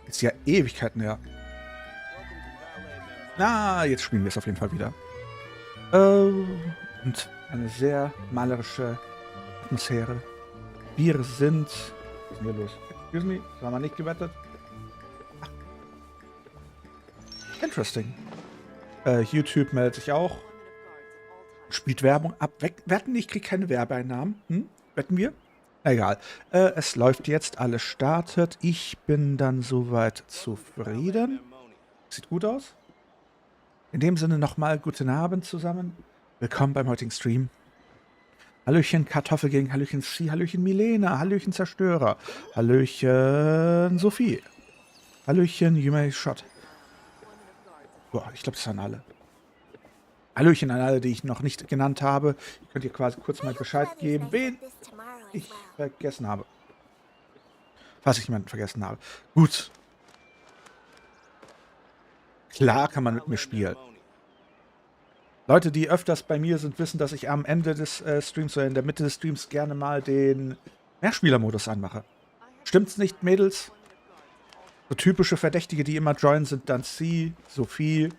Ist ja Ewigkeiten her. Na, jetzt spielen wir es auf jeden Fall wieder. Und eine sehr malerische Atmosphäre. Wir sind... Was ist denn hier los? Excuse me, das haben wir nicht gewettet. Ach. Interesting. YouTube meldet sich auch. Spielt Werbung ab. Wetten, ich kriege keine Werbeeinnahmen. Wetten wir? Egal. Es läuft jetzt, alles startet. Ich bin dann soweit zufrieden. Sieht gut aus. In dem Sinne nochmal guten Abend zusammen. Willkommen beim heutigen Stream. Hallöchen Kartoffelgang, Hallöchen C, Hallöchen Milena, Hallöchen Zerstörer, Hallöchen Sophie, Hallöchen You May Shot. Boah, ich glaube, das waren alle. Hallöchen an alle, die ich noch nicht genannt habe. Ihr könnt ihr quasi kurz mal Bescheid geben, wen ich vergessen habe. Falls ich jemanden vergessen habe. Gut. Klar kann man mit mir spielen. Leute, die öfters bei mir sind, wissen, dass ich am Ende des Streams oder in der Mitte des Streams gerne mal den Mehrspielermodus anmache. Stimmt's nicht, Mädels? So typische Verdächtige, die immer joinen, sind dann C, Sophie,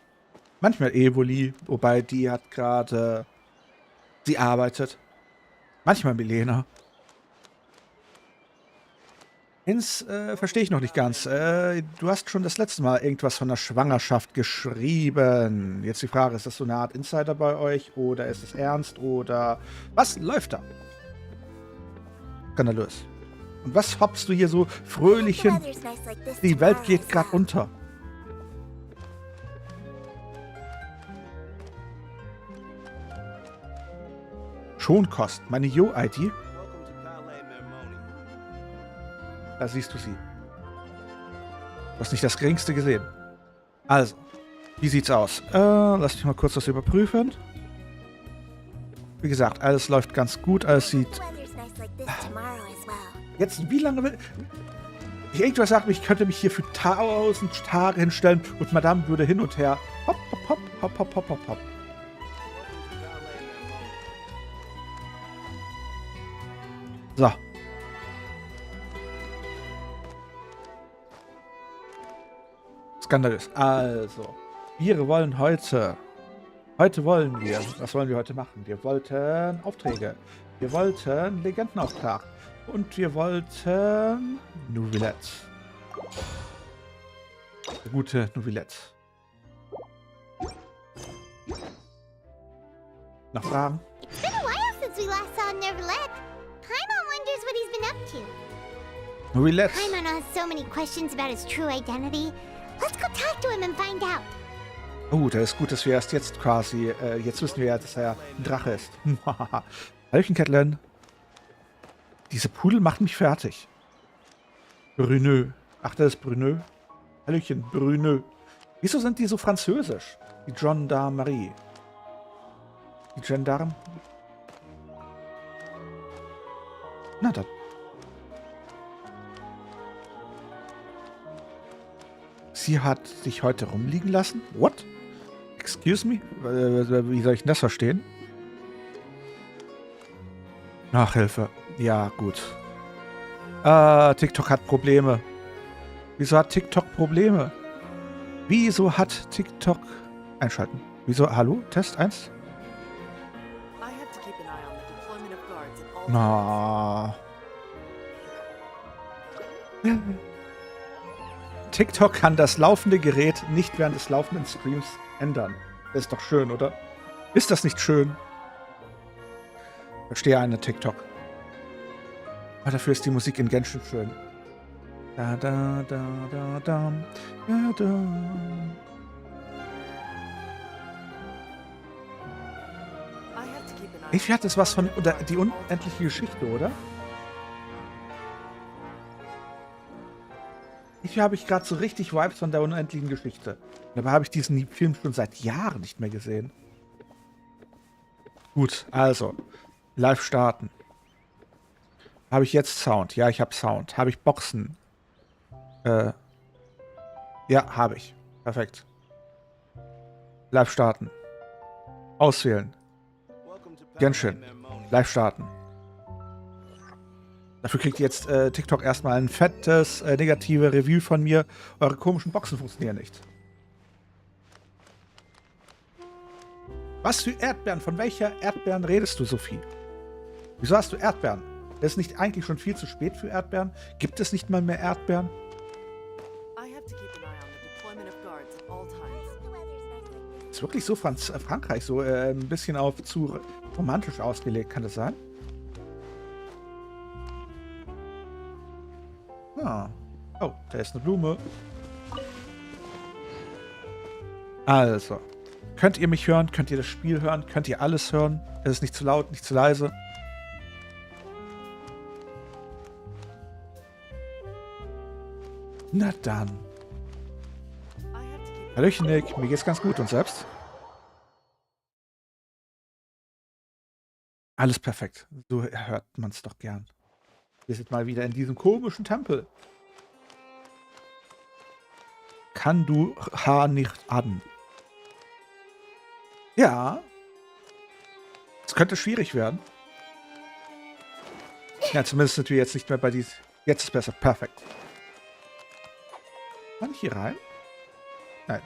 manchmal Evoli, wobei die hat gerade... Sie arbeitet. Manchmal Milena. Verstehe ich noch nicht ganz. Du hast schon das letzte Mal irgendwas von der Schwangerschaft geschrieben. Jetzt die Frage, ist das so eine Art Insider bei euch? Oder ist es ernst? Oder was läuft da? Skandalös. Und was hoppst du hier so fröhlich hin? Die Welt geht gerade unter. Schonkost. Meine Yo-ID. Da siehst du sie. Du hast nicht das Geringste gesehen. Also, wie sieht's aus? Lass mich mal kurz das überprüfen. Wie gesagt, alles läuft ganz gut. Alles sieht... Jetzt, wie lange will... Irgendwas sagt mir, ich könnte mich hier für 1000 Tage hinstellen und Madame würde hin und her. Hopp, hopp, hopp, hopp, hopp, hopp, hopp, hopp. So. Skandalös. Also, wir wollen heute... Heute wollen wir... Was wollen wir heute machen? Wir wollten Aufträge. Wir wollten Legendenauftrag. Und wir wollten... Neuvillette. Der gute Neuvillette. Noch Fragen? It's been a while since we last saw Neuvillette. Paimon wonders what he's been up to. Neuvillette. Paimon has so many questions about his true identity. Let's go talk to him and find out. Oh, das ist gut, dass wir erst jetzt quasi... jetzt wissen wir ja, dass er ein Drache ist. Hallöchen, Kätlin. Diese Pudel macht mich fertig. Bruneux. Ach, das ist Bruneux. Hallöchen, Bruneux. Wieso sind die so französisch? Die Gendarmerie. Die Gendarme? Na dann. Sie hat sich heute rumliegen lassen? What? Excuse me? Wie soll ich denn das verstehen? Nachhilfe. Ja, gut. TikTok hat Probleme. Wieso hat TikTok Probleme? Wieso hat TikTok... Einschalten. Wieso... Hallo? Test 1? Na. TikTok kann das laufende Gerät nicht während des laufenden Streams ändern. Das ist doch schön, oder? Ist das nicht schön? Verstehe eine TikTok. Aber dafür ist die Musik in Genshin schön. Da, da, da, da, da, da, da. Irgendwie hat es was von die unendliche Geschichte, oder? Irgendwie habe ich gerade so richtig Vibes von der unendlichen Geschichte. Dabei habe ich diesen Film schon seit Jahren nicht mehr gesehen. Gut, also. Live starten. Habe ich jetzt Sound? Ja, ich habe Sound. Habe ich Boxen? Ja, habe ich. Perfekt. Live starten. Auswählen. Genshin. Live starten. Dafür kriegt ihr jetzt TikTok erstmal ein fettes, negative Review von mir. Eure komischen Boxen funktionieren nicht. Was für Erdbeeren? Von welcher Erdbeeren redest du, Sophie? Wieso hast du Erdbeeren? Ist nicht eigentlich schon viel zu spät für Erdbeeren? Gibt es nicht mal mehr Erdbeeren? Ist wirklich so Frankreich so ein bisschen auf zu romantisch ausgelegt, kann das sein? Ah. Oh, da ist eine Blume. Also, könnt ihr mich hören? Könnt ihr das Spiel hören? Könnt ihr alles hören? Es ist nicht zu laut, nicht zu leise. Na dann. Hallöchen, Nick. Mir geht's ganz gut. Und selbst? Alles perfekt. So hört man's doch gern. Wir sind mal wieder in diesem komischen Tempel. Kann du Haar nicht an? Ja. Es könnte schwierig werden. Ja, zumindest sind wir jetzt nicht mehr bei dies. Jetzt ist besser. Perfekt. Kann ich hier rein? Nein.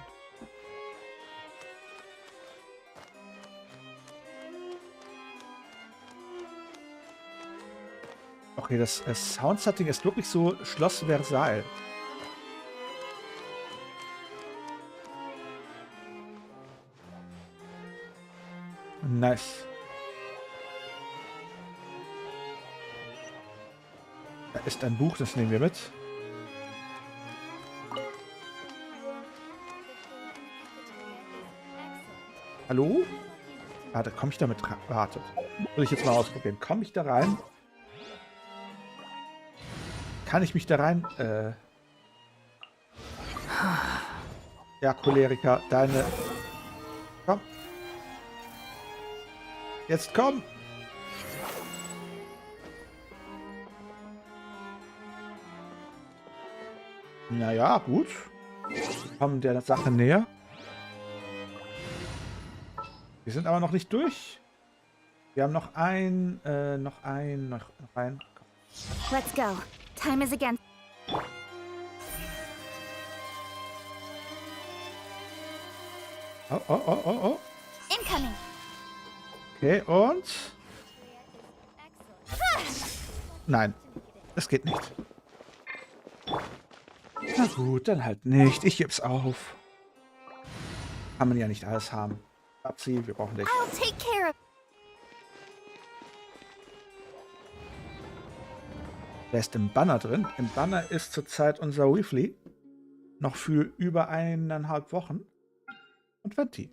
Okay, das Soundsetting ist wirklich so Schloss Versailles. Nice. Da ist ein Buch, das nehmen wir mit. Hallo? Ah, da komme ich damit rein. Wartet. Will ich jetzt mal ausprobieren. Komme ich da rein? Kann ich mich da rein? Ja, Choleriker, deine... Komm. Jetzt komm! Naja, gut. Wir kommen der Sache näher. Wir sind aber noch nicht durch. Wir haben noch ein. Let's go. Time is again. Oh, oh, oh, oh, oh. Incoming. Okay, und? Nein, das geht nicht. Na gut, dann halt nicht. Ich geb's auf. Kann man ja nicht alles haben. Abziehen, wir brauchen dich. I'll take care of. Wer ist im Banner drin? Im Banner ist zurzeit unser Weekly. Noch für über 1,5 Wochen. Und Venti.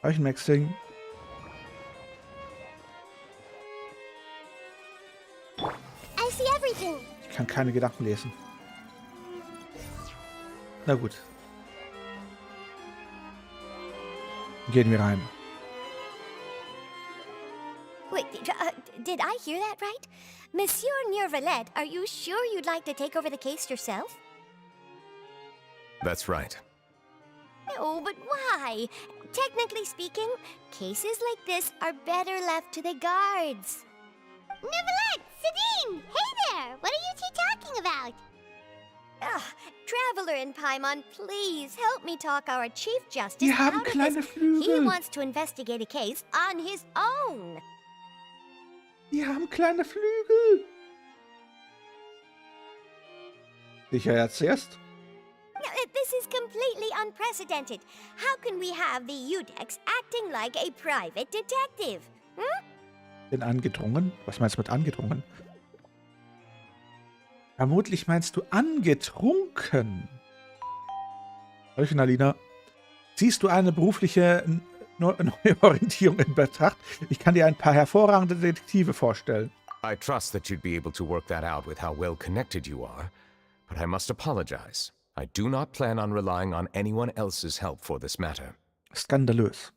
Eichenmaxing. I see everything. Ich kann keine Gedanken lesen. Na gut. Gehen wir rein. Wait, did I hear that right? Monsieur Neuvillette, are you sure you'd like to take over the case yourself? That's right. Oh, but why? Technically speaking, cases like this are better left to the guards. Neuvillette! Sabine! Hey there! What are you two talking about? Traveler in Paimon, please help me talk our Chief Justice Die haben out of kleine this. Flügel. He wants to investigate a case on his own. Die haben kleine Flügel. Sicher jetzt erst? This is completely unprecedented. How can we have the Udex acting like a private detective? Hm? Bin angedrungen? Was meinst du mit angedrungen? Vermutlich meinst du angetrunken. Hallöchen, Alina. Ziehst du eine berufliche Neuorientierung in Betracht? Ich kann dir ein paar hervorragende Detektive vorstellen. I trust that you'd be able to work that out with how well connected you are, but I must apologize. I do not plan on relying on anyone else's help for this matter. Skandalös.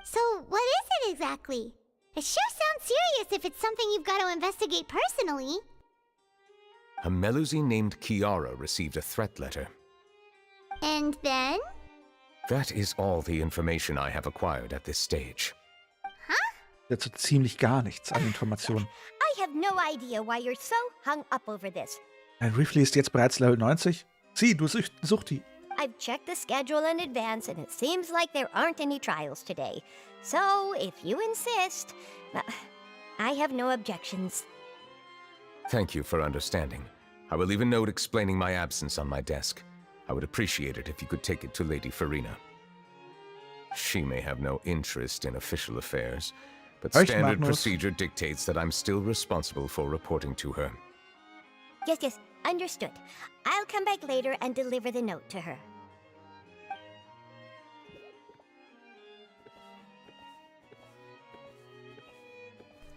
So, what is it exactly? It sure sounds serious if it's something you've got to investigate personally. A Melusi named Kiara received a threat letter. And then? That is all the information I have acquired at this stage. Jetzt so ziemlich gar nichts an Informationen. I have no idea why you're so hung up over this. Ein Reefly ist jetzt bereits Level 90. Sieh, du sucht die. I've checked the schedule in advance, and it seems like there aren't any trials today. So, if you insist, I have no objections. Thank you for understanding. I will leave a note explaining my absence on my desk. I would appreciate it if you could take it to Lady Farina. She may have no interest in official affairs, but standard procedure dictates that I'm still responsible for reporting to her. Yes, understood. I'll come back later and deliver the note to her.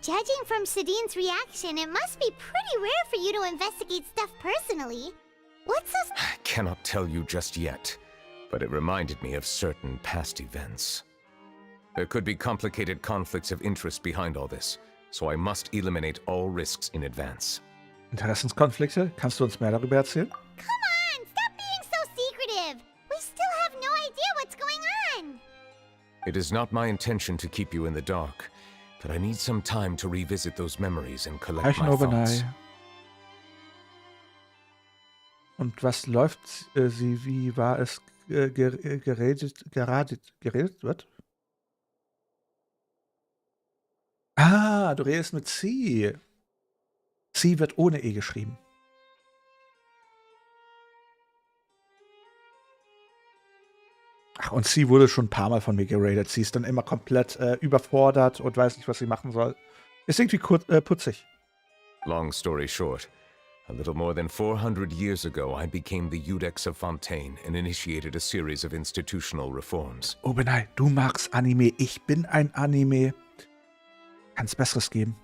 Judging from Sadine's reaction, it must be pretty rare for you to investigate stuff personally. What's this? I cannot tell you just yet, but it reminded me of certain past events. There could be complicated conflicts of interest behind all this, so I must eliminate all risks in advance. Interessenskonflikte? Kannst du uns mehr darüber erzählen? Come on, stop being so secretive. We still have no idea what's going on. It is not my intention to keep you in the dark, but I need some time to revisit those memories and collect my thoughts. Und was läuft sie? Wie war es geredet wird? Ah, du redest mit sie. Sie wird ohne E geschrieben. Ach, und sie wurde schon ein paar Mal von mir geradet. Sie ist dann immer komplett überfordert und weiß nicht, was sie machen soll. Ist irgendwie putzig. Long story short, a little more than 400 years ago, I became the Iudex of Fontaine and initiated a series of institutional reforms. Oh, Benai, du magst Anime. Ich bin ein Anime. Kann's Besseres geben.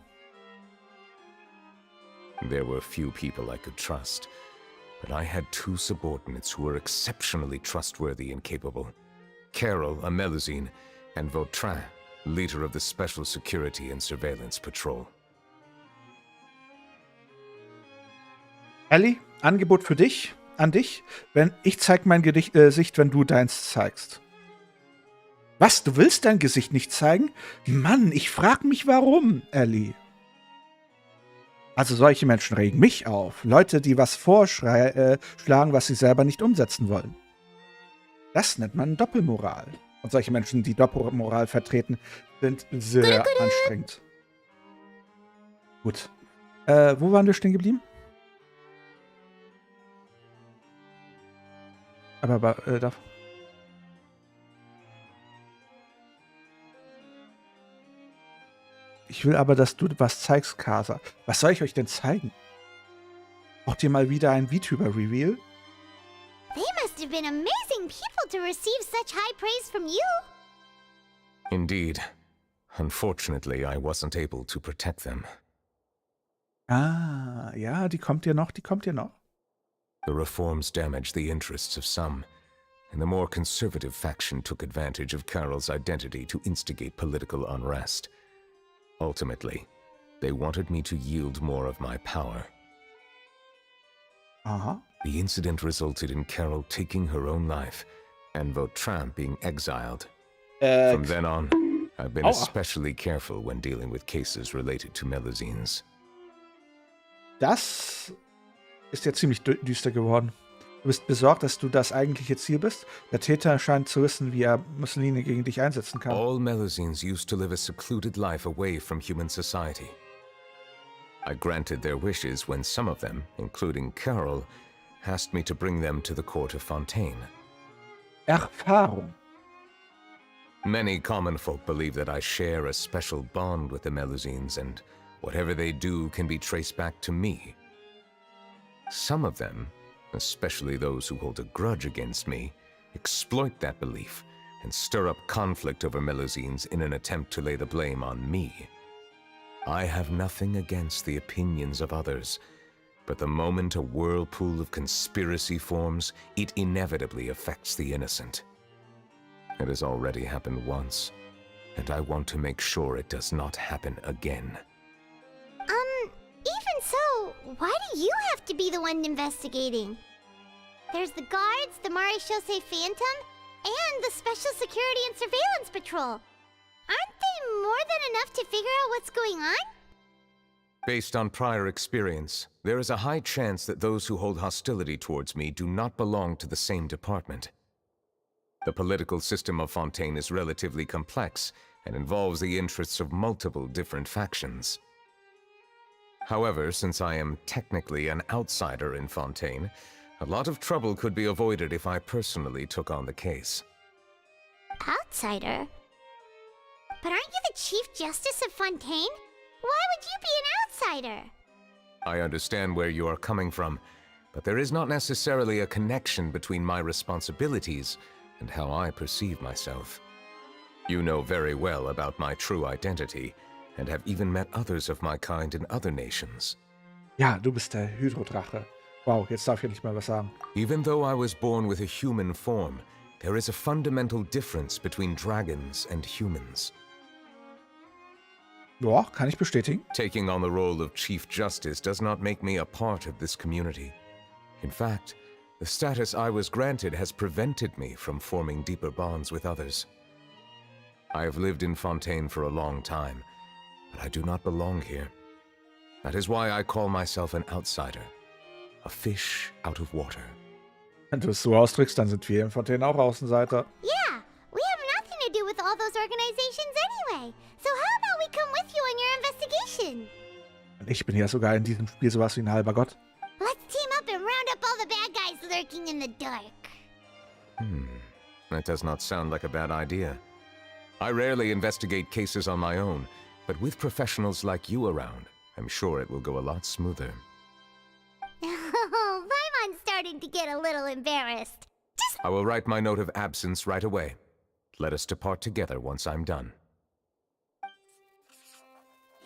There were few people I could trust, but I had two subordinates who were exceptionally trustworthy and capable. Carol, a Melusine, and Vautrin, leader of the Special Security and Surveillance Patrol. Ellie, Angebot für dich, an dich. Ich zeig mein Gesicht, wenn du deins zeigst. Was, du willst dein Gesicht nicht zeigen? Mann, ich frag mich warum, Ellie. Also solche Menschen regen mich auf. Leute, die was vorschlagen, was sie selber nicht umsetzen wollen. Das nennt man Doppelmoral. Und solche Menschen, die Doppelmoral vertreten, sind sehr anstrengend. Gut. Wo waren wir stehen geblieben? Aber ich will aber, dass du was zeigst, Kasa. Was soll ich euch denn zeigen? Braucht ihr mal wieder ein Vtuber-Reveal? They must have been amazing people to receive such high praise from you. Indeed. Unfortunately, I wasn't able to protect them. Ah, ja, die kommt ja noch. The reforms damaged the interests of some, and the more conservative faction took advantage of Carol's identity to instigate political unrest. Ultimately, they wanted me to yield more of my power. Aha. The incident resulted in Carol taking her own life, and Vautrin being exiled. From then on, I've been especially careful when dealing with cases related to Melusines. Das ist ja ziemlich düster geworden. Du bist besorgt, dass du das eigentliche Ziel bist? Der Täter scheint zu wissen, wie er Mussolini gegen dich einsetzen kann. All Melusines used to live a secluded life away from human society. I granted their wishes when some of them, including Carol, asked me to bring them to the court of Fontaine. Erfahrung. Many common folk believe that I share a special bond with the Melusines, and whatever they do can be traced back to me. Some of them, especially those who hold a grudge against me, exploit that belief and stir up conflict over Melusines in an attempt to lay the blame on me. I have nothing against the opinions of others, but the moment a whirlpool of conspiracy forms, it inevitably affects the innocent. It has already happened once, and I want to make sure it does not happen again. Even so, why do you have to be the one investigating? There's the guards, the Marechaussee Phantom, and the Special Security and Surveillance Patrol. Aren't they more than enough to figure out what's going on? Based on prior experience, there is a high chance that those who hold hostility towards me do not belong to the same department. The political system of Fontaine is relatively complex and involves the interests of multiple different factions. However, since I am technically an outsider in Fontaine, a lot of trouble could be avoided if I personally took on the case. Outsider? But aren't you the Chief Justice of Fontaine? Why would you be an outsider? I understand where you are coming from, but there is not necessarily a connection between my responsibilities and how I perceive myself. You know very well about my true identity, and have even met others of my kind in other nations. Ja, du bist der Hydrodrache. Wow, jetzt darf ich ja nicht mal was sagen. Even though I was born with a human form, there is a fundamental difference between dragons and humans. Ja, kann ich bestätigen. Taking on the role of Chief Justice does not make me a part of this community. In fact, the status I was granted has prevented me from forming deeper bonds with others. I have lived in Fontaine for a long time, but I do not belong here. That is why I call myself an outsider, a fish out of water. Wenn du es so ausdrückst, dann sind wir in Fontaine auch Außenseiter. Yeah, we have nothing to do with all those organizations anyway. So how about we come with you on your investigation? Und ich bin ja sogar in diesem Spiel sowas wie ein halber Gott. Let's team up and round up all the bad guys lurking in the dark. That does not sound like a bad idea. I rarely investigate cases on my own, but with professionals like you around, I'm sure it will go a lot smoother. Oh, Paimon's starting to get a little embarrassed. I will write my note of absence right away. Let us depart together once I'm done.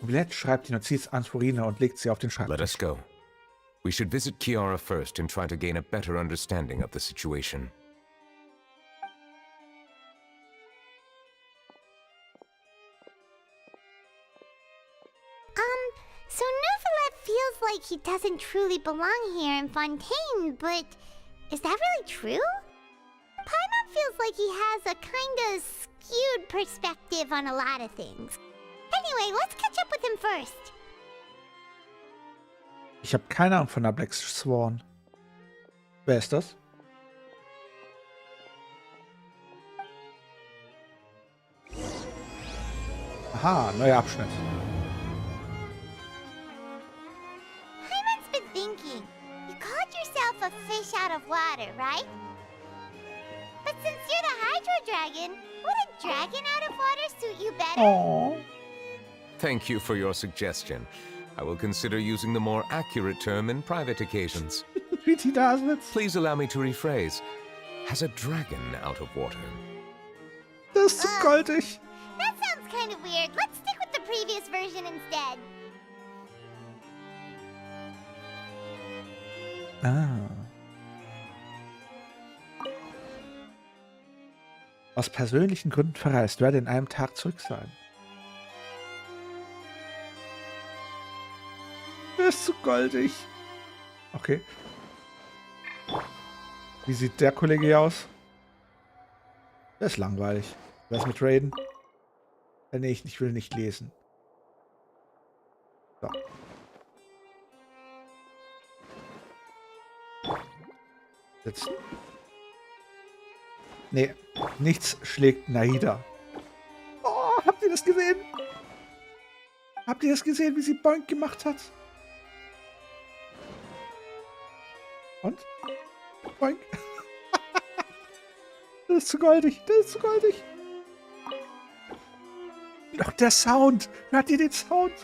Neuvillette schreibt die Notiz an Furine und legt sie auf den Let us Schreibtisch. go. We should visit Chiara first and try to gain a better understanding of the situation. So Neuvillette feels like he doesn't truly belong here in Fontaine, but is that really true? Paimon feels like he has a kinda skewed perspective on a lot of things. Anyway, let's catch up with him first. Ich habe keine Ahnung von der Black Swan. Wer ist das? Aha, neuer Abschnitt. Paimon's been thinking. You called yourself a fish out of water, right? But since you're the Hydro Dragon, would a dragon out of water suit you better? Oh. Thank you for your suggestion. I will consider using the more accurate term in private occasions. Wie das mit? Please allow me to rephrase. Has a dragon out of water? Das ist zu goldig. That sounds kind of weird. Let's stick with the previous version instead. Ah. Aus persönlichen Gründen verreist, werde in einem Tag zurück sein. Das ist zu goldig. Okay. Wie sieht der Kollege hier aus? Der ist langweilig. Was mit Raiden? Nee, ich will nicht lesen. So. Sitzen. Nee, nichts schlägt Naida. Oh, habt ihr das gesehen? Habt ihr das gesehen, wie sie Boink gemacht hat? Und? Boink. Das ist zu goldig. Das ist zu goldig. Doch der Sound. Hört ihr den Sound?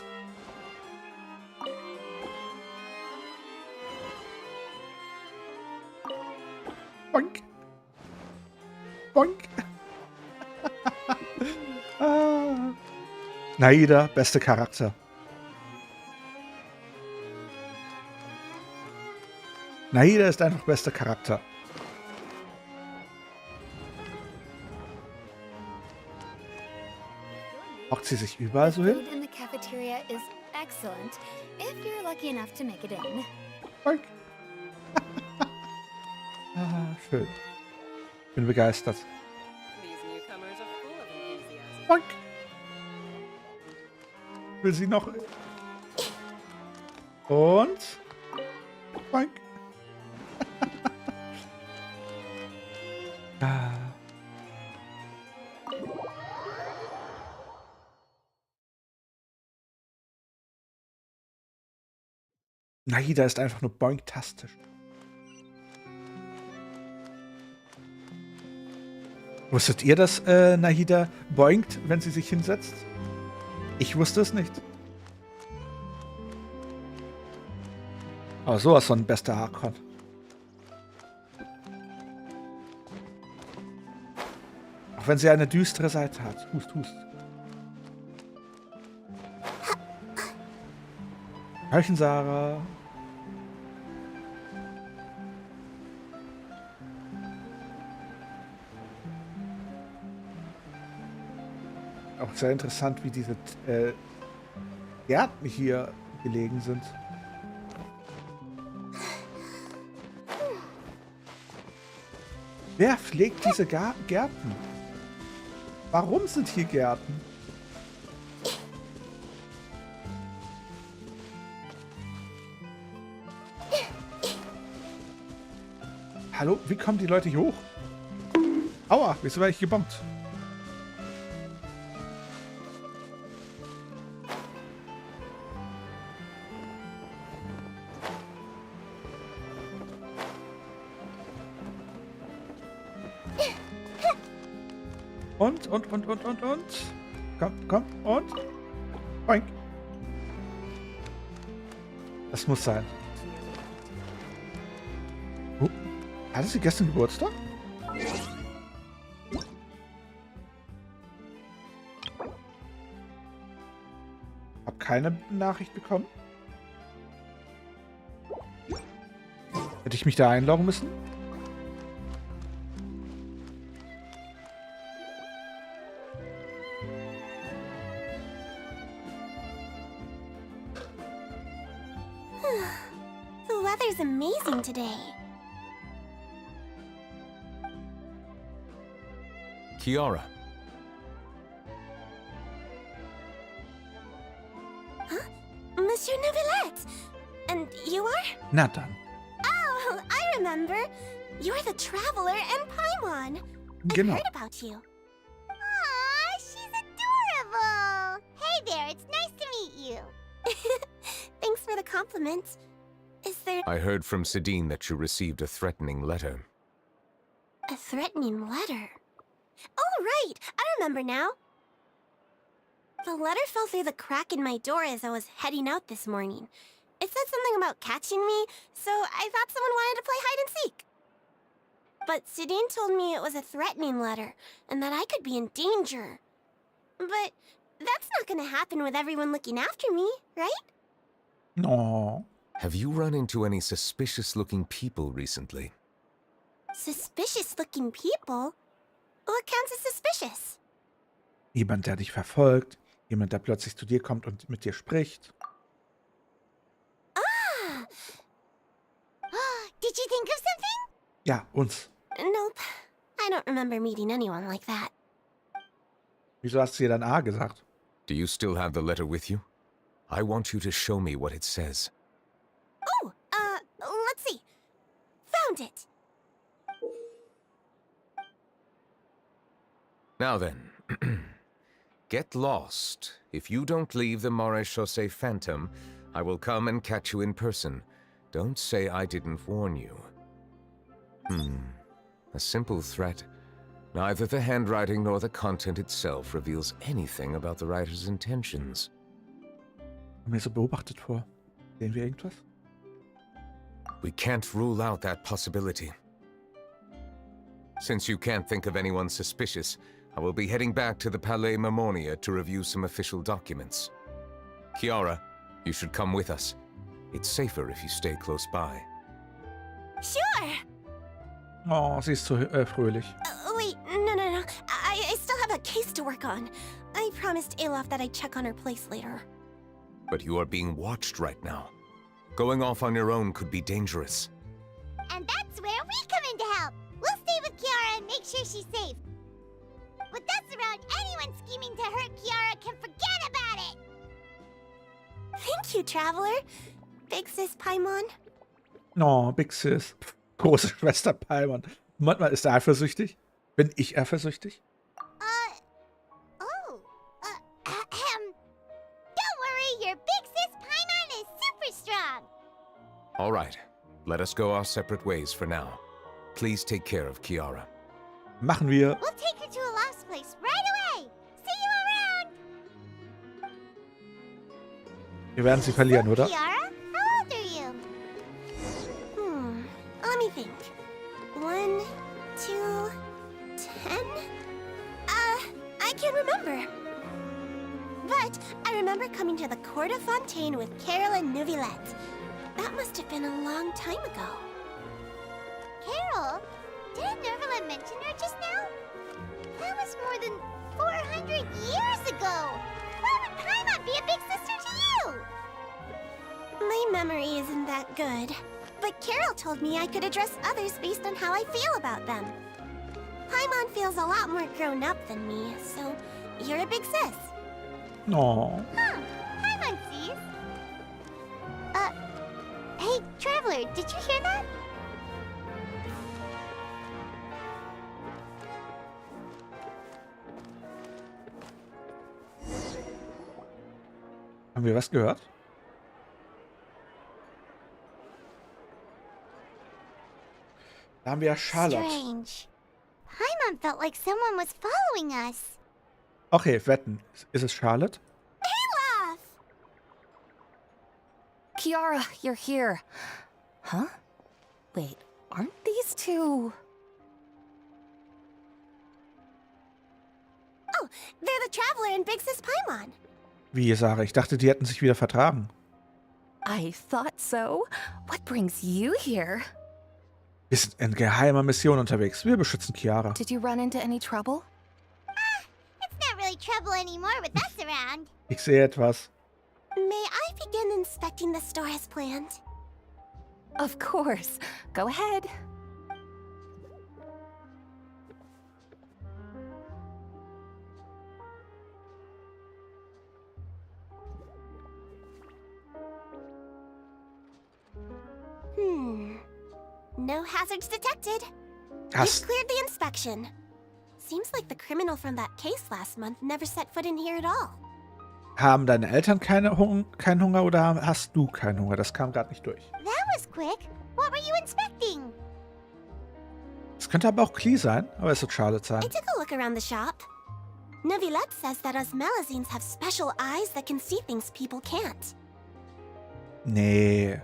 Boink. Boink. Ah. Naida, beste Charakter. Naida ist einfach bester Charakter. Hockt sie sich überall so hin? Food in the cafeteria is excellent if you're lucky enough to make it in. Boink. Ah, schön. Bin begeistert. These newcomers are full of enthusiasm. Boink. Will sie noch... Und... Boink. Ah. Nahida ist einfach nur boinktastisch. Wusstet ihr, dass Nahida boinkt, wenn sie sich hinsetzt? Ich wusste es nicht. Aber sowas von bester Hakon. Auch wenn sie eine düstere Seite hat. Hust, hust. Hallöchen, Sarah. Auch sehr interessant, wie diese Gärten hier gelegen sind. Wer pflegt diese Gärten? Warum sind hier Gärten? Hallo, wie kommen die Leute hier hoch? Aua, wieso werde ich gebombt? Und. Komm, und. Boink. Das muss sein. Hatte sie gestern Geburtstag? Hab keine Nachricht bekommen. Hätte ich mich da einloggen müssen? The weather's amazing today. Kiara. Monsieur Neuvillette! And you are? Na dann. Oh, I remember. You're the Traveler and Paimon. Genau. I've heard about you. Aw, she's adorable. Hey there, it's nice to meet you. Thanks for the compliment. Is there I heard from Sidine that you received a threatening letter. a threatening letter? Oh, right! I remember now. The letter fell through the crack in my door as I was heading out this morning. It said something about catching me, so I thought someone wanted to play hide and seek. But Sidine told me it was a threatening letter, and that I could be in danger. But that's not gonna happen with everyone looking after me, right? No. Have you run into any suspicious-looking people recently? Suspicious-looking people? What counts as suspicious? Jemand, der dich verfolgt. Jemand, der plötzlich zu dir kommt und mit dir spricht. Did you think of something? Ja, uns. Nope. I don't remember meeting anyone like that. Wieso hast du dir dann A gesagt? Do you still have the letter with you? I want you to show me what it says. Oh, let's see. Found it. Now then, get lost. If you don't leave the Maréchaussée Phantom, I will come and catch you in person. Don't say I didn't warn you. A simple threat. Neither the handwriting nor the content itself reveals anything about the writer's intentions. Kommt mir so beobachtet vor. Sehen wir irgendwas? We can't rule out that possibility. Since you can't think of anyone suspicious, I will be heading back to the Palais Mermonia to review some official documents. Kiara, you should come with us. It's safer if you stay close by. Sure. Oh, sie ist so fröhlich. Wait, no. I still have a case to work on. I promised Alof that I'd check on her place later. But you are being watched right now. Going off on your own could be dangerous. And that's where we come in to help. We'll stay with Kiara and make sure she's safe. With us around, anyone scheming to hurt Kiara can forget about it. Thank you, Traveler. Big Sis Paimon. No, Big Sis. Große Schwester Paimon. Manchmal ist er eifersüchtig. Bin ich eifersüchtig? Don't worry, your Big Sis Paimon is super strong. All right, let us go our separate ways for now. Please take care of Kiara. Machen wir. We'll take her to a lost place right away. See you around. Wir werden sie verlieren, oder? Kiara, how old are you? Let me think. 1, 2, 10? I can't remember. But I remember coming to the Court of Fontaine with Carol and Neuvillette. That must have been a long time ago. Carol? Didn't Neuvillette mention her just now? That was more than 400 years ago. Why would Paimon be a big sister to you? My memory isn't that good. But Carol told me I could address others based on how I feel about them. Paimon feels a lot more grown up than me, so you're a big sis. No. Huh. Paimon sees. Hey, Traveler, did you hear that? Haben wir was gehört? Da haben wir Charlotte. Strange. Paimon felt like someone was following us. Okay, wetten. Ist es Charlotte? Olaf! Kiara, you're here. Huh? Wait, aren't these two... Oh, they're the Traveler and Big Sis Paimon. Wie, Sarah? Ich dachte, die hätten sich wieder vertragen. I thought so. What brings you here? Wir sind in geheimer Mission unterwegs. Wir beschützen Kiara. Did you run into any trouble? It's not really trouble anymore with us around. Ich sehe etwas. May I begin inspecting the store as planned? Of course. Go ahead. No hazards detected. You've Hast, cleared the inspection. Seems like the criminal from that case last month never set foot in here at all. haben deine Eltern keinen Hunger oder hast du keinen Hunger? Das kam gerade nicht durch. That was quick. What were you inspecting? Es könnte aber auch Klee sein, aber es wird Charlotte sein. I took a look around the shop. Neuvillette says that us Melusines have special eyes that can see things people can't. Nee.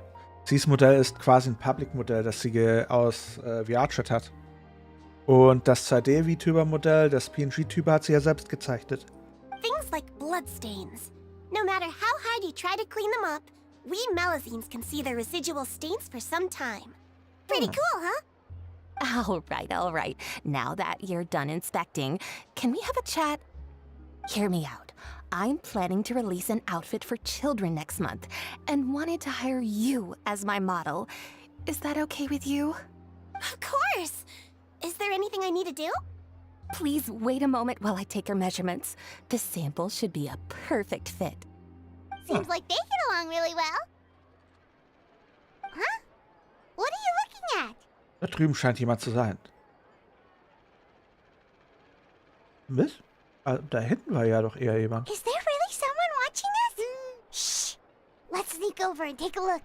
Cs Modell ist quasi ein Public-Modell, das sie aus VR-Chat hat. Und das 2D-Vtuber-Modell, das PNG-Typer, hat sie ja selbst gezeichnet. Things like bloodstains. No matter how hard you try to clean them up, we Melusines can see the residual stains for some time. Pretty cool, huh? All right. Now that you're done inspecting, can we have a chat? Hear me out. I'm planning to release an outfit for children next month and wanted to hire you as my model. Is that okay with you? Of course. Is there anything I need to do? Please wait a moment while I take your measurements. The sample should be a perfect fit. Seems like they get along really well. Huh? What are you looking at? Da drüben scheint jemand zu sein. Was? Ah, da hinten war ja doch eher jemand. Is there really someone watching us? Shh. Let's sneak over and take a look.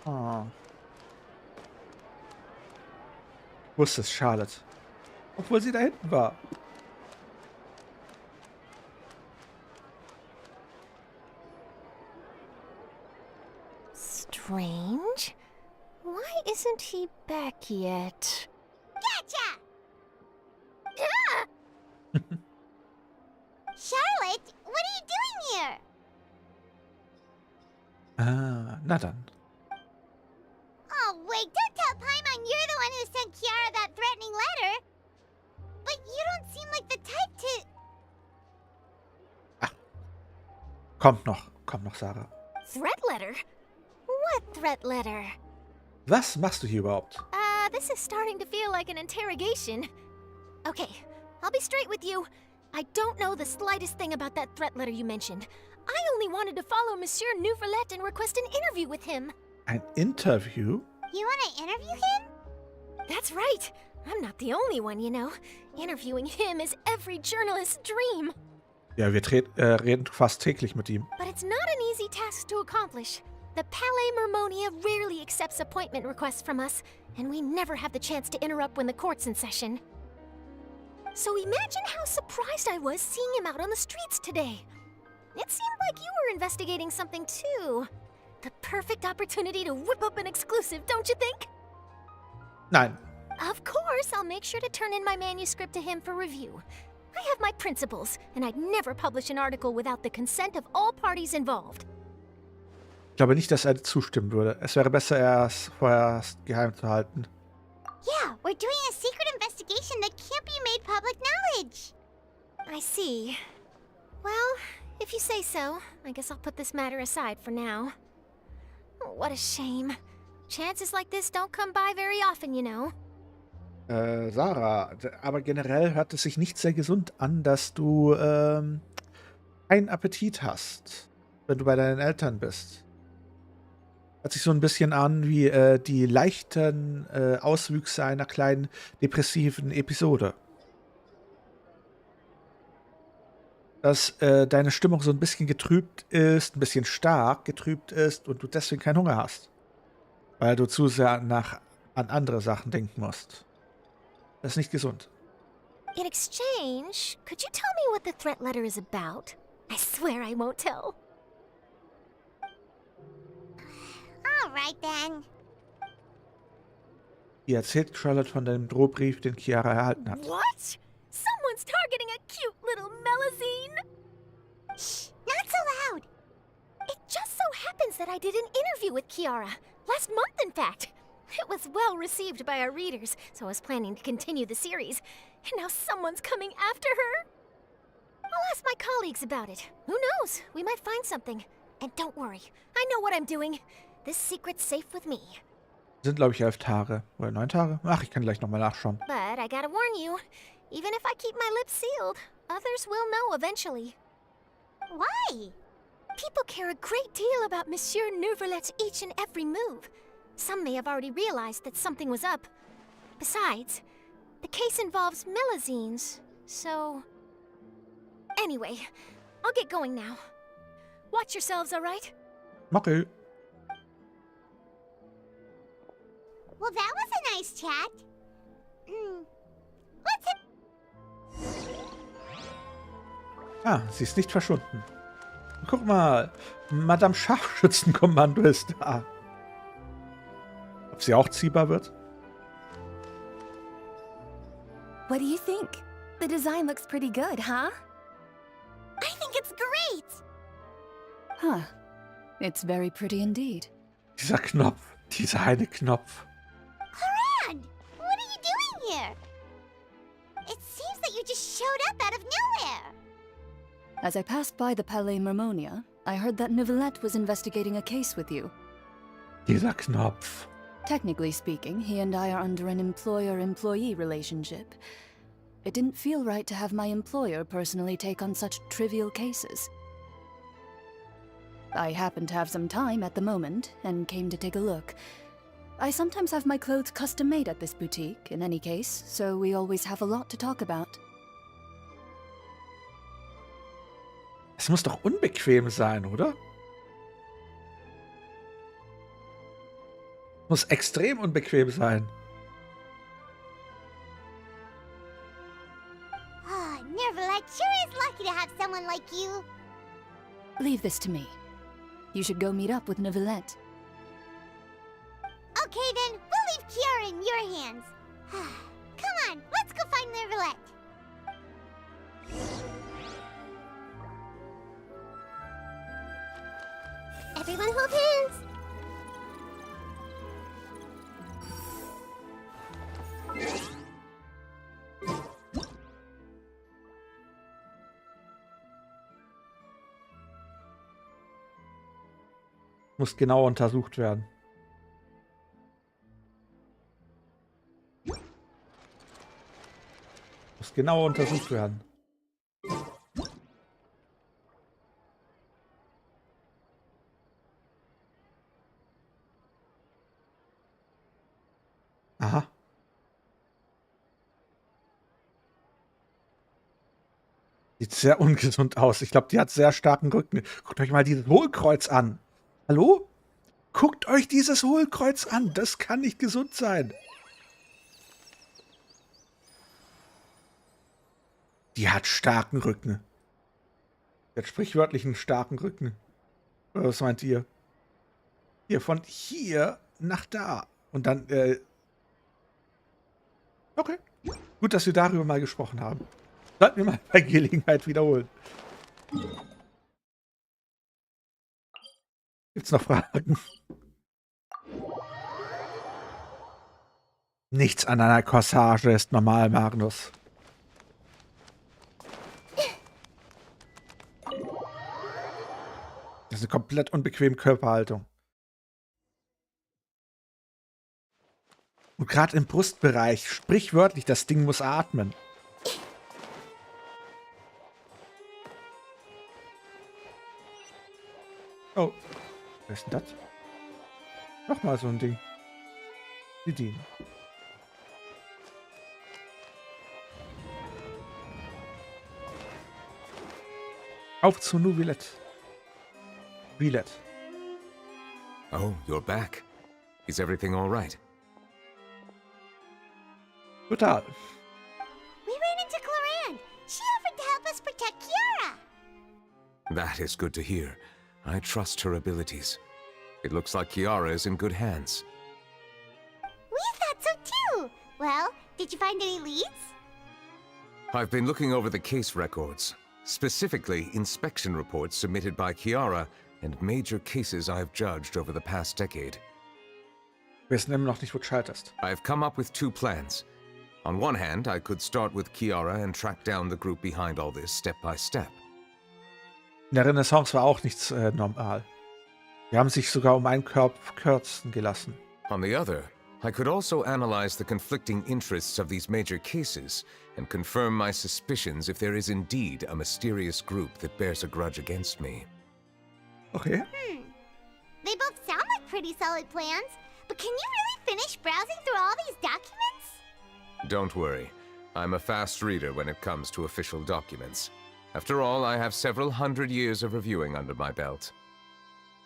Oh. Ich wusste es, Charlotte. Obwohl sie da hinten war. Strange. Why isn't he back yet? Gotcha! Charlotte, what are you doing here? Ah, na dann. Oh, wait, don't tell Paimon you're the one who sent Kiara that threatening letter. But you don't seem like the type to... Kommt noch, Sarah. Threat letter? a threat letter? Was machst du hier überhaupt? This is starting to feel like an interrogation. Okay, I'll be straight with you. I don't know the slightest thing about that threat letter you mentioned. I only wanted to follow Monsieur Neuvillette and request an interview with him. Ein Interview? You want to interview him? That's right. I'm not the only one, you know. Interviewing him is every journalist's dream. Ja, wir reden fast täglich mit ihm. But it's not an easy task to accomplish. The Palais Mermonia rarely accepts appointment requests from us, and we never have the chance to interrupt when the court's in session. So imagine how surprised I was seeing him out on the streets today. It seemed like you were investigating something too. The perfect opportunity to whip up an exclusive, don't you think? Nein. Of course, I'll make sure to turn in my manuscript to him for review. I have my principles, and I'd never publish an article without the consent of all parties involved. Ich glaube nicht, dass er zustimmen würde. Es wäre besser, er es vorher geheim zu halten. Yeah, we're doing a secret investigation that can't be made public knowledge. I see. Well, if you say so, I guess I'll put this matter aside for now. What a shame. Chances like this don't come by very often, you know. Sarah, aber generell hört es sich nicht sehr gesund an, dass du keinen Appetit hast, wenn du bei deinen Eltern bist. Hört sich so ein bisschen an wie die leichten Auswüchse einer kleinen depressiven Episode. Dass deine Stimmung so ein bisschen getrübt ist, ein bisschen stark getrübt ist und du deswegen keinen Hunger hast. Weil du zu sehr an andere Sachen denken musst. Das ist nicht gesund. In exchange, could you tell me what the threat letter is about? I swear I won't tell. All right then. Hier erzählt Charlotte von deinem Drohbrief, den Chiara erhalten hat. What? Someone's targeting a cute little Melusine? Shh, not so loud. It just so happens that I did an interview with Chiara. Last month, in fact. It was well received by our readers, so I was planning to continue the series. And now someone's coming after her. I'll ask my colleagues about it. Who knows? We might find something. And don't worry, I know what I'm doing. This secret's safe with me. Sind, glaube ich, 11 Tage. Oder 9 Tage? Ach, ich kann gleich nochmal nachschauen. But I gotta warn you, even if I keep my lips sealed, others will know eventually. Why? People care a great deal about Monsieur Neuvillette's each and every move. Some may have already realized that something was up. Besides, the case involves Melusines, so... Anyway, I'll get going now. Watch yourselves, all right? Okay. Well, that was a nice chat. What's it? Ah, sie ist nicht verschwunden. Guck mal, Madame Scharfschützenkommando ist da. Ob sie auch ziehbar wird? What do you think? The design looks pretty good, huh? I think it's great! Huh. It's very pretty indeed. Dieser Knopf. Dieser eine Knopf. Haran! What are you doing here? It seems that you just showed up out of nowhere. As I passed by the Palais Mermonia, I heard that Neuvillette was investigating a case with you. Dieser Knopf. Technically speaking, he and I are under an employer-employee relationship. It didn't feel right to have my employer personally take on such trivial cases. I happen to have some time at the moment, and came to take a look. I sometimes have my clothes custom-made at this boutique, in any case, so we always have a lot to talk about. Es muss doch unbequem sein, oder? Muss extrem unbequem sein. Ah, Neuvillette sure is lucky to have someone like you. Leave this to me. You should go meet up with Neuvillette. Okay then, we'll leave Chiara in your hands. Come on, let's go find Neuvillette. Everyone hold hands. Muss genau untersucht werden. Muss genau untersucht werden. Aha. Sieht sehr ungesund aus. Ich glaube, die hat sehr starken Rücken. Guckt euch mal dieses Hohlkreuz an. Hallo? Guckt euch dieses Hohlkreuz an. Das kann nicht gesund sein. Die hat starken Rücken. Die hat sprichwörtlich einen starken Rücken. Oder was meint ihr? Hier, von hier nach da. Und dann, okay. Gut, dass wir darüber mal gesprochen haben. Sollten wir mal bei Gelegenheit wiederholen. Gibt's noch Fragen? Nichts an einer Corsage ist normal, Magnus. Das ist eine komplett unbequeme Körperhaltung. Und gerade im Brustbereich, sprichwörtlich, das Ding muss atmen. Oh, was ist denn das? Nochmal so ein Ding. Die dienen. Auf zu Neuvillette. Villette. Oh, you're back. Is everything all right? Total. We ran into Cloran. She offered to help us protect Kiara. That is good to hear. I trust her abilities. It looks like Kiara is in good hands. We thought so too. Well, did you find any leads? I've been looking over the case records, specifically inspection reports submitted by Kiara and major cases I've judged over the past decade. Wir wissen immer noch nicht, wo du scheiterst. I've come up with two plans. On one hand, I could start with Kiara and track down the group behind all this step by step. In der Renaissance war auch nichts normal. Die haben sich sogar um einen Kopf kürzen gelassen. On the other, I could also analyze the conflicting interests of these major cases and confirm my suspicions if there is indeed a mysterious group that bears a grudge against me. Okay. They both sound like pretty solid plans, but can you really finish browsing through all these documents? Don't worry. I'm a fast reader when it comes to official documents. After all, I have several hundred years of reviewing under my belt.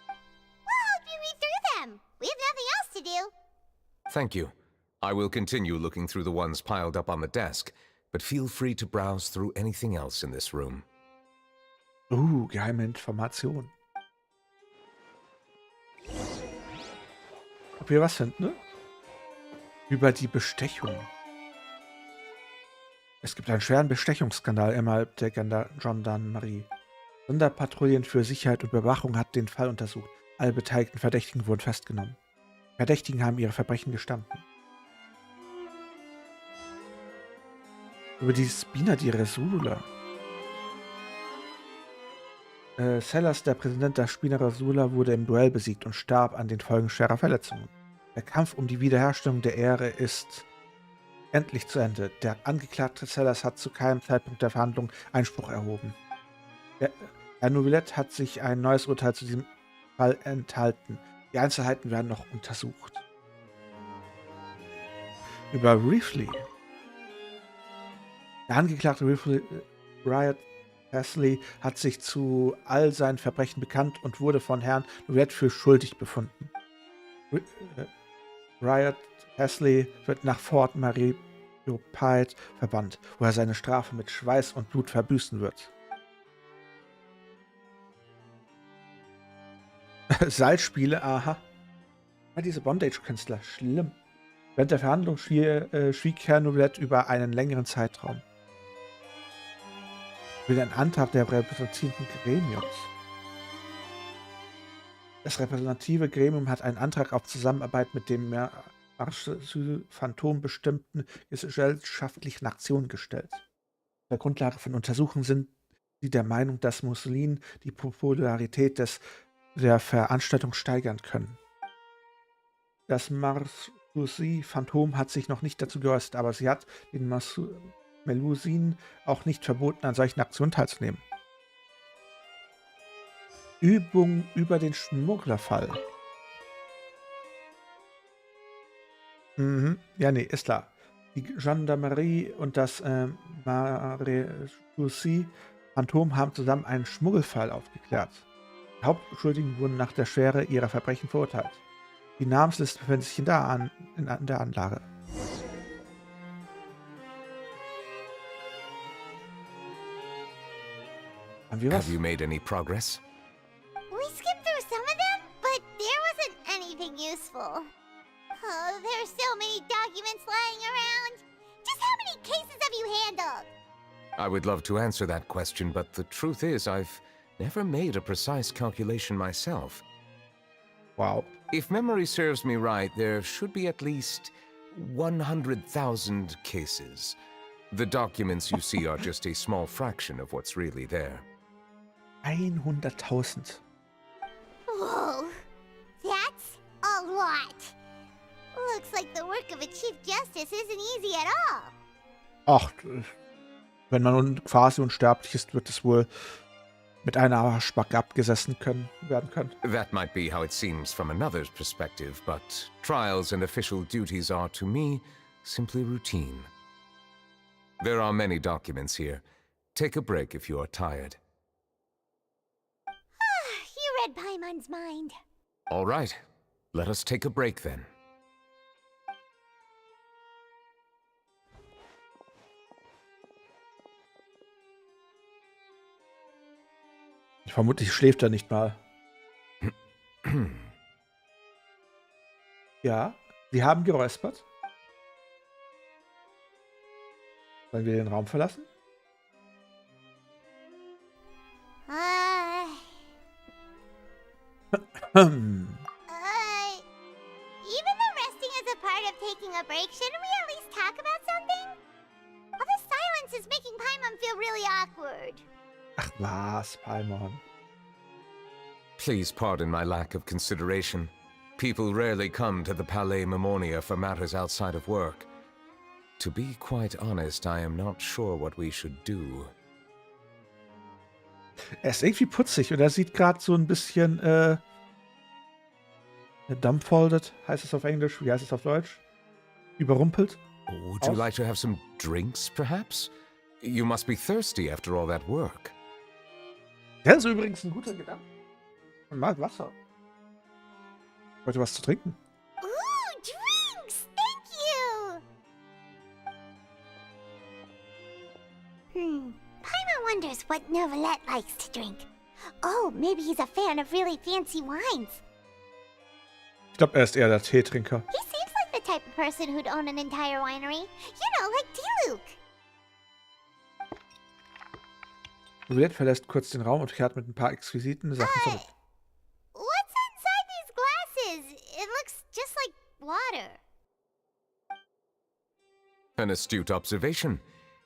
We'll help you read through them. We have nothing else to do. Thank you. I will continue looking through the ones piled up on the desk, but feel free to browse through anything else in this room. Geheime Information. Ob wir was finden, ne? Über die Bestechung. Es gibt einen schweren Bestechungsskandal innerhalb der Gendarmerie. Sonderpatrouillen für Sicherheit und Überwachung hat den Fall untersucht. Alle beteiligten Verdächtigen wurden festgenommen. Die Verdächtigen haben ihre Verbrechen gestanden. Über die Spina di Resula. Sellers, der Präsident der Spina Resula, wurde im Duell besiegt und starb an den Folgen schwerer Verletzungen. Der Kampf um die Wiederherstellung der Ehre ist endlich zu Ende. Der Angeklagte Sellers hat zu keinem Zeitpunkt der Verhandlung Einspruch erhoben. Herr Neuvillette hat sich ein neues Urteil zu diesem Fall enthalten. Die Einzelheiten werden noch untersucht. Über Riefly. Der Angeklagte Riot Hasley hat sich zu all seinen Verbrechen bekannt und wurde von Herrn Neuvillette für schuldig befunden. Riot Hasley wird nach Fort Mariopide verbannt, wo er seine Strafe mit Schweiß und Blut verbüßen wird. Salzspiele, aha. Ja, diese Bondage-Künstler, schlimm. Während der Verhandlung schwieg Herr Neuvillette über einen längeren Zeitraum. Will ein Antrag der repräsentativen Gremiums. Das repräsentative Gremium hat einen Antrag auf Zusammenarbeit mit dem Phantom bestimmten gesellschaftlichen Aktionen gestellt. Auf der Grundlage von Untersuchungen sind sie der Meinung, dass Mussolini die Popularität des der Veranstaltung steigern können. Das Marsusi-Phantom hat sich noch nicht dazu geäußert, aber sie hat den Melusinen auch nicht verboten, an solchen Aktionen teilzunehmen. Übung über den Schmugglerfall. Ja, nee, ist klar. Die Gendarmerie und das Marsusi-Phantom haben zusammen einen Schmuggelfall aufgeklärt. Die Hauptbeschuldigten wurden nach der Schwere ihrer Verbrechen verurteilt. Die Namensliste befindet sich in der Anlage. Haben wir was? Have you made any progress? We skimmed through some of them, but there wasn't anything useful. Oh, there are so many documents lying around. Just how many cases have you handled? I would love to answer that question, but the truth is I've never made a precise calculation myself. Wow. If memory serves me right, there should be at least 100,000 cases. The documents you see are just a small fraction of what's really there. 100.000. Whoa, that's a lot. Looks like the work of a Chief Justice isn't easy at all. Ach, wenn man quasi unsterblich ist, wird es wohl mit einer Spacke abgesessen werden können. That might be how it seems from another's perspective, but trials and official duties are, to me, simply routine. There are many documents here. Take a break if you are tired. You read Paimon's mind. All right, let us take a break then. Vermutlich schläft er nicht mal. Ja, Sie haben geräuspert. Sollen wir den Raum verlassen? Even though resting is a part of taking a break, shouldn't we at least talk about something? All the silence is making Paimon feel really awkward. Ach was, Paimon. Please pardon my lack of consideration. People rarely come to the Palais Memonia for matters outside of work. To be quite honest, I am not sure what we should do. Er ist irgendwie putzig und er sieht gerade so ein bisschen dumbfolded, heißt es auf Englisch, wie heißt es auf Deutsch? Überrumpelt. Would you like to have some drinks, perhaps? You must be thirsty after all that work. Das ist übrigens ein guter Gedanke. Mal Wasser. Ich wollte was zu trinken. Ooh, drinks! Thank you! Paimon wonders what Neuvillette likes to drink. Oh, maybe he's a fan of really fancy wines. Ich glaube, er ist eher der Teetrinker. He seems like the type of person who'd own an entire winery. You know, like Diluc. Neuvillette verlässt kurz den Raum und kehrt mit ein paar exquisiten Sachen zurück. What's inside these glasses? It looks just like water. An astute observation.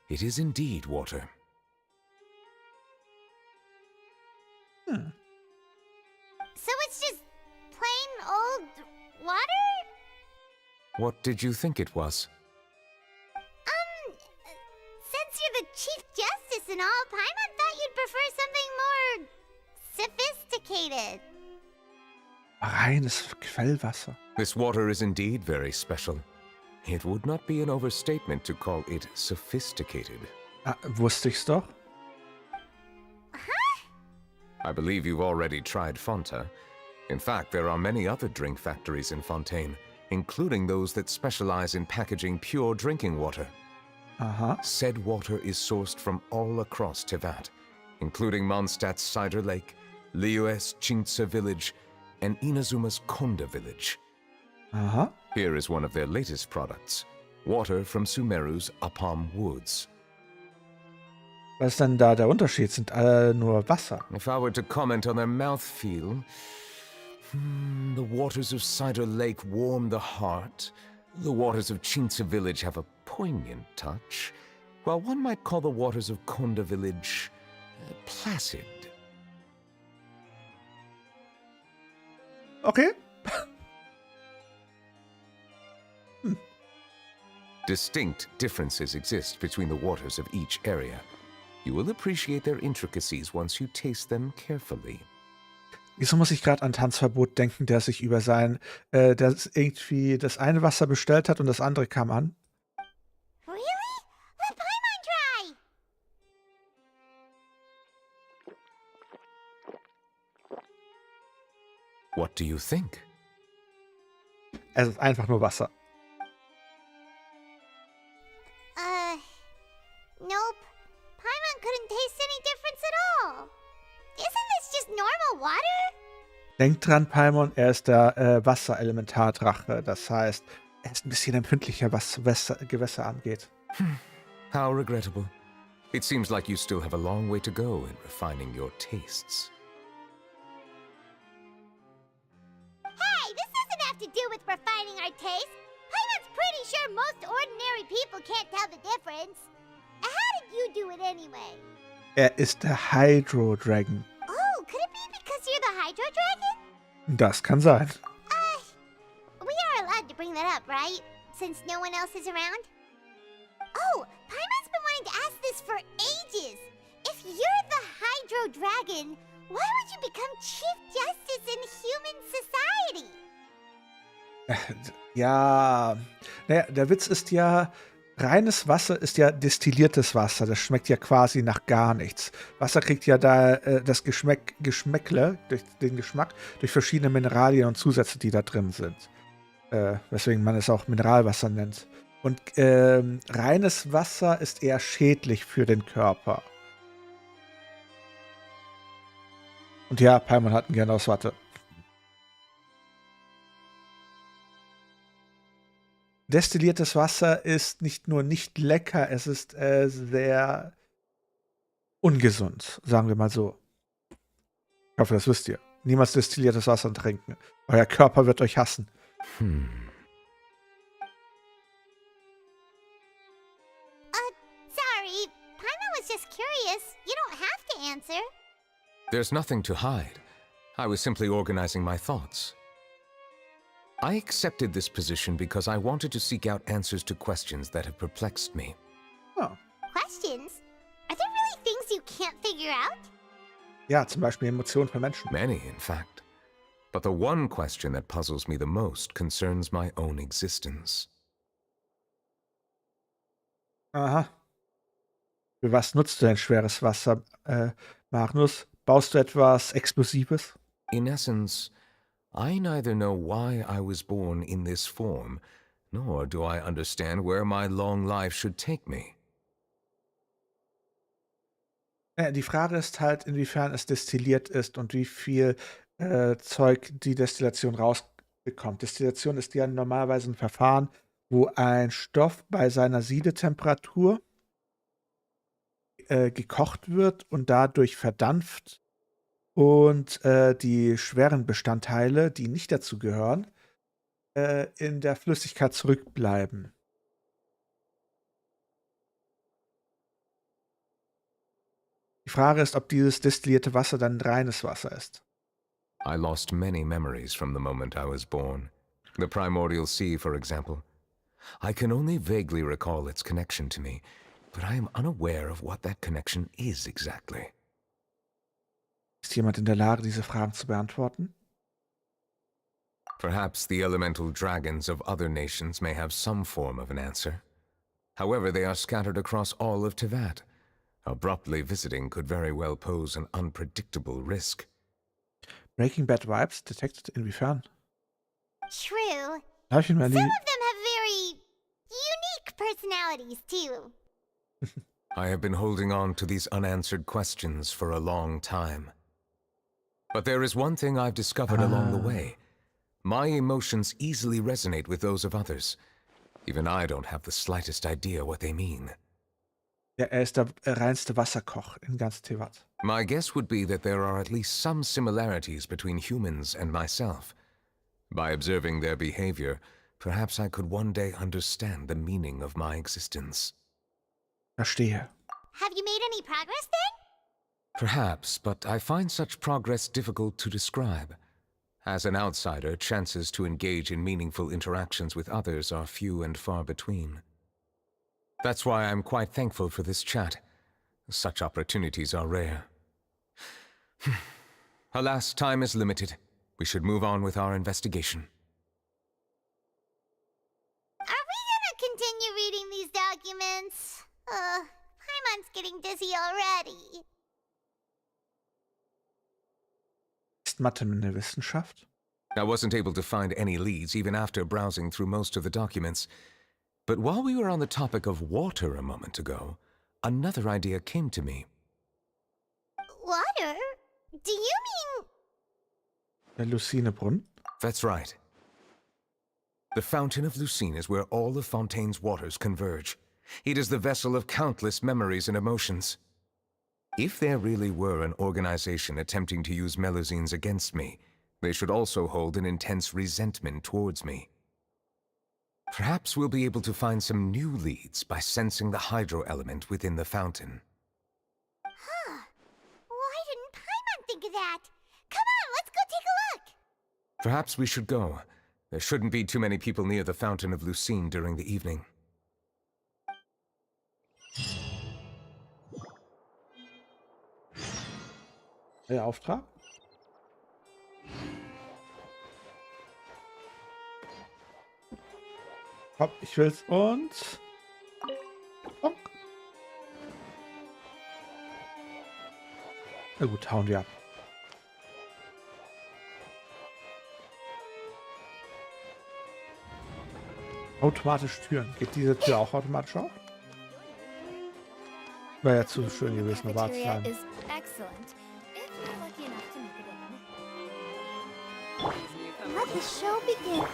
It is indeed water. So it's just plain old water? What did you think it was? Since you're the Chief Justice and all, Paimon thought you'd prefer something more sophisticated. Reines Quellwasser. This water is indeed very special. It would not be an overstatement to call it sophisticated. Ah, wusste ich's doch. I believe you've already tried Fonta. In fact, there are many other drink factories in Fontaine, including those that specialize in packaging pure drinking water. Aha. Said water is sourced from all across Teyvat, including Mondstadt's Cider Lake, Liyue's Chintsa village, and Inazuma's Konda village. Aha. Here is one of their latest products, water from Sumeru's Apam Woods. Was ist denn da der Unterschied? Sind alle nur Wasser? If I were to comment on their mouthfeel, the waters of Cider Lake warm the heart. The waters of Chintsa village have a poignant touch, while one might call the waters of Konda village placid. Okay. Distinct differences exist between the waters of each area. You will appreciate their intricacies once you taste them carefully. Wieso muss ich gerade an Tanzverbot denken, der sich über der irgendwie das eine Wasser bestellt hat und das andere kam an? Really? Let Paimon try! What do you think? Es ist einfach nur Wasser. Nope. Paimon couldn't taste any difference at all. Isn't this just normal water? Denkt dran, Paimon, er ist der Wasserelementardrache. Das heißt, er ist ein bisschen empfindlicher, was Gewässer angeht. How regrettable. It seems like you still have a long way to go in refining your tastes. Hey, this doesn't have to do with refining our taste. Paimon's pretty sure most ordinary people can't tell the difference. How did you do it anyway? Er ist der Hydro Dragon. Oh, could it be because you're the Hydro Dragon? Das kann sein. We are allowed to bring that up, right? Since no one else is around? Oh, Paimon's been wanting to ask this for ages. If you're the Hydro Dragon, why would you become Chief Justice in human society? Ja, naja, der Witz ist ja, reines Wasser ist ja destilliertes Wasser. Das schmeckt ja quasi nach gar nichts. Wasser kriegt ja da das Geschmäckle, durch den Geschmack, durch verschiedene Mineralien und Zusätze, die da drin sind. Weswegen man es auch Mineralwasser nennt. Und reines Wasser ist eher schädlich für den Körper. Und ja, Paimon hat ein Gehirn aus Watte. Destilliertes Wasser ist nicht nur nicht lecker, es ist sehr ungesund, sagen wir mal so. Ich hoffe, das wisst ihr. Niemals destilliertes Wasser trinken. Euer Körper wird euch hassen. Sorry, Paimon was just curious. You don't have to answer. There's nothing to hide. I was simply organizing my thoughts. I accepted this position because I wanted to seek out answers to questions that have perplexed me. Oh. Questions? Are there really things you can't figure out? Ja, zum Beispiel Emotionen für Menschen. Many, in fact. But the one question that puzzles me the most concerns my own existence. Aha. Für was nutzt du denn schweres Wasser, Magnus? Baust du etwas Explosives? In essence, I neither know why I was born in this form, nor do I understand where my long life should take me. Die Frage ist halt, inwiefern es destilliert ist und wie viel Zeug die Destillation rausbekommt. Destillation ist ja normalerweise ein Verfahren, wo ein Stoff bei seiner Siedetemperatur gekocht wird und dadurch verdampft und die schweren Bestandteile, die nicht dazu gehören, in der Flüssigkeit zurückbleiben. Die Frage ist, ob dieses destillierte Wasser dann reines Wasser ist. I lost many memories from the moment I was born. The primordial sea, for example. I can only vaguely recall its connection to me, but I am unaware of what that connection is exactly. Ist jemand in der Lage, diese Fragen zu beantworten? Perhaps the elemental dragons of other nations may have some form of an answer. However, they are scattered across all of Teyvat. Abruptly visiting could very well pose an unpredictable risk. Breaking Bad Vibes detected inwiefern? True. Hab ich ihn mal Some of them have very unique personalities, too. I have been holding on to these unanswered questions for a long time. But there is one thing I've discovered along the way. My emotions easily resonate with those of others. Even I don't have the slightest idea what they mean. Ja, er ist der reinste Wasserkoch in ganz Teyvat. My guess would be that there are at least some similarities between humans and myself. By observing their behavior, perhaps I could one day understand the meaning of my existence. Verstehe. Have you made any progress then? Perhaps, but I find such progress difficult to describe. As an outsider, chances to engage in meaningful interactions with others are few and far between. That's why I'm quite thankful for this chat. Such opportunities are rare. Alas, time is limited. We should move on with our investigation. Are we gonna continue reading these documents? Paimon's getting dizzy already. Ist Mathe eine Wissenschaft? I wasn't able to find any leads even after browsing through most of the documents. But while we were on the topic of water a moment ago, another idea came to me. Water? Do you mean... Der Lucinebrunnen? That's right. The Fountain of Lucine is where all of Fontaine's waters converge. It is the vessel of countless memories and emotions. If there really were an organization attempting to use Melusines against me, they should also hold an intense resentment towards me. Perhaps we'll be able to find some new leads by sensing the hydro element within the fountain. Huh. Why didn't Paimon think of that? Come on, let's go take a look! Perhaps we should go. There shouldn't be too many people near the Fountain of Lucine during the evening. Der Auftrag? Hopp, ich will's und... Bonk. Na gut, hauen wir ab. Automatisch Türen. Geht diese Tür auch automatisch auf? Wäre ja zu schön gewesen, um wahr zu sein. is excellent. If you're lucky enough to make it in. Let the show begin.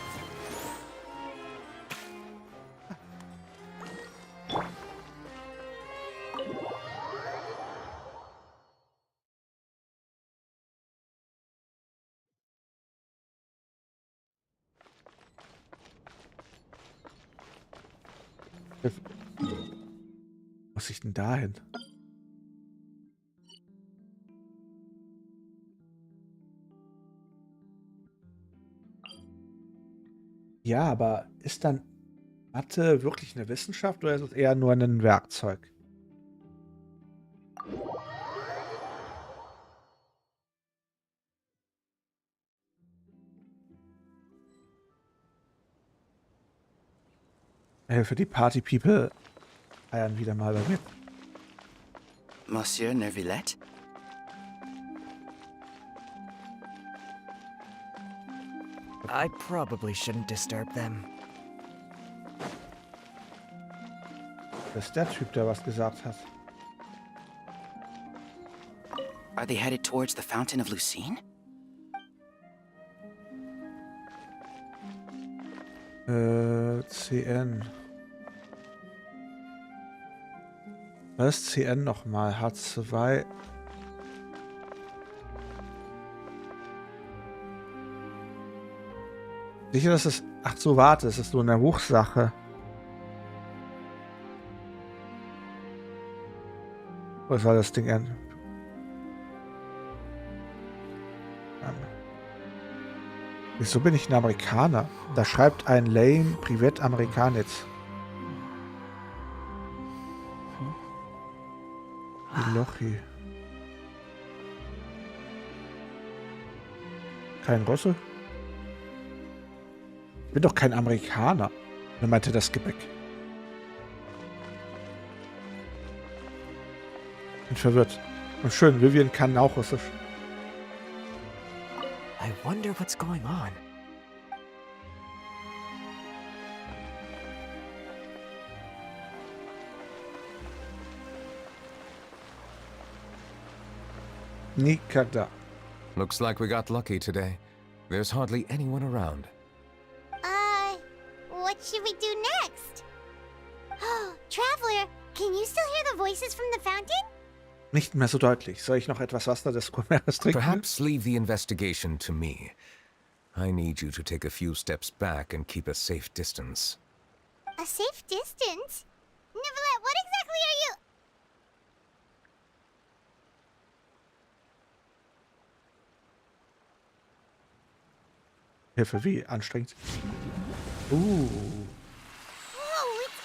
Muss ich denn da hin? Ja, aber ist dann Mathe wirklich eine Wissenschaft oder ist es eher nur ein Werkzeug? Für die Party-People feiern wieder mal bei mir. Monsieur Neuvillette? I probably shouldn't disturb them. Das ist der Typ, der was gesagt hat. Are they headed towards the Fountain of Lucine? CN. Was ist CN nochmal? H2. Sicher, dass es... Ach so, warte, es ist so eine Hochsache. Wo soll das Ding enden? Wieso bin ich ein Amerikaner? Da schreibt ein Lane Privat Amerikanitz. Lochi. Kein Russe? Ich bin doch kein Amerikaner. Er meinte das Gebäck. Bin verwirrt. Und schön, Vivian kann auch Russisch. I wonder what's going on. Nikada. Looks like we got lucky today. There's hardly anyone around. What should we do next? Oh, Traveler, can you still hear the voices from the fountain? Nicht mehr so deutlich. Soll ich noch etwas Wasser des Kumeres trinken? Perhaps leave the investigation to me. I need you to take a few steps back and keep a safe distance. A safe distance? Neuvillette, what exactly are you... Hilfe, wie anstrengend. Whoa, it's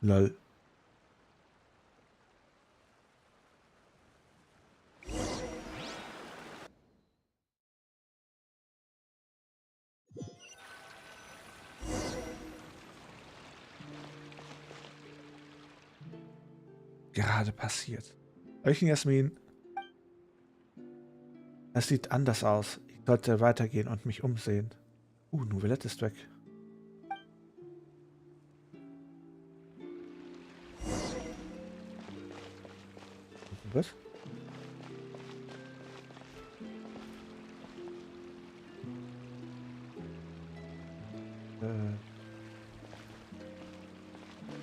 glowing! Lol. Gerade passiert. Hallöchen, Jasmin. Es sieht anders aus. Ich sollte weitergehen und mich umsehen. Neuvillette ist weg. Was?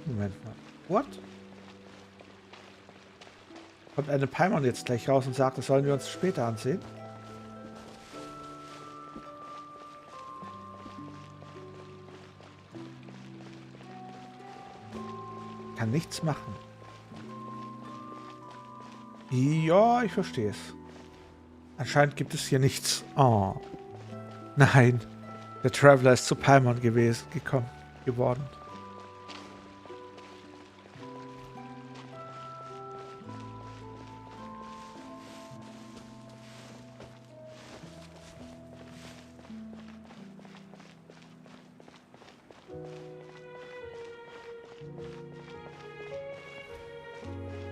Moment mal. What? Kommt eine Paimon jetzt gleich raus und sagt, das sollen wir uns später ansehen? Kann nichts machen. Ja, ich verstehe es. Anscheinend gibt es hier nichts. Oh. Nein. Der Traveler ist zu Paimon geworden.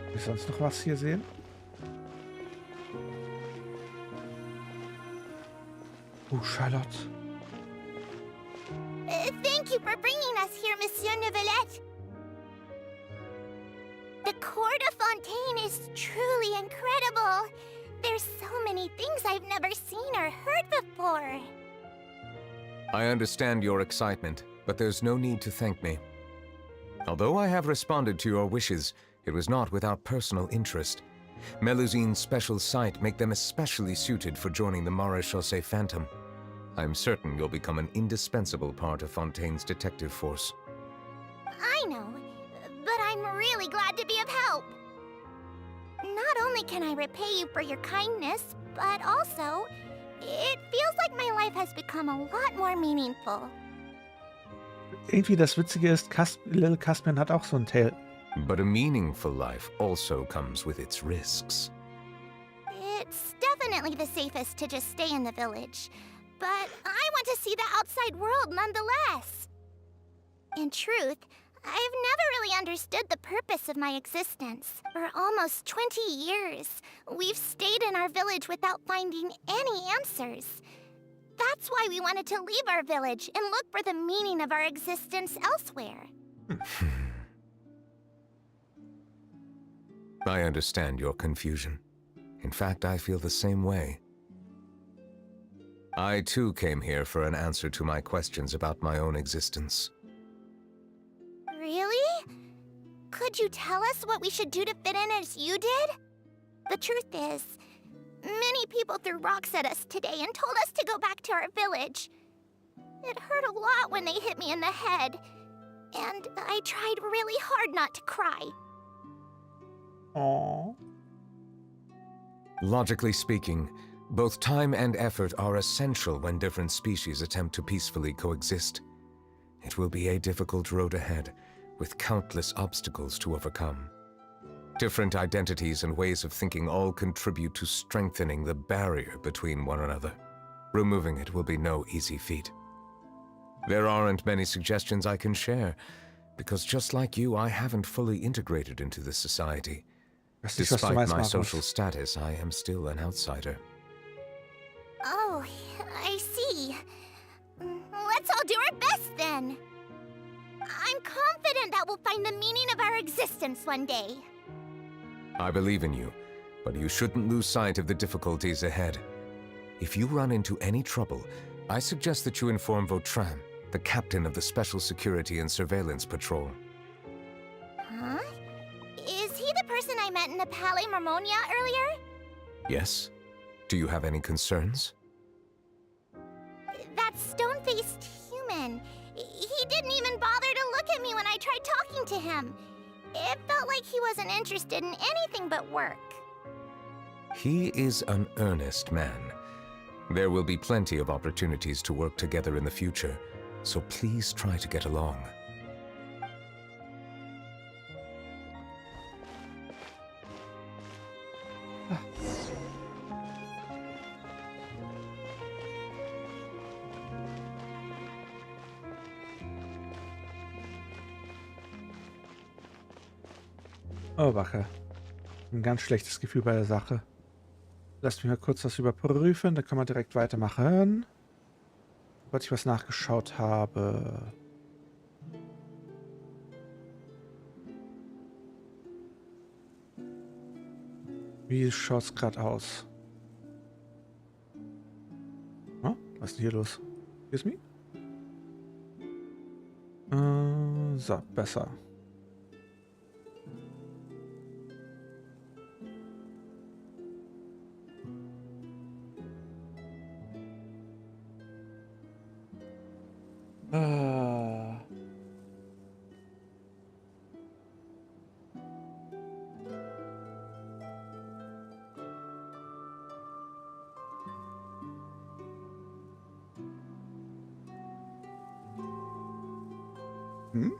Will sonst noch was hier sehen? Charlotte. Thank you for bringing us here, Monsieur Neuvillette. The court of Fontaine is truly incredible. There's so many things I've never seen or heard before. I understand your excitement, but there's no need to thank me. Although I have responded to your wishes, it was not without personal interest. Melusine's special sight make them especially suited for joining the Maréchaussée Phantom. I'm certain you'll become an indispensable part of Fontaine's detective force. I know, but I'm really glad to be of help. Not only can I repay you for your kindness, but also, it feels like my life has become a lot more meaningful. Irgendwie das Witzige ist, Little Caspian hat auch so ein Tail. But a meaningful life also comes with its risks. It's definitely the safest to just stay in the village. But I want to see the outside world nonetheless. In truth, I've never really understood the purpose of my existence. For almost 20 years, we've stayed in our village without finding any answers. That's why we wanted to leave our village and look for the meaning of our existence elsewhere. I understand your confusion. In fact, I feel the same way. I too came here for an answer to my questions about my own existence. Really? Could you tell us what we should do to fit in as you did? The truth is, many people threw rocks at us today and told us to go back to our village. It hurt a lot when they hit me in the head, and I tried really hard not to cry. Aww. Logically speaking, both time and effort are essential when different species attempt to peacefully coexist. It will be a difficult road ahead, with countless obstacles to overcome. Different identities and ways of thinking all contribute to strengthening the barrier between one another. Removing it will be no easy feat. There aren't many suggestions I can share, because just like you, I haven't fully integrated into this society. Despite my social status, I am still an outsider. Oh, I see. Let's all do our best then. I'm confident that we'll find the meaning of our existence one day. I believe in you, but you shouldn't lose sight of the difficulties ahead. If you run into any trouble, I suggest that you inform Vautrin, the captain of the Special Security and Surveillance Patrol. Huh? Is he the person I met in the Palais Marmonia earlier? Yes? Do you have any concerns? That stone-faced human. He didn't even bother to look at me when I tried talking to him. It felt like he wasn't interested in anything but work. He is an earnest man. There will be plenty of opportunities to work together in the future, so please try to get along. Oh, Wache. Ein ganz schlechtes Gefühl bei der Sache. Lasst mich mal kurz das überprüfen, dann können wir direkt weitermachen. Sobald ich was nachgeschaut habe. Wie schaut's gerade aus? Oh, was ist denn hier los? Excuse me? So, besser. Hm?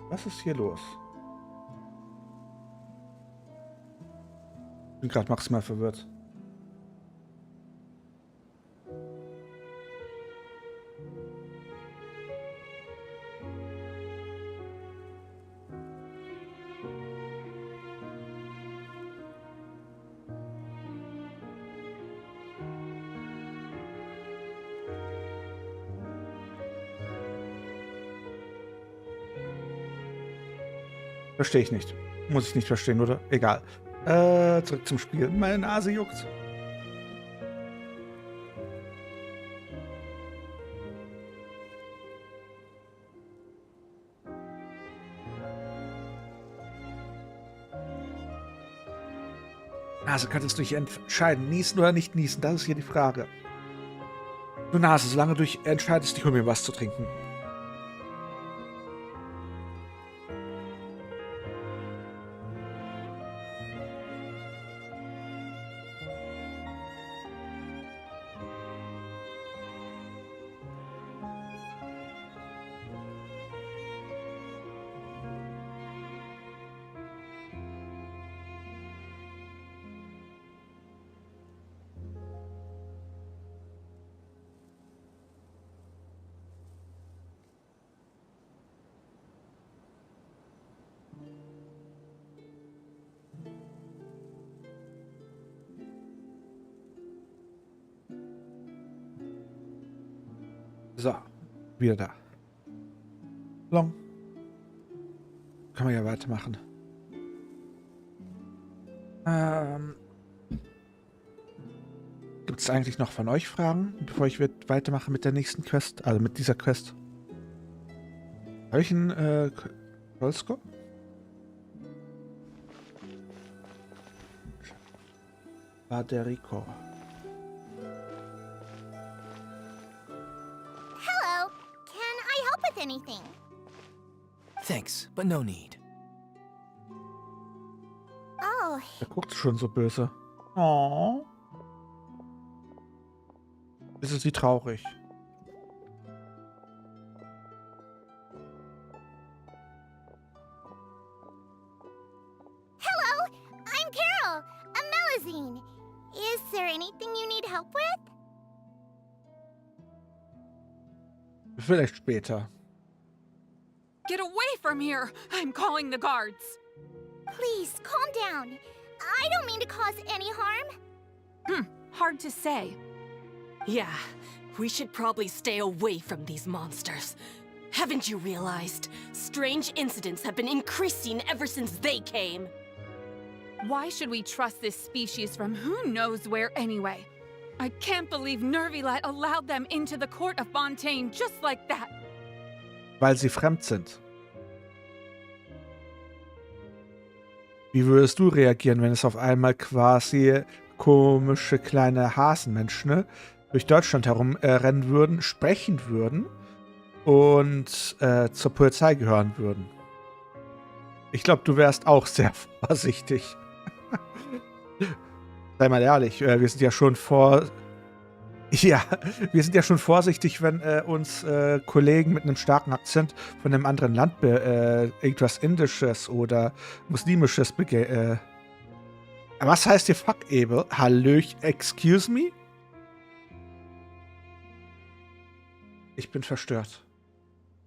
Was ist hier los? Ich bin gerade maximal verwirrt. Verstehe ich nicht. Muss ich nicht verstehen, oder? Egal. Zurück zum Spiel. Meine Nase juckt. Nase, könntest du dich entscheiden, niesen oder nicht niesen? Das ist hier die Frage. Du Nase, solange du dich entscheidest, hol mir was zu trinken. So, wieder da. Long. Kann man ja weitermachen. Gibt es eigentlich noch von euch Fragen, bevor ich weitermache mit der nächsten Quest? Also mit dieser Quest. Habe ich einen Rollscore? Baderico. Hello. Can I help with anything? Thanks, but no need. Oh, Der guckt schon so böse. Oh. Ist sie traurig? hello. I'm Carol, a Melusine. Is there anything you need help with? Vielleicht später. Get away from here! I'm calling the guards! Please, calm down. I don't mean to cause any harm. Hard to say. Yeah, we should probably stay away from these monsters. Haven't you realized? Strange incidents have been increasing ever since they came. Why should we trust this species from who knows where anyway? I can't believe Neuvillette allowed them into the court of Fontaine just like that. Weil sie fremd sind. Wie würdest du reagieren, wenn es auf einmal quasi komische kleine Hasenmenschen, ne, durch Deutschland herumrennen würden, sprechen würden und zur Polizei gehören würden? Ich glaube, du wärst auch sehr vorsichtig. Sei mal ehrlich, wir sind ja schon vorsichtig, wenn uns Kollegen mit einem starken Akzent von einem anderen Land irgendwas Indisches oder Muslimisches was heißt hier fuck able? Hallöch, excuse me? Ich bin verstört.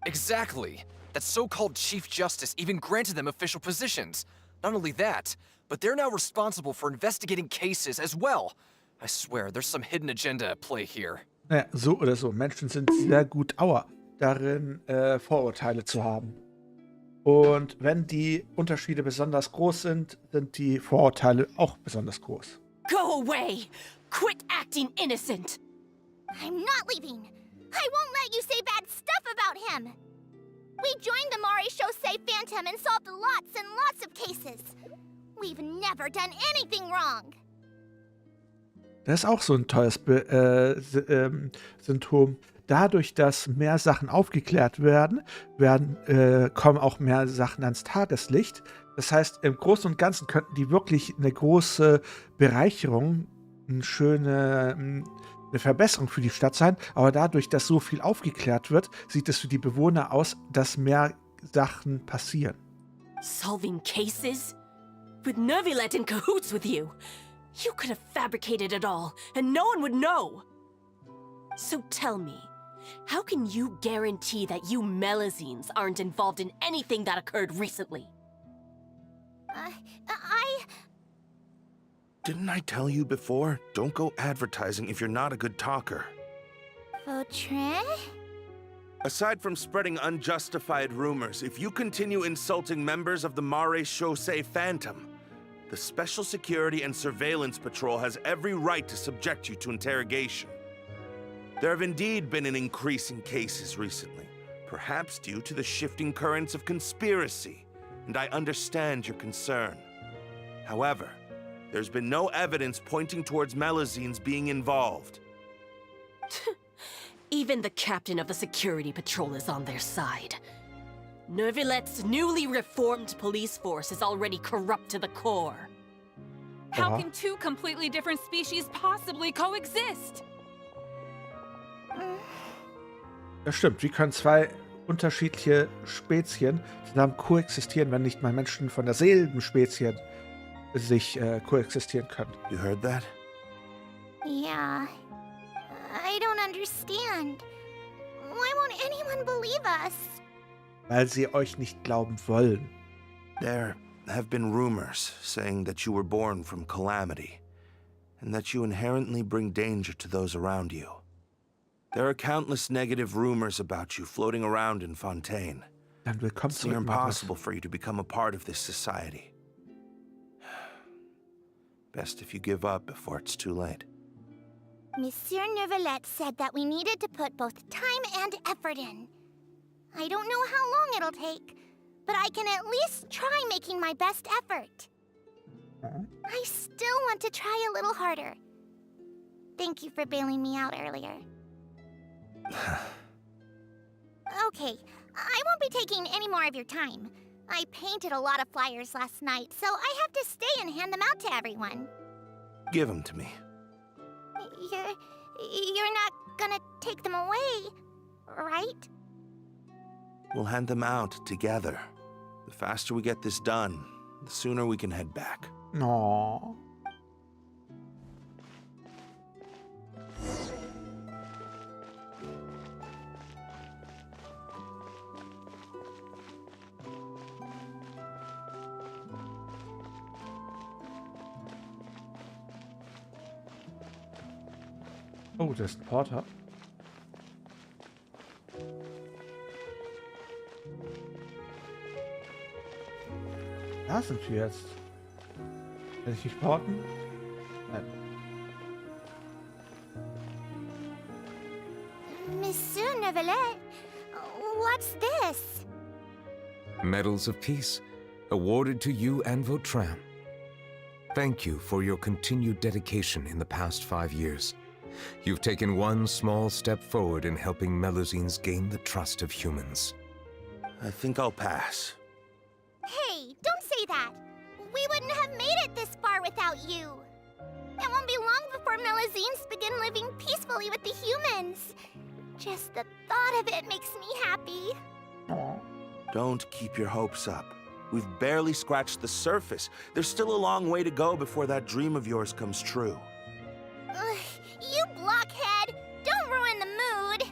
Exactly. That so-called Chief Justice even granted them official positions. Not only that, but they're now responsible for investigating cases as well. I swear, there's some hidden agenda at play here. Naja, so oder so. Menschen sind sehr gut darin, Vorurteile zu haben. Und wenn die Unterschiede besonders groß sind, sind die Vorurteile auch besonders groß. Go away! Quit acting innocent! I'm not leaving. I won't let you say bad stuff about him. We joined the Mari Shosei Phantom and solved lots and lots of cases. We've never done anything wrong. Das ist auch so ein tolles Symptom. Dadurch, dass mehr Sachen aufgeklärt werden, kommen auch mehr Sachen ans Tageslicht. Das heißt, im Großen und Ganzen könnten die wirklich eine große Bereicherung, eine Verbesserung für die Stadt sein. Aber dadurch, dass so viel aufgeklärt wird, sieht es für die Bewohner aus, dass mehr Sachen passieren. Solving cases? With Neuvillette in cahoots with you? You could have fabricated it all, and no one would know. So tell me, how can you guarantee that you Melazines aren't involved in anything that occurred recently? Didn't I tell you before? Don't go advertising if you're not a good talker. Vautrin? Aside from spreading unjustified rumors, if you continue insulting members of the Mare Shosei Phantom, the Special Security and Surveillance Patrol has every right to subject you to interrogation. There have indeed been an increase in cases recently, perhaps due to the shifting currents of conspiracy, and I understand your concern. However, there's been no evidence pointing towards Melazines being involved. Even the captain of the security patrol is on their side. Neuvillette's newly reformed police force is already corrupt to the core. How can two completely different species possibly coexist? Das stimmt. Wie können zwei unterschiedliche Spezien zusammen koexistieren, wenn nicht mal Menschen von derselben Spezies sich koexistieren können? You heard that? Yeah. I don't understand. Why won't anyone believe us? Weil sie euch nicht glauben wollen. There have been rumors saying that you were born from calamity, and that you inherently bring danger to those around you. There are countless negative rumors about you floating around in Fontaine. Dann willkommen It's near zurück, Margaret. impossible for you to become a part of this society. Best if you give up before it's too late. Monsieur Neuvillette said that we needed to put both time and effort in. I don't know how long it'll take, but I can at least try making my best effort. I still want to try a little harder. Thank you for bailing me out earlier. Okay, I won't be taking any more of your time. I painted a lot of flyers last night, so I have to stay and hand them out to everyone. Give them to me. You're not gonna take them away, right? We'll hand them out together. The faster we get this done, the sooner we can head back. No. Oh, das ist ein Porter. Da sind wir jetzt. Kann ich mich porten? Nein. Monsieur Neuvillette, what's this? Medals of Peace, awarded to you and Vautrin. Thank you for your continued dedication in the past 5 years. You've taken one small step forward in helping Melusines gain the trust of humans. I think I'll pass. Hey, don't say that. We wouldn't have made it this far without you. It won't be long before Melusines begin living peacefully with the humans. Just the thought of it makes me happy. Don't keep your hopes up. We've barely scratched the surface. There's still a long way to go before that dream of yours comes true. Ugh, you blockhead! Don't ruin the mood!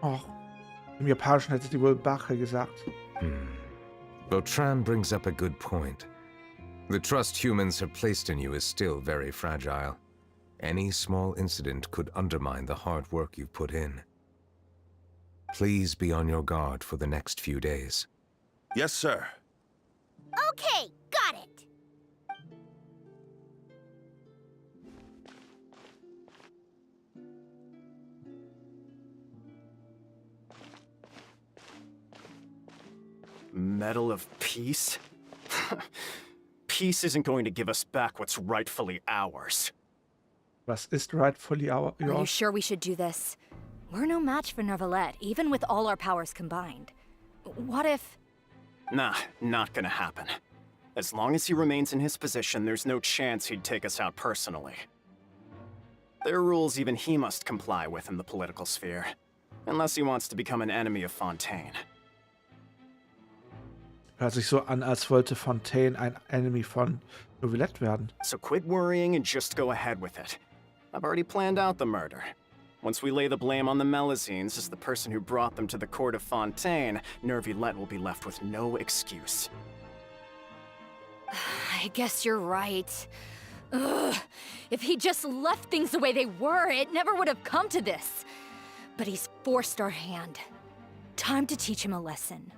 Oh, im Japanischen hätte sie wohl Bache gesagt. Vautrin brings up a good point. The trust humans have placed in you is still very fragile. Any small incident could undermine the hard work you've put in. Please be on your guard for the next few days. Yes, sir. Okay, got it! Medal of Peace? Peace isn't going to give us back what's rightfully ours. Was ist rightfully Are you yours? sure we should do this? We're no match for Neuvillette, even with all our powers combined. What if... Nah, not gonna happen. As long as he remains in his position, there's no chance he'd take us out personally. There are rules even he must comply with in the political sphere. Unless he wants to become an enemy of Fontaine. Hört sich so an, als wollte Fontaine ein Enemy von Neuvillette werden. So quit worrying and just go ahead with it. I've already planned out the murder. Once we lay the blame on the Melusines as the person who brought them to the court of Fontaine, Neuvillette will be left with no excuse. I guess you're right. Ugh. If he just left things the way they were, it never would have come to this. But he's forced our hand. Time to teach him a lesson.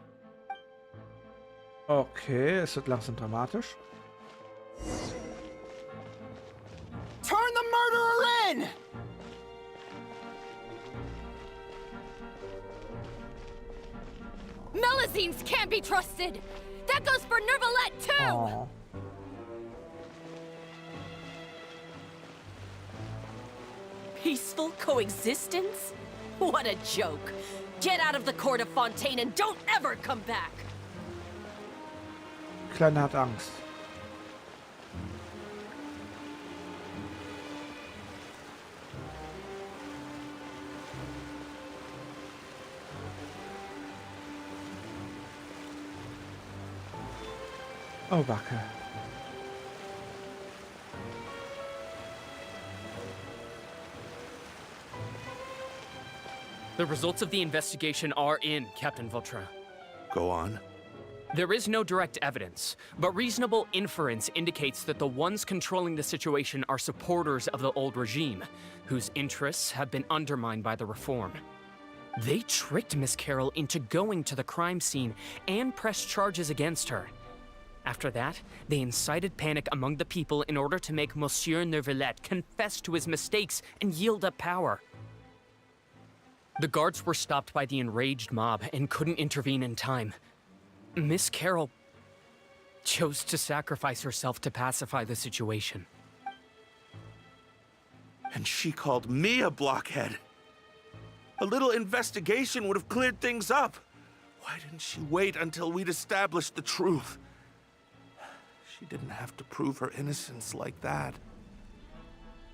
Okay, es wird langsam dramatisch. Turn the murderer in! Melusines can't be trusted! That goes for Neuvillette too! Oh. Peaceful coexistence? What a joke. Get out of the court of Fontaine and don't ever come back! Kleiner hat Angst. Oh, Backe. The results of the investigation are in, Captain Vautrin. Go on. There is no direct evidence, but reasonable inference indicates that the ones controlling the situation are supporters of the old regime, whose interests have been undermined by the reform. They tricked Miss Carroll into going to the crime scene and pressed charges against her. After that, they incited panic among the people in order to make Monsieur Neuvillette confess to his mistakes and yield up power. The guards were stopped by the enraged mob and couldn't intervene in time. Miss Carroll chose to sacrifice herself to pacify the situation. And she called me a blockhead. A little investigation would have cleared things up. Why didn't she wait until we'd established the truth? She didn't have to prove her innocence like that.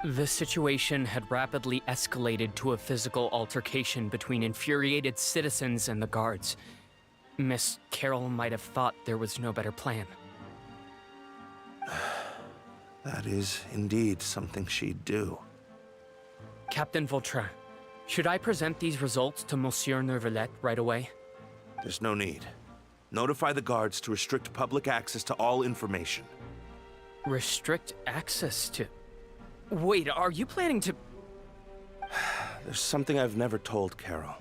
The situation had rapidly escalated to a physical altercation between infuriated citizens and the guards. Miss Carroll might have thought there was no better plan. That is indeed something she'd do. Captain Vautrin, should I present these results to Monsieur Neuvillette right away? There's no need. Notify the guards to restrict public access to all information. Restrict access to... Wait, are you planning to... There's something I've never told Carol.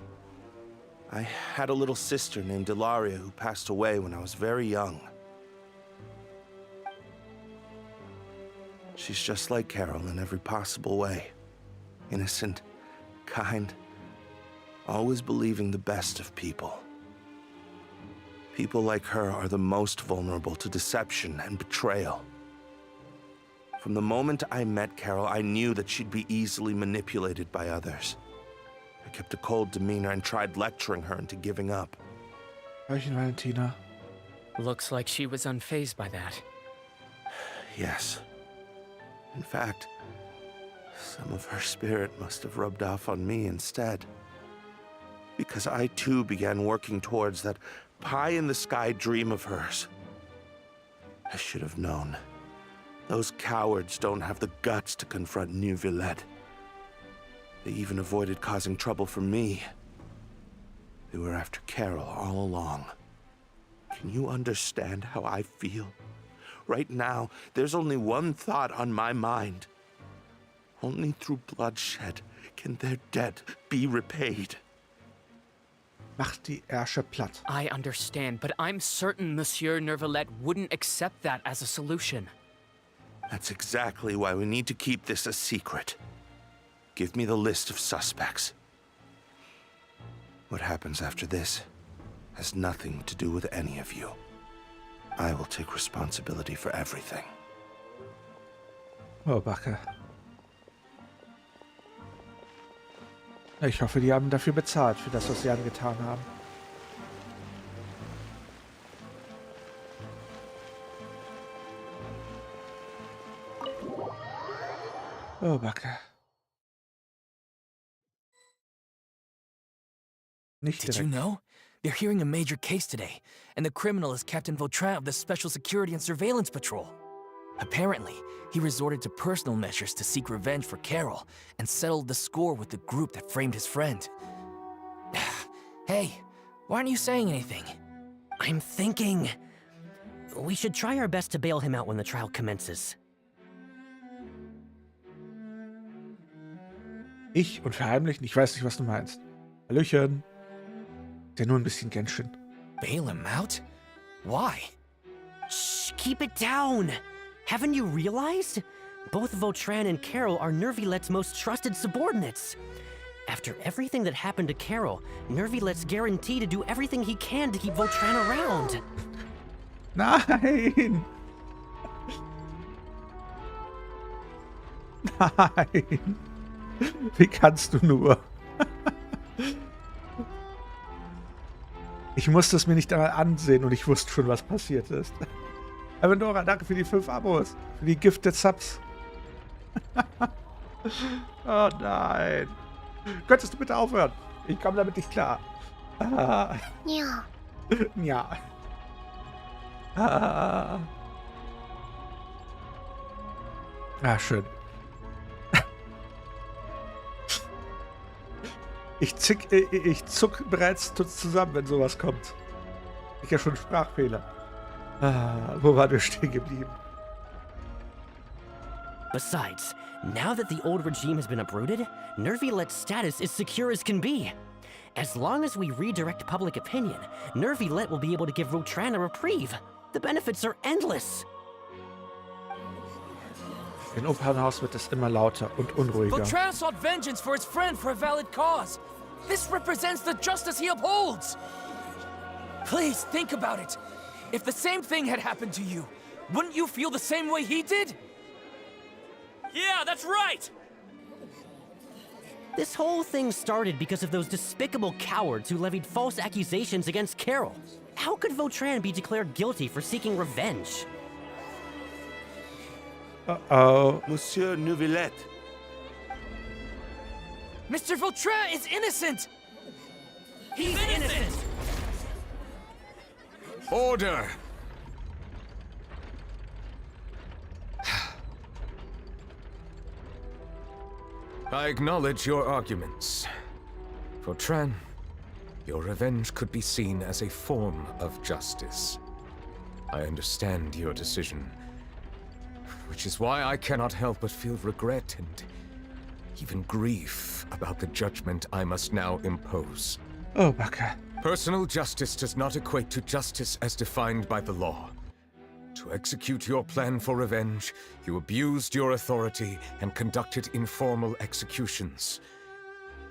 I had a little sister named Ilaria who passed away when I was very young. She's just like Carol in every possible way. Innocent, kind, always believing the best of people. People like her are the most vulnerable to deception and betrayal. From the moment I met Carol, I knew that she'd be easily manipulated by others. I kept a cold demeanor and tried lecturing her into giving up. Valentina. Looks like she was unfazed by that. Yes. In fact, some of her spirit must have rubbed off on me instead. Because I too began working towards that pie-in-the-sky dream of hers. I should have known. Those cowards don't have the guts to confront Neuvillette. They even avoided causing trouble for me. They were after Carol all along. Can you understand how I feel? Right now, there's only one thought on my mind. Only through bloodshed can their debt be repaid. Mach die Ärsche platt. I understand, but I'm certain Monsieur Neuvillette wouldn't accept that as a solution. That's exactly why we need to keep this a secret. Give me the list of suspects. What happens after this has nothing to do with any of you. I will take responsibility for everything. Oh, Backe. Ich hoffe, die haben dafür bezahlt, für das, was sie angetan haben. Oh, Backe. Nicht Did you direkt. know? They're hearing a major case today, and the criminal is Captain Vautrin of the Special Security and Surveillance Patrol. Apparently, he resorted to personal measures to seek revenge for Carol and settled the score with the group that framed his friend. Hey, why aren't you saying anything? I'm thinking... we should try our best to bail him out when the trial commences. Ich und verheimlichen? Ich weiß nicht, was du meinst. Hallöchen. Ist ja nur ein bisschen Genshin. Bail him out? Why? Shh, keep it down! Haven't you realized? Both Vautrin and Carol are Neuvillette's most trusted subordinates. After everything that happened to Carol, Neuvillette's guaranteed to do everything he can to keep Vautrin around. Nein! Nein! Wie kannst du nur? Ich musste es mir nicht einmal ansehen und ich wusste schon, was passiert ist. Avendora, danke für die 5 Abos. Für die Gifted Subs. Oh nein. Könntest du bitte aufhören? Ich komme damit nicht klar. Ah. Ja. Ja. Ah. Ah, schön. Ich zuck bereits zusammen, wenn sowas kommt. Ich ja schon Sprachfehler. Ah, wo war der stehen geblieben? Besides, now that the old regime has been uprooted, Neuvillette's status is secure as can be. As long as we redirect public opinion, Neuvillette will be able to give Vautrin a reprieve. The benefits are endless. In Opernhaus wird es immer lauter und unruhiger. Vautrin sought vengeance for his friend for a valid cause. This represents the justice he upholds. Please think about it. If the same thing had happened to you, wouldn't you feel the same way he did? Yeah, that's right! This whole thing started because of those despicable cowards who levied false accusations against Carol. How could Vautrin be declared guilty for seeking revenge? Uh-oh. Monsieur Neuvillette. Mr. Vautrin is innocent! He's innocent! Order! I acknowledge your arguments. Vautrin, your revenge could be seen as a form of justice. I understand your decision, which is why I cannot help but feel regret and even grief about the judgment I must now impose. Oh, Backe. Personal justice does not equate to justice as defined by the law. To execute your plan for revenge, you abused your authority and conducted informal executions.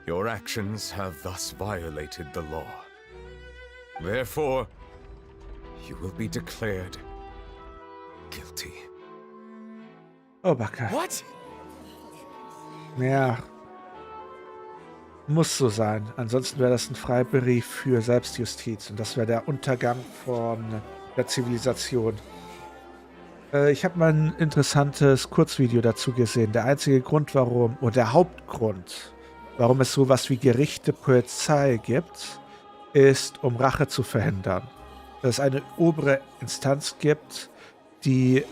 Your actions have thus violated the law. Therefore, You will be declared guilty. Oh, Backe. What? Ja. Muss so sein. Ansonsten wäre das ein Freibrief für Selbstjustiz. Und das wäre der Untergang von der Zivilisation. Ich habe mal ein interessantes Kurzvideo dazu gesehen. Der einzige Grund, warum, oder der Hauptgrund, warum es sowas wie Gerichte, Polizei gibt, ist, um Rache zu verhindern. Dass es eine obere Instanz gibt, die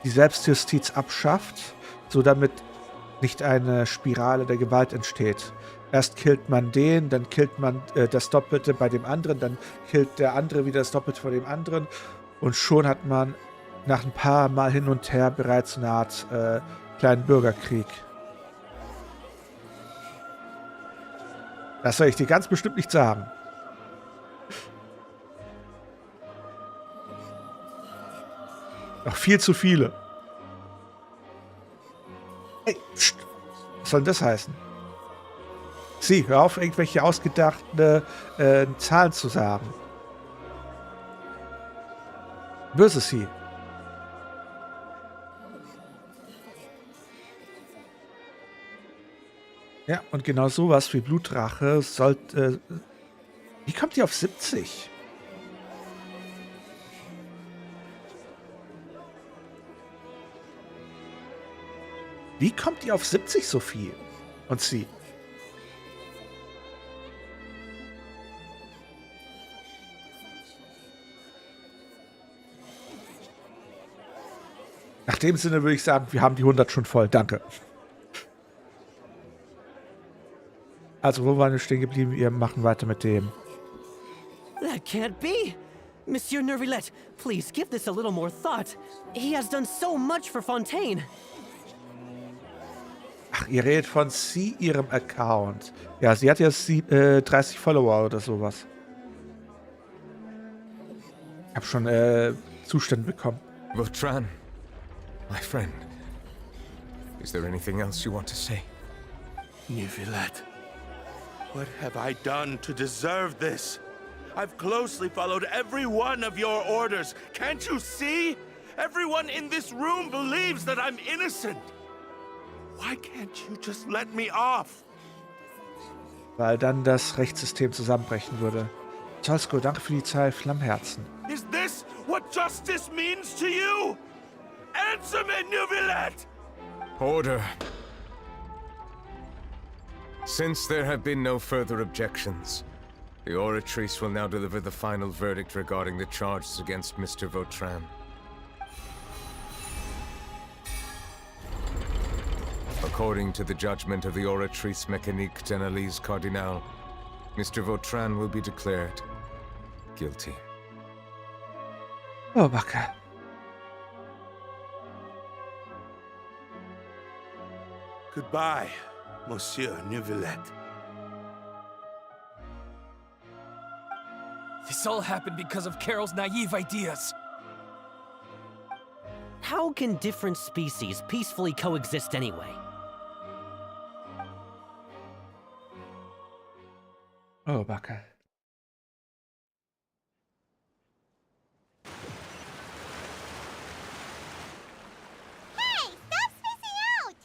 die Selbstjustiz abschafft, so damit nicht eine Spirale der Gewalt entsteht. Erst killt man den, dann killt man das Doppelte bei dem anderen, dann killt der andere wieder das Doppelte von dem anderen und schon hat man nach ein paar Mal hin und her bereits eine Art kleinen Bürgerkrieg. Das soll ich dir ganz bestimmt nicht sagen. Noch viel zu viele. Hey, pst. Was soll denn das heißen? Sie, hör auf, irgendwelche ausgedachten Zahlen zu sagen. Böse Sie. Ja, und genau sowas wie Blutrache sollte... wie kommt die auf 70? Wie kommt die auf 70 so viel? Und sie? Nach dem Sinne würde ich sagen, wir haben die 100 schon voll. Danke. Also, wo waren wir stehen geblieben? Wir machen weiter mit dem. That can't be! Monsieur Neuvillette, please give this a little more thought. He has done so much for Fontaine. Ach, ihr redet von sie, ihrem Account. Ja, sie hat ja 30 Follower oder sowas. Ich habe schon Zustände bekommen. Vautran, my friend. Is there anything else you want to say? Neuvillette, what have I done to deserve this? I've closely followed every one of your orders. Can't you see? Everyone in this room believes that I'm innocent. Why can't you just let me off? Weil dann das Rechtssystem zusammenbrechen würde. Tolsko, danke für die Zahl Flammherzen. Is this what justice means to you? Answer me, Neuvillette! Order. Since there have been no further objections, the Oratrice will now deliver the final verdict regarding the charges against Mr. Vautran. According to the judgment of the Oratrice Mécanique d'Analyse Cardinal, Mr. Vautran will be declared guilty. Oh, Backe. Goodbye, Monsieur Neuvillette. This all happened because of Carol's naive ideas. How can different species peacefully coexist anyway? Oh, Backe. Hey, stop spacing out!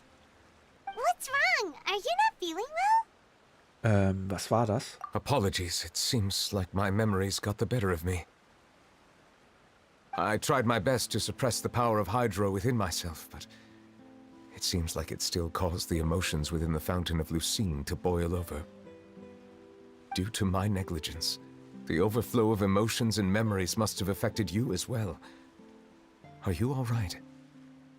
What's wrong? Are you not feeling well? Was war das? Apologies, it seems like my memories got the better of me. I tried my best to suppress the power of Hydro within myself, but it seems like it still caused the emotions within the Fountain of Lucine to boil over. Due to my negligence, the overflow of emotions and memories must have affected you as well. Are you all right?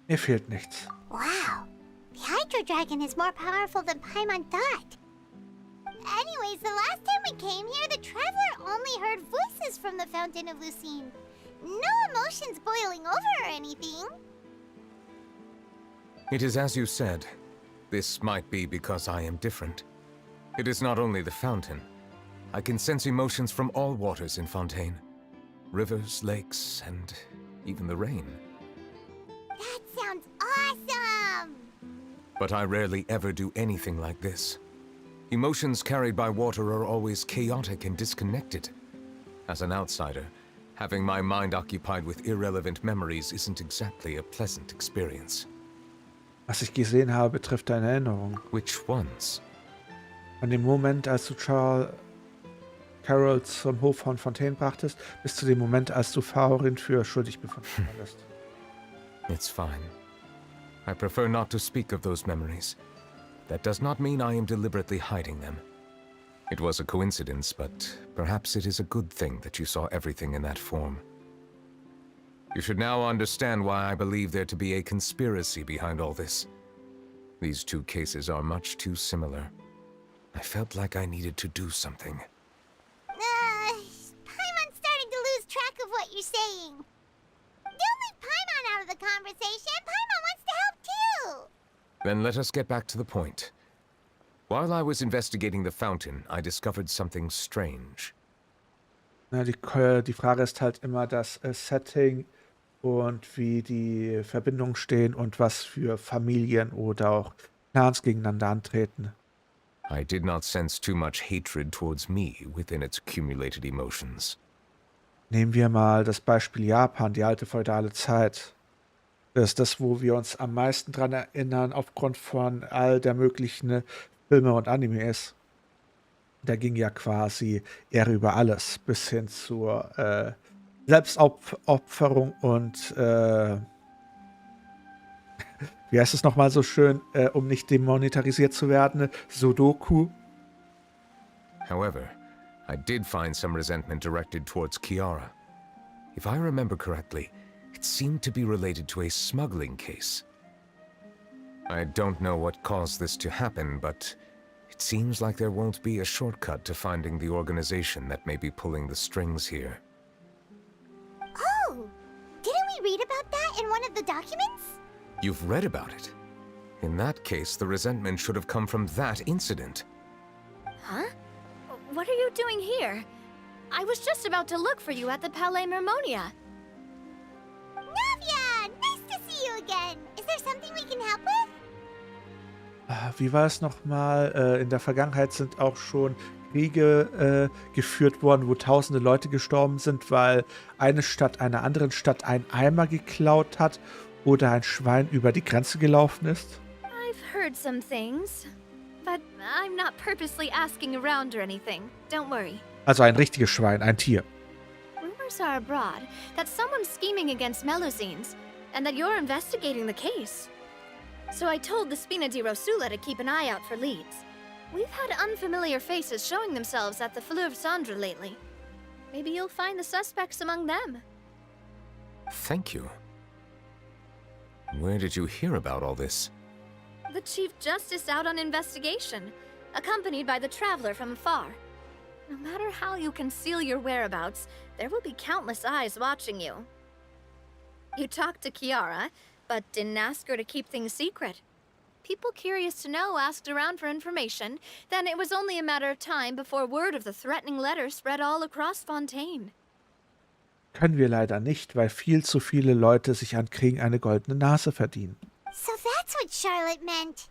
Mir fehlt nichts. Wow. The Hydro Dragon is more powerful than Paimon thought. Anyways, the last time we came here, the Traveler only heard voices from the Fountain of Lucine. No emotions boiling over or anything. It is as you said. This might be because I am different. It is not only the fountain. I can sense emotions from all waters in Fontaine. Rivers, lakes, and even the rain. That sounds awesome! But I rarely ever do anything like this. Emotions carried by water are always chaotic and disconnected. As an outsider, Having my mind occupied with irrelevant memories isn't exactly a pleasant experience. Was ich gesehen habe, betrifft deine Erinnerung. Which ones? Von dem Moment, als du Carol zum Hof von Fontaine brachtest, bis zu dem Moment, als du Faurin für schuldig befunden wurdest. It's fine. I prefer not to speak of those memories. That does not mean I am deliberately hiding them. It was a coincidence, but perhaps it is a good thing that you saw everything in that form. You should now understand why I believe there to be a conspiracy behind all this. These two cases are much too similar. I felt like I needed to do something. Paimon's starting to lose track of what you're saying. Don't leave Paimon out of the conversation. Paimon wants to help too. Then let us get back to the point. While I was investigating the fountain, I discovered something strange. Na, die Frage ist halt immer das Setting und wie die Verbindungen stehen und was für Familien oder auch Clans gegeneinander antreten. I did not sense too much hatred towards me within its accumulated emotions. Nehmen wir mal das Beispiel Japan, die alte feudale Zeit. Das ist das, wo wir uns am meisten dran erinnern, aufgrund von all der möglichen Filme und Animes. Da ging ja quasi Ehre über alles, bis hin zur Selbstopferung und wie heißt es nochmal so schön, um nicht demonetarisiert zu werden, Sudoku. However, I did find some resentment directed towards Kiara. If I remember correctly, it seemed to be related to a smuggling case. I don't know what caused this to happen, but it seems like there won't be a shortcut to finding the organization that may be pulling the strings here. Oh! Didn't we read about that in one of the documents? You've read about it? In that case, the resentment should have come from that incident. Huh? What are you doing here? I was just about to look for you at the Palais Mermonia. Navia! Nice to see you again! Is there something we can help with? Wie war es nochmal? In der Vergangenheit sind auch schon Kriege geführt worden, wo tausende Leute gestorben sind, weil eine Stadt einer anderen Stadt einen Eimer geklaut hat oder ein Schwein über die Grenze gelaufen ist. I've heard some things, but I'm not purposely asking around or anything. Don't worry. Also ein richtiges Schwein, ein Tier. Rumors are abroad that someone's scheming against Melusines, and that you're investigating the case. So I told the Spina di Rosula to keep an eye out for leads. We've had unfamiliar faces showing themselves at the Fleuve Cendre lately. Maybe you'll find the suspects among them. Thank you. Where did you hear about all this? The Chief Justice out on investigation, accompanied by the Traveler from afar. No matter how you conceal your whereabouts, there will be countless eyes watching you. You talked to Kiara, but didn't ask her to keep things secret. People curious to know asked around for information, then it was only a matter of time before word of the threatening letter spread all across Fontaine. Können wir leider nicht, weil viel zu viele Leute sich an Kriegen eine goldene Nase verdienen. So that's what Charlotte meant.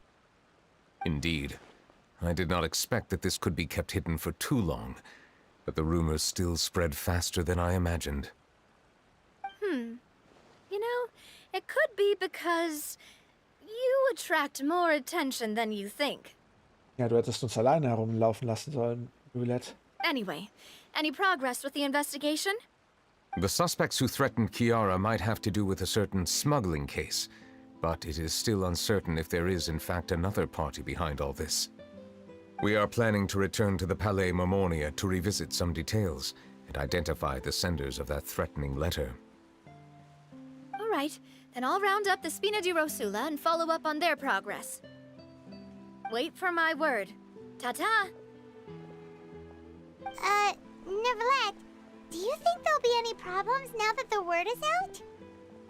Indeed. I did not expect that this could be kept hidden for too long, but the rumors still spread faster than I imagined. You know, it could be because you attract more attention than you think. Ja, du hättest uns alleine herumlaufen lassen sollen, Neuvillette. Anyway, any progress with the investigation? The suspects who threatened Kiara might have to do with a certain smuggling case, but it is still uncertain if there is in fact another party behind all this. We are planning to return to the Palais Mermonia to revisit some details and identify the senders of that threatening letter. All right, then I'll round up the Spina di Rosula and follow up on their progress. Wait for my word. Ta-ta! Neuvillette, do you think there'll be any problems now that the word is out?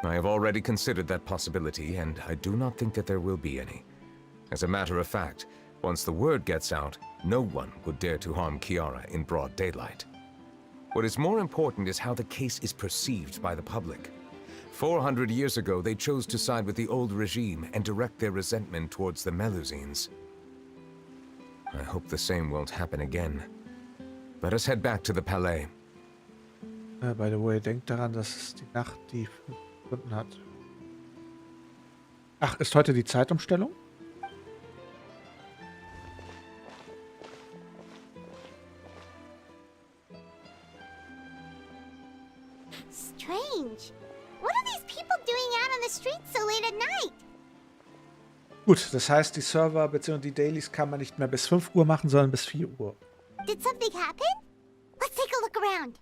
I have already considered that possibility, and I do not think that there will be any. As a matter of fact, once the word gets out, no one would dare to harm Kiara in broad daylight. What is more important is how the case is perceived by the public. 400 years ago, they chose to side with the old regime and direct their resentment towards the Melusines. I hope the same won't happen again. Let us head back to the Palais. By the way, denkt daran, dass es die Nacht die Stunden hat. Ach, ist heute die Zeitumstellung? Strange. What are these people doing out on the streets so late at night? Gut, das heißt, die Server bzw. die Dailies kann man nicht mehr bis 5 Uhr machen, sondern bis 4 Uhr. Did something happen? Let's take a look around.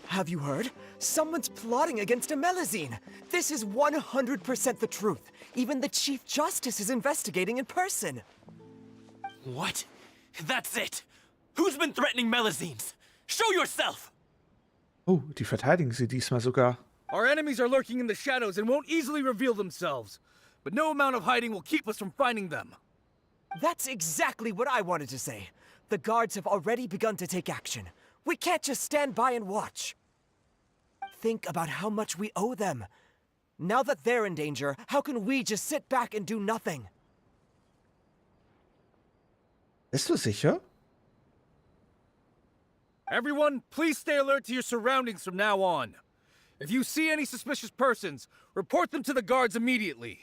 Have you heard? Someone's plotting against Amelazine. This is 100% the truth. Even the Chief Justice is investigating in person. What? That's it! Who's been threatening Melazines? Show yourself! Oh, die verteidigen sie diesmal sogar. Our enemies are lurking in the shadows and won't easily reveal themselves. But no amount of hiding will keep us from finding them. That's exactly what I wanted to say. The guards have already begun to take action. We can't just stand by and watch. Think about how much we owe them. Now that they're in danger, how can we just sit back and do nothing? Bist du sicher? Everyone, please stay alert to your surroundings from now on. If you see any suspicious persons, report them to the guards immediately.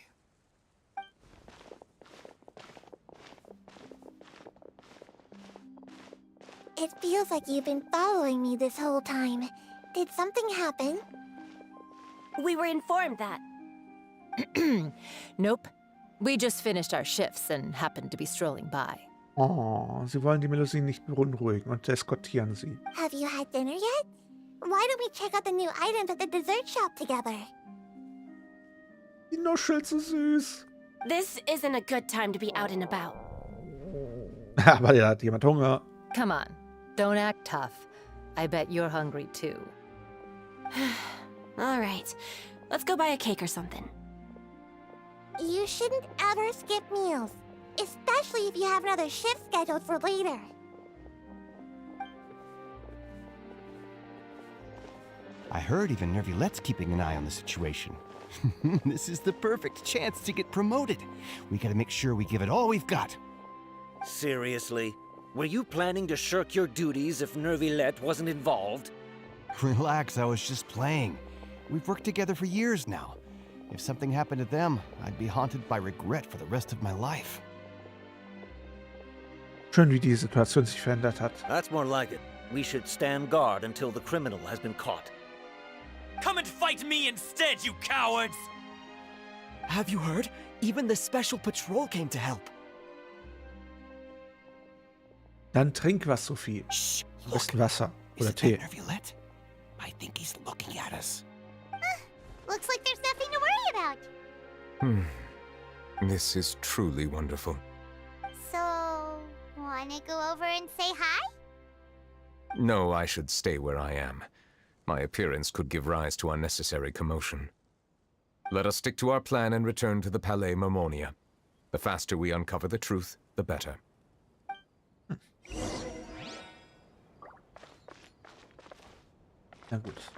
It feels like you've been following me this whole time. Did something happen? We were informed that. Nope. We just finished our shifts and happened to be strolling by. Oh, sie wollen die Melusine nicht beunruhigen und eskortieren sie. Have you had dinner yet? Why don't we check out the new items at the dessert shop together? Die nuschelt so süß. This isn't a good time to be out and about. Aber da hat jemand Hunger. Come on, don't act tough. I bet you're hungry too. All right, let's go buy a cake or something. You shouldn't ever skip meals, especially if you have another shift scheduled for later. I heard even Neuvillette's keeping an eye on the situation. This is the perfect chance to get promoted. We gotta make sure we give it all we've got. Seriously? Were you planning to shirk your duties if Neuvillette wasn't involved? Relax, I was just playing. We've worked together for years now. If something happened to them, I'd be haunted by regret for the rest of my life. Schön, wie die Situation sich verändert hat. That's more like it. We should stand guard until the criminal has been caught. Come and fight me instead, you cowards! Have you heard? Even the special patrol came to help. Dann trink was, Sophie. Ein bisschen Wasser oder Tee. Neuvillette? I think he's looking at us. Looks like there's nothing to worry about. This is truly wonderful. So, wanna go over and say hi? No, I should stay where I am. My appearance could give rise to unnecessary commotion. Let us stick to our plan and return to the Palais Mermonia. The faster we uncover the truth, the better. Na gut.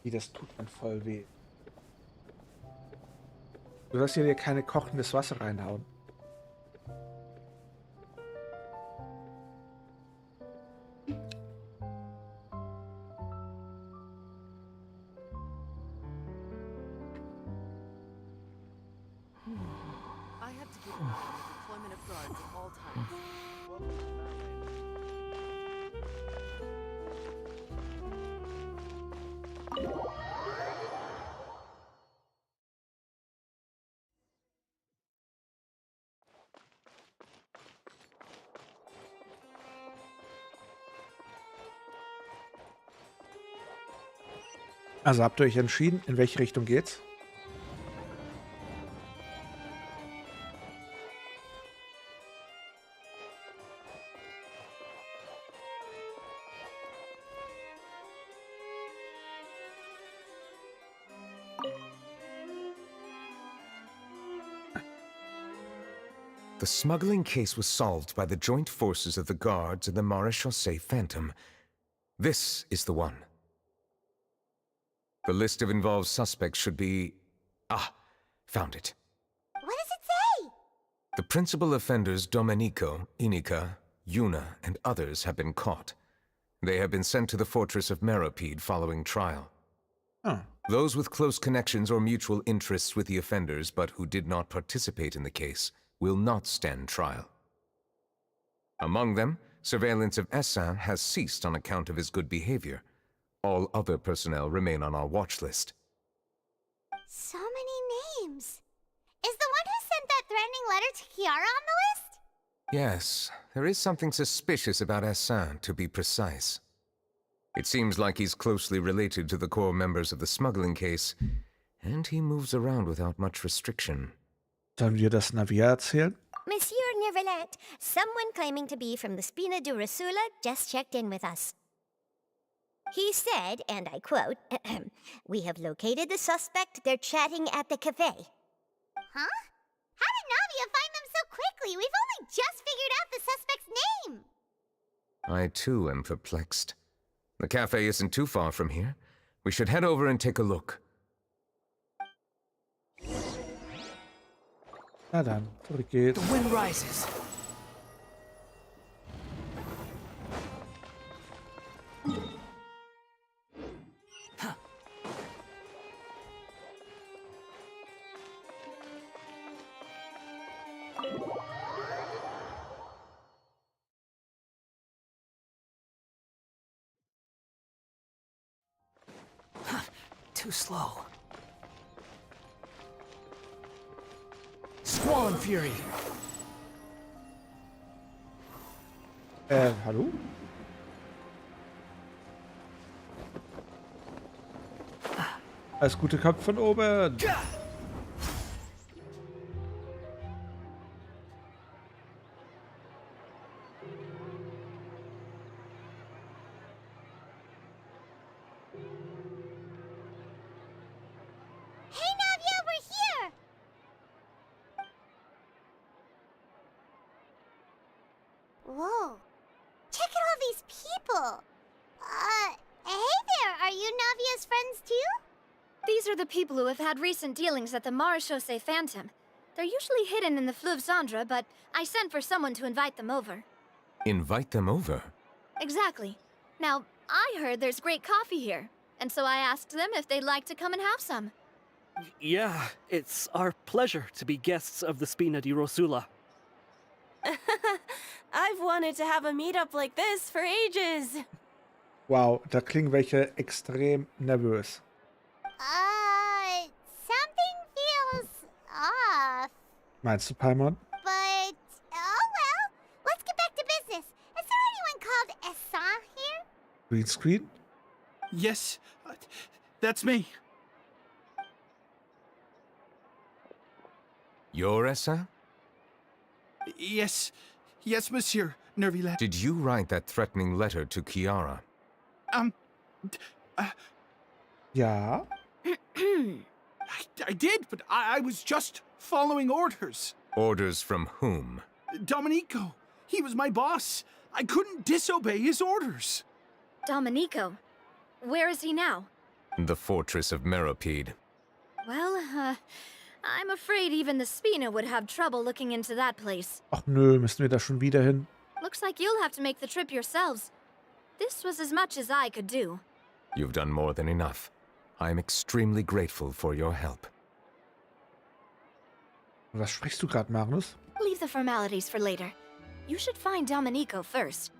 Wie, das tut man voll weh. Du sollst hier dir keine kochendes Wasser reinhauen. I have to keep an eye on the deployment of guards at all times. Also habt ihr euch entschieden, in welche Richtung geht's? The smuggling case was solved by the joint forces of the guards and the Maréchaussée Phantom. This is the one. The list of involved suspects should be... Ah, found it. What does it say? The principal offenders Domenico, Inika, Yuna, and others have been caught. They have been sent to the fortress of Meropide following trial. Huh. Those with close connections or mutual interests with the offenders but who did not participate in the case will not stand trial. Among them, surveillance of Essin has ceased on account of his good behavior. All other personnel remain on our watch list. So many names. Is the one who sent that threatening letter to Kiara on the list? Yes, there is something suspicious about Essin, to be precise. It seems like he's closely related to the core members of the smuggling case, and he moves around without much restriction. Sollen wir das Navier erzählen? Monsieur Neuvillette, someone claiming to be from the Spina Durasula just checked in with us. He said, and I quote, "We have located the suspect. They're chatting at the cafe." Huh? How did Navia find them so quickly? We've only just figured out the suspect's name. I too am perplexed. The cafe isn't too far from here. We should head over and take a look. Na dann, zurück geht's. The wind rises. Too slow. Squall Fury. Hallo? Alles Gute kommt von oben. Whoa. Check out all these people. Hey there, are you Navia's friends too? These are the people who have had recent dealings at the Marechaussee Phantom. They're usually hidden in the Fleuve Cendre, but I sent for someone to invite them over. Invite them over? Exactly. Now, I heard there's great coffee here, and so I asked them if they'd like to come and have some. Yeah, it's our pleasure to be guests of the Spina di Rosula. I've wanted to have a meetup like this for ages. Wow, da klingen welche extrem nervös. Something feels off. Meinst du, Paimon? But, oh well. Let's get back to business. Is there anyone called Essin here? Green screen? Yes, that's me. You're Essin? Yes, monsieur, Neuvillette. Did you write that threatening letter to Kiara? Ja. I did, but I was just following orders. Orders from whom? Domenico. He was my boss. I couldn't disobey his orders. Domenico? Where is he now? The fortress of Meropide. Well, I'm afraid even the Spina would have trouble looking into that place. Ach nö, müssen wir da schon wieder hin? Looks like you'll have to make the trip yourselves. This was as much as I could do. You've done more than enough. I'm extremely grateful for your help. Was sprichst du gerade, Magnus? Leave the formalities for later. You should find Domenico first.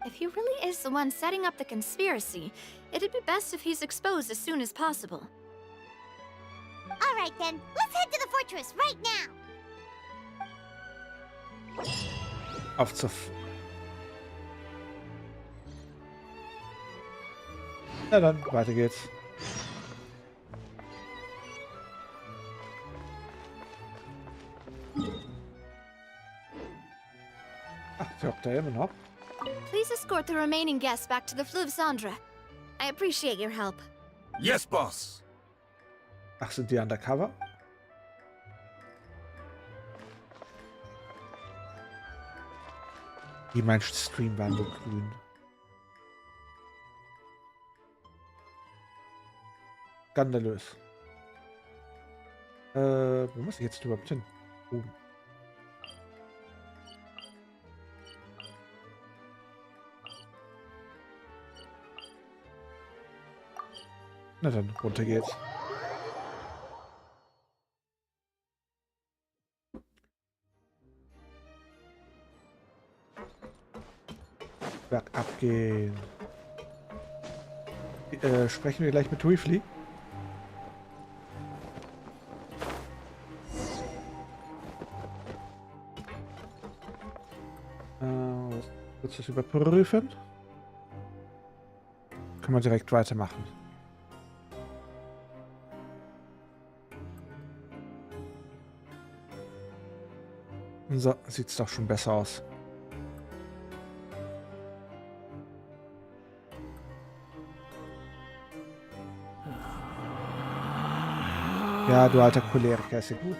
If he really is the one setting up the conspiracy, it'd be best if he's exposed as soon as possible. All right then, let's head to the fortress right now. Auf zur... Na dann, weiter geht's. Ach, der hockt da immer noch. Please escort the remaining guests back to the Fleuve Cendre. I appreciate your help. Yes, boss. Ach, sind die undercover? Die mein Stream war nur grün. Skandalös. Wo muss ich jetzt überhaupt hin? Oben. Na dann, runter geht's. Bergab gehen. Sprechen wir gleich mit Weasley? Willst du das überprüfen? Können wir direkt weitermachen. So, sieht's doch schon besser aus. Ja, du alter Choleriker, ist ja gut.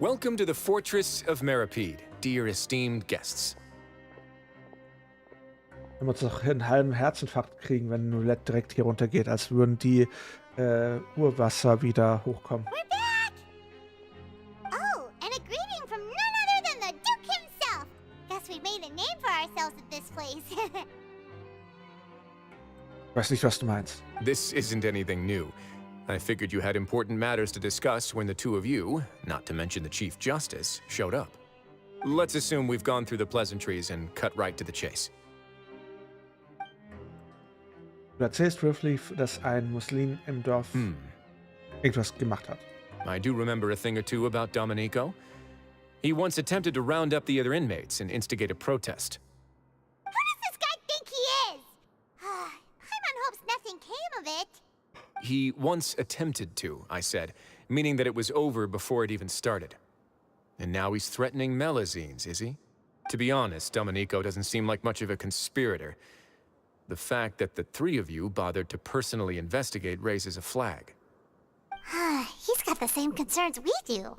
Welcome to the Fortress of Meripede, dear esteemed guests. Wenn wir uns doch einen halben Herzinfarkt kriegen, wenn Neuvillette direkt hier runter geht, als würden die Urwasser wieder hochkommen. We're back! Oh, and a greeting from none other than the Duke himself! Guess we made a name for ourselves at this place. Ich weiß nicht, was du meinst. This isn't anything new. I figured you had important matters to discuss when the two of you, not to mention the Chief Justice, showed up. Let's assume we've gone through the pleasantries and cut right to the chase. Du erzählst Weasley, dass ein Muslim im Dorf irgendwas gemacht hat. I do remember a thing or two about Domenico. He once attempted to round up the other inmates and instigate a protest. Who does this guy think he is? Paimon hopes nothing came of it. He once attempted to, I said, meaning that it was over before it even started. And now he's threatening Melazines, is he? To be honest, Domenico doesn't seem like much of a conspirator. The fact that the three of you bothered to personally investigate raises a flag. He's got the same concerns we do.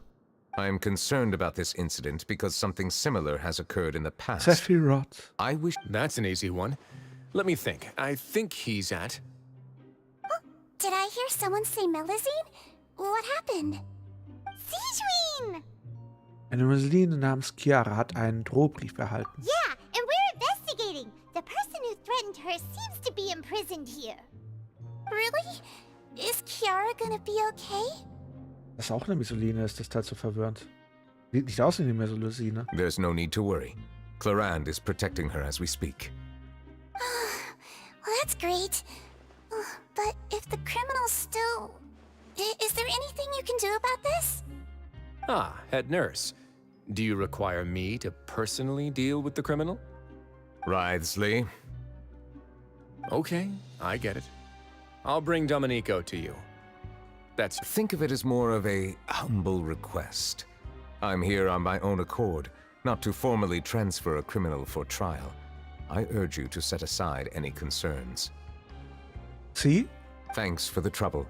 I am concerned about this incident because something similar has occurred in the past. Sephiroth. I wish... That's an easy one. Let me think. I think he's at... Did I hear someone say Melazine? What happened? Sigeween! Eine Musline namens Chiara hat einen Drohbrief erhalten. Yeah, and we're investigating. The person who threatened her seems to be imprisoned here. Really? Is Chiara gonna be okay? Das ist auch eine Musline, ist das halt so verwirrend. Sieht nicht aus wie eine Musline. There's no need to worry. Clarand is protecting her as we speak. Well, that's great. But if the criminal's still... Is there anything you can do about this? Ah, head nurse. Do you require me to personally deal with the criminal? Writhsley. Okay, I get it. I'll bring Domenico to you. Think of it as more of a humble request. I'm here on my own accord, not to formally transfer a criminal for trial. I urge you to set aside any concerns. See? Thanks for the trouble.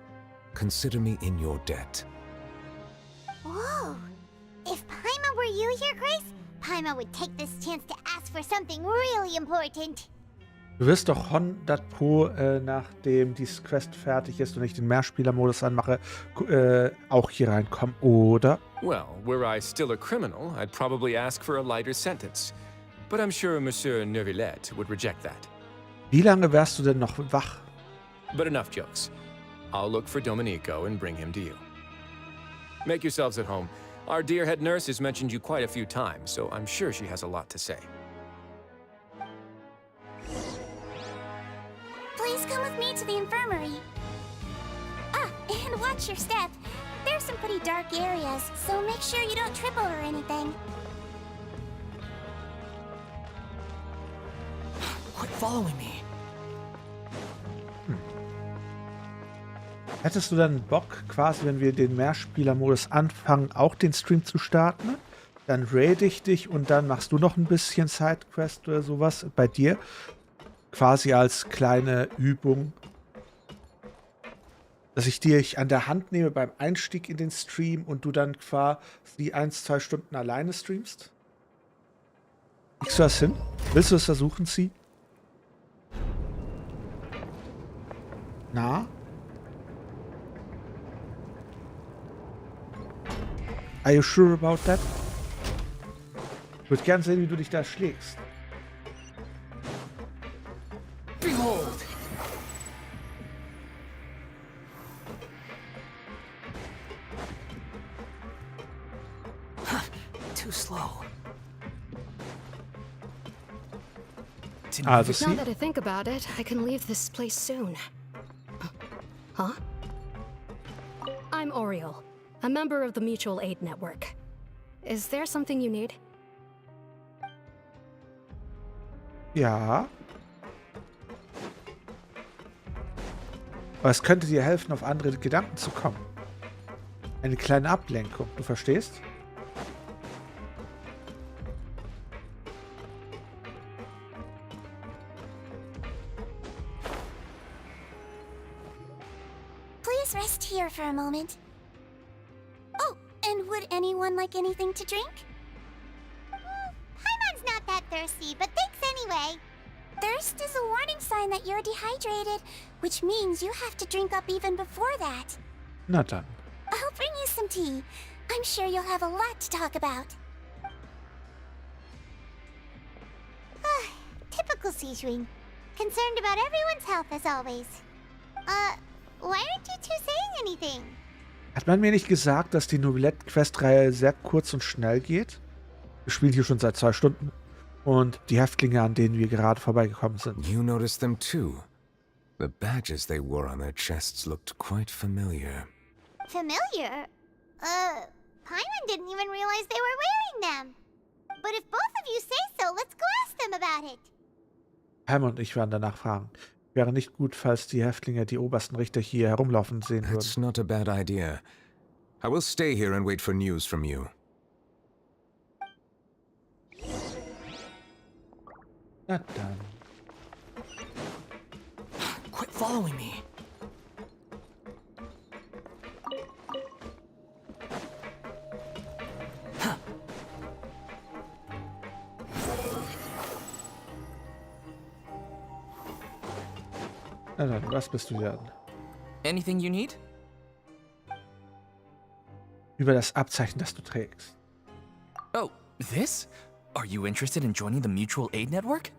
Consider me in your debt. Whoa! If Paimon were you here, Grace, Paimon would take this chance to ask for something really important. Du wirst doch 100 Pro, nachdem dieses Quest fertig ist und ich den Mehrspieler-Modus anmache, auch hier reinkommen, oder? Well, were I still a criminal, I'd probably ask for a lighter sentence. But I'm sure Monsieur Neuvillette would reject that. Wie lange wärst du denn noch wach? But enough jokes. I'll look for Domenico and bring him to you. Make yourselves at home. Our dear head nurse has mentioned you quite a few times, so I'm sure she has a lot to say. Please come with me to the infirmary. Ah, and watch your step. There's some pretty dark areas, so make sure you don't trip over anything. Quit following me. Hättest du dann Bock, quasi, wenn wir den Mehrspieler-Modus anfangen, auch den Stream zu starten? Dann raid ich dich und dann machst du noch ein bisschen Sidequest oder sowas bei dir. Quasi als kleine Übung. Dass ich dich an der Hand nehme beim Einstieg in den Stream und du dann quasi 1-2 Stunden alleine streamst? Kriegst du das hin? Willst du es versuchen, Sie? Na? Are you sure about that? Ich würde gern sehen, wie du dich da schlägst. Behold! Too slow. Also Now that I think about it, I can leave this place soon. Huh? I'm Oriel, a member of the Mutual Aid Network. Is there something you need? Ja. Aber es könnte dir helfen, auf andere Gedanken zu kommen. Eine kleine Ablenkung, du verstehst? Please rest here for a moment. Oh, and would anyone like anything to drink? Paimon's not that thirsty, but thanks anyway. Thirst is a warning sign that you're dehydrated, which means you have to drink up even before that. Na dann. I'll bring you some tea. I'm sure you'll have a lot to talk about. Typical Sejuing. Concerned about everyone's health as always. Why aren't you two saying anything? Hat man mir nicht gesagt, dass die Neuvillette-Questreihe sehr kurz und schnell geht? Wir spielen hier schon seit 2 Stunden. Und die Häftlinge, an denen wir gerade vorbeigekommen sind. You noticed them too. The badges they wore on their chests looked quite familiar. Familiar? Paimon didn't even realize they were wearing them. But if both of you say so, let's go ask them about it. Paimon und ich werden danach fragen. Wäre nicht gut, falls die Häftlinge die obersten Richter hier herumlaufen sehen würden. That's not a bad idea. I will stay here and wait for news from you. Na dann. Quit following me. Na dann, was bist du denn? Anything you need? Über das Abzeichen, das du trägst. Oh, this? Are you interested in joining the Mutual Aid Network?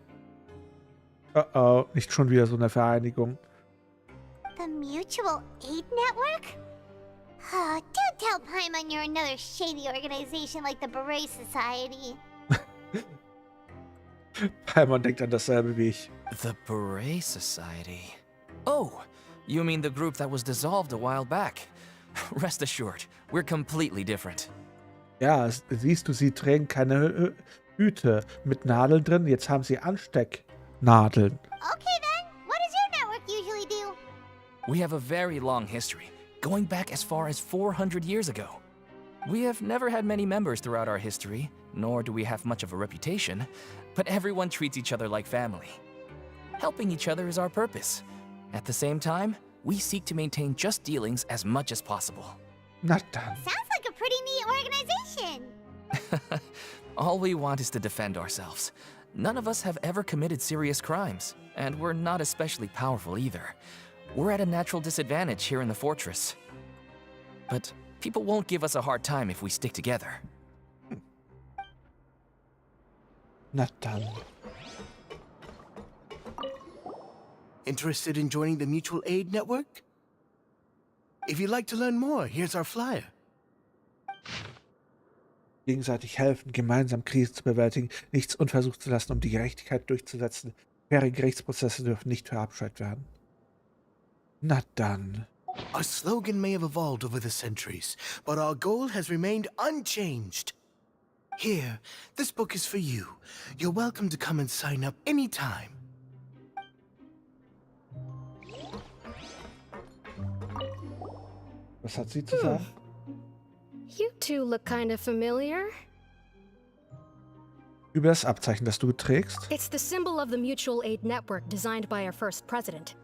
Oh, nicht schon wieder so eine Vereinigung. The Mutual Aid Network? Oh, don't tell Paimon you're another shady organization like the Beret Society. Paimon denkt an dasselbe wie ich. The Beret Society. Oh, you mean the group that was dissolved a while back. Rest assured, we're completely different. Ja, siehst du, sie tragen keine Hüte mit Nadeln drin. Jetzt haben sie Anstecknadeln. Okay then, what does your network usually do? We have a very long history, going back as far as 400 years ago. We have never had many members throughout our history, nor do we have much of a reputation, but everyone treats each other like family. Helping each other is our purpose. At the same time, we seek to maintain just dealings as much as possible. Na dann. Sounds like a pretty neat organization. All we want is to defend ourselves. None of us have ever committed serious crimes, and we're not especially powerful either. We're at a natural disadvantage here in the fortress. But people won't give us a hard time if we stick together. Na dann. Interested in joining the Mutual Aid Network? If you'd like to learn more, here's our flyer. Gegenseitig helfen, gemeinsam Krisen zu bewältigen, nichts unversucht zu lassen, um die Gerechtigkeit durchzusetzen. Faire Gerichtsprozesse dürfen nicht verabscheut werden. Na dann. Our slogan may have evolved over the centuries, but our goal has remained unchanged. Here, this book is for you. You're welcome to come and sign up anytime. Was hat sie zu sagen? You two look kind of familiar. Über das Abzeichen, das du trägst? It's the symbol of the Mutual Aid Network designed by our first president.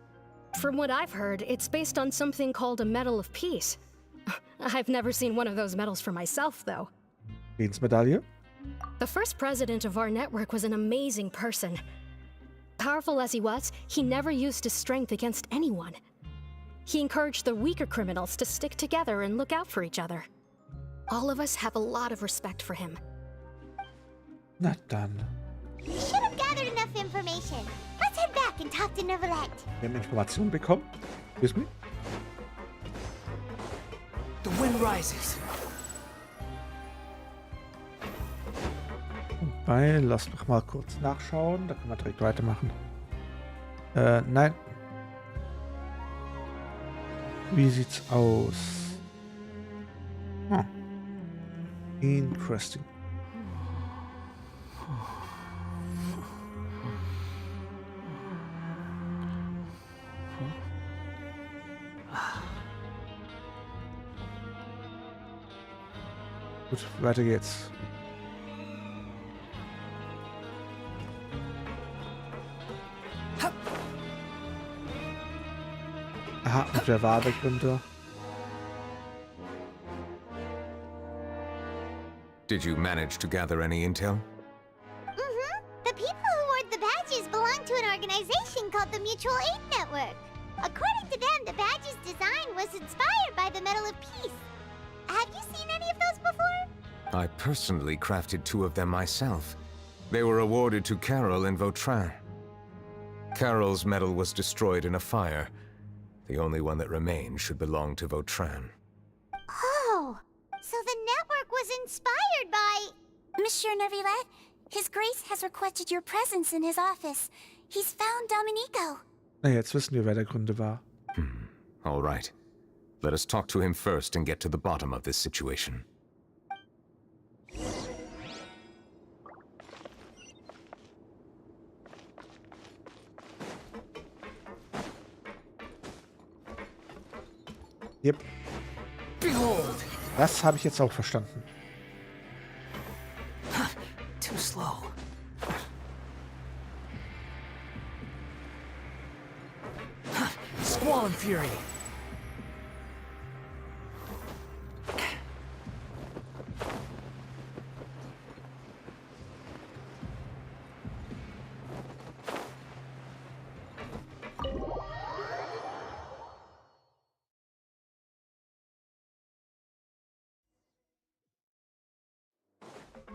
From what I've heard, it's based on something called a Medal of Peace. I've never seen one of those medals for myself, though. Friedensmedaille? The first president of our network was an amazing person. Powerful as he was, he never used his strength against anyone. He encouraged the weaker criminals to stick together and look out for each other. All of us have a lot of respect for him. Na dann. We should have gathered enough information. Let's head back and talk to Neuvillette. Wir haben Informationen bekommen. Excuse me. The wind rises. Wobei, lass mich mal kurz nachschauen. Da können wir direkt weitermachen. Nein. Wie sieht's aus? Interesting. Gut, weiter geht's. Aha, und der Wahlbegründer. Did you manage to gather any intel? The people who wore the badges belong to an organization called the Mutual Aid Network. According to them, the badge's design was inspired by the Medal of Peace. Have you seen any of those before? I personally crafted 2 of them myself. They were awarded to Carol and Vautrin. Carol's medal was destroyed in a fire. The only one that remained should belong to Vautrin. Oh, so the network was inspired by... Monsieur Neuvillette, His Grace has requested your presence in his office. He's found Domenico. Na, jetzt wissen wir, wer der Gründe war. All right. Let us talk to him first and get to the bottom of this situation. Yep. Behold! Das habe ich jetzt auch verstanden. Too slow. Squall and Fury.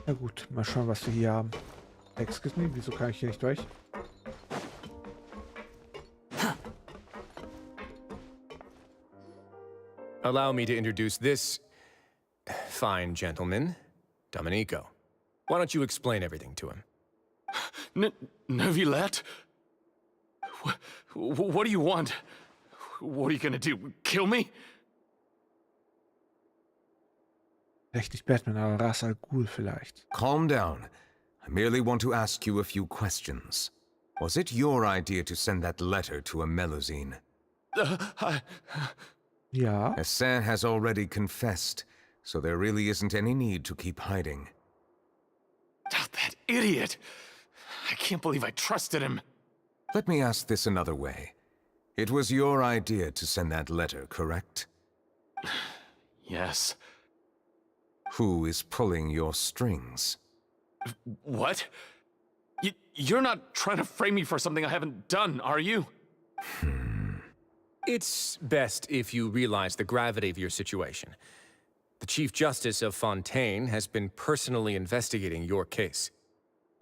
Na gut, mal schauen, was wir hier haben. Excuse me, wieso kann ich hier nicht durch? Allow me to introduce this fine gentleman, Domenico. Why don't you explain everything to him? Neuvillette? What do you want? What are you gonna do? Kill me? Vielleicht nicht Batman, aber Ras Al Ghul vielleicht. Calm down. I merely want to ask you a few questions. Was it your idea to send that letter to a Melusine? Ja. Hassan has already confessed, so there really isn't any need to keep hiding. That idiot! I can't believe I trusted him. Let me ask this another way. It was your idea to send that letter, correct? Yes. Who is pulling your strings? What? You're not trying to frame me for something I haven't done, are you? It's best if you realize the gravity of your situation. The Chief Justice of Fontaine has been personally investigating your case.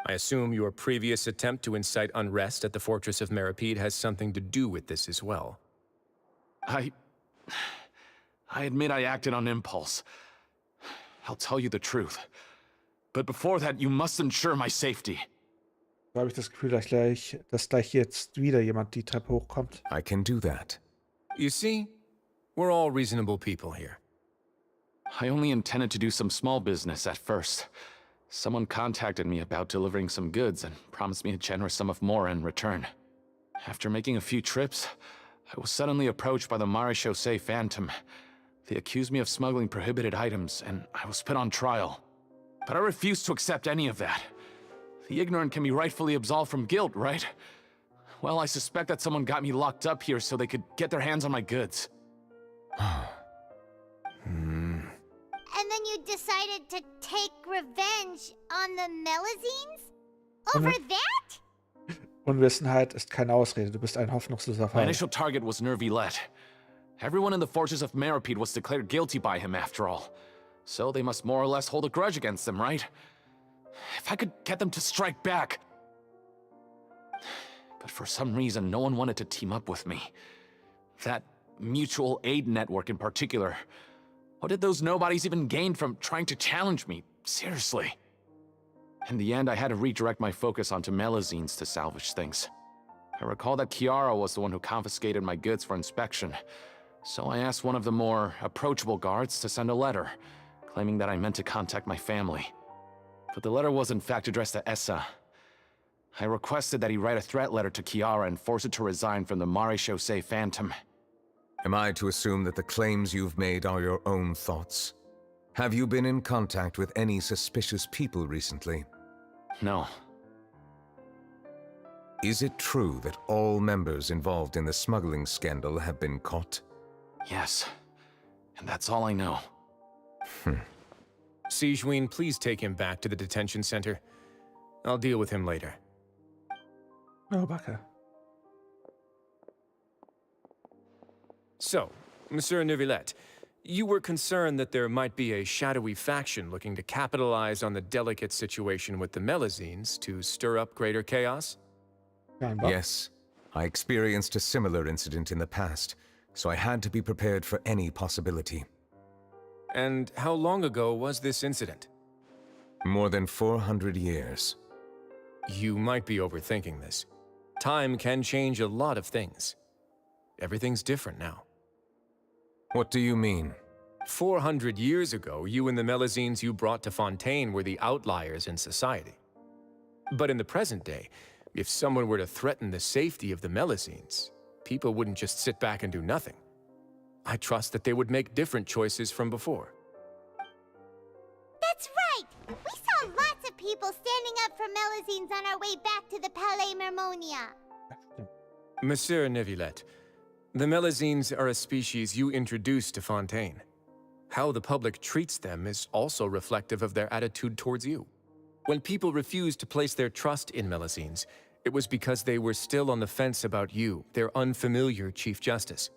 I assume your previous attempt to incite unrest at the Fortress of Meripede has something to do with this as well. I admit I acted on impulse. I'll tell you the truth. But before that, you must ensure my safety. So habe ich das Gefühl, dass gleich jetzt wieder jemand die Treppe hochkommt. I can do that. You see, we're all reasonable people here. I only intended to do some small business at first. Someone contacted me about delivering some goods and promised me a generous sum of more in return. After making a few trips, I was suddenly approached by the Maréchaussée Phantom. They accused me of smuggling prohibited items, and I was put on trial. But I refused to accept any of that. The ignorant can be rightfully absolved from guilt, right? Well, I suspect that someone got me locked up here so they could get their hands on my goods. And then you you decided to take revenge on the Melazines? Over that? Unwissenheit ist keine Ausrede. Du bist ein hoffnungsloser My Fall. initial target was Neuvillette. Everyone in the fortress of Meropide was declared guilty by him after all. So they must more or less hold a grudge against them, right? If I could get them to strike back. But for some reason, no one wanted to team up with me. That mutual aid network in particular. What did those nobodies even gain from trying to challenge me? Seriously. In the end, I had to redirect my focus onto Melazines to salvage things. I recall that Kiara was the one who confiscated my goods for inspection. So I asked one of the more approachable guards to send a letter, claiming that I meant to contact my family. But the letter was in fact addressed to Essa. I requested that he write a threat letter to Kiara and force her to resign from the Marechaussee Phantom. Am I to assume that the claims you've made are your own thoughts? Have you been in contact with any suspicious people recently? No. Is it true that all members involved in the smuggling scandal have been caught? Yes. And that's all I know. Sigewinne, please take him back to the detention center. I'll deal with him later. Oh, Backe. So, Monsieur Neuvillette, you were concerned that there might be a shadowy faction looking to capitalize on the delicate situation with the Melazines to stir up greater chaos? Yes. I experienced a similar incident in the past, so I had to be prepared for any possibility. And how long ago was this incident? More than 400 years. You might be overthinking this. Time can change a lot of things. Everything's different now. What do you mean? 400 years ago, you and the Melazines you brought to Fontaine were the outliers in society. But in the present day, if someone were to threaten the safety of the Melazines, people wouldn't just sit back and do nothing. I trust that they would make different choices from before. That's right! We saw lots of people standing up for Melazines on our way back to the Palais Mermonia. Monsieur Neuvillette, the Melazines are a species you introduced to Fontaine. How the public treats them is also reflective of their attitude towards you. When people refused to place their trust in Melazines, it was because they were still on the fence about you, their unfamiliar Chief Justice.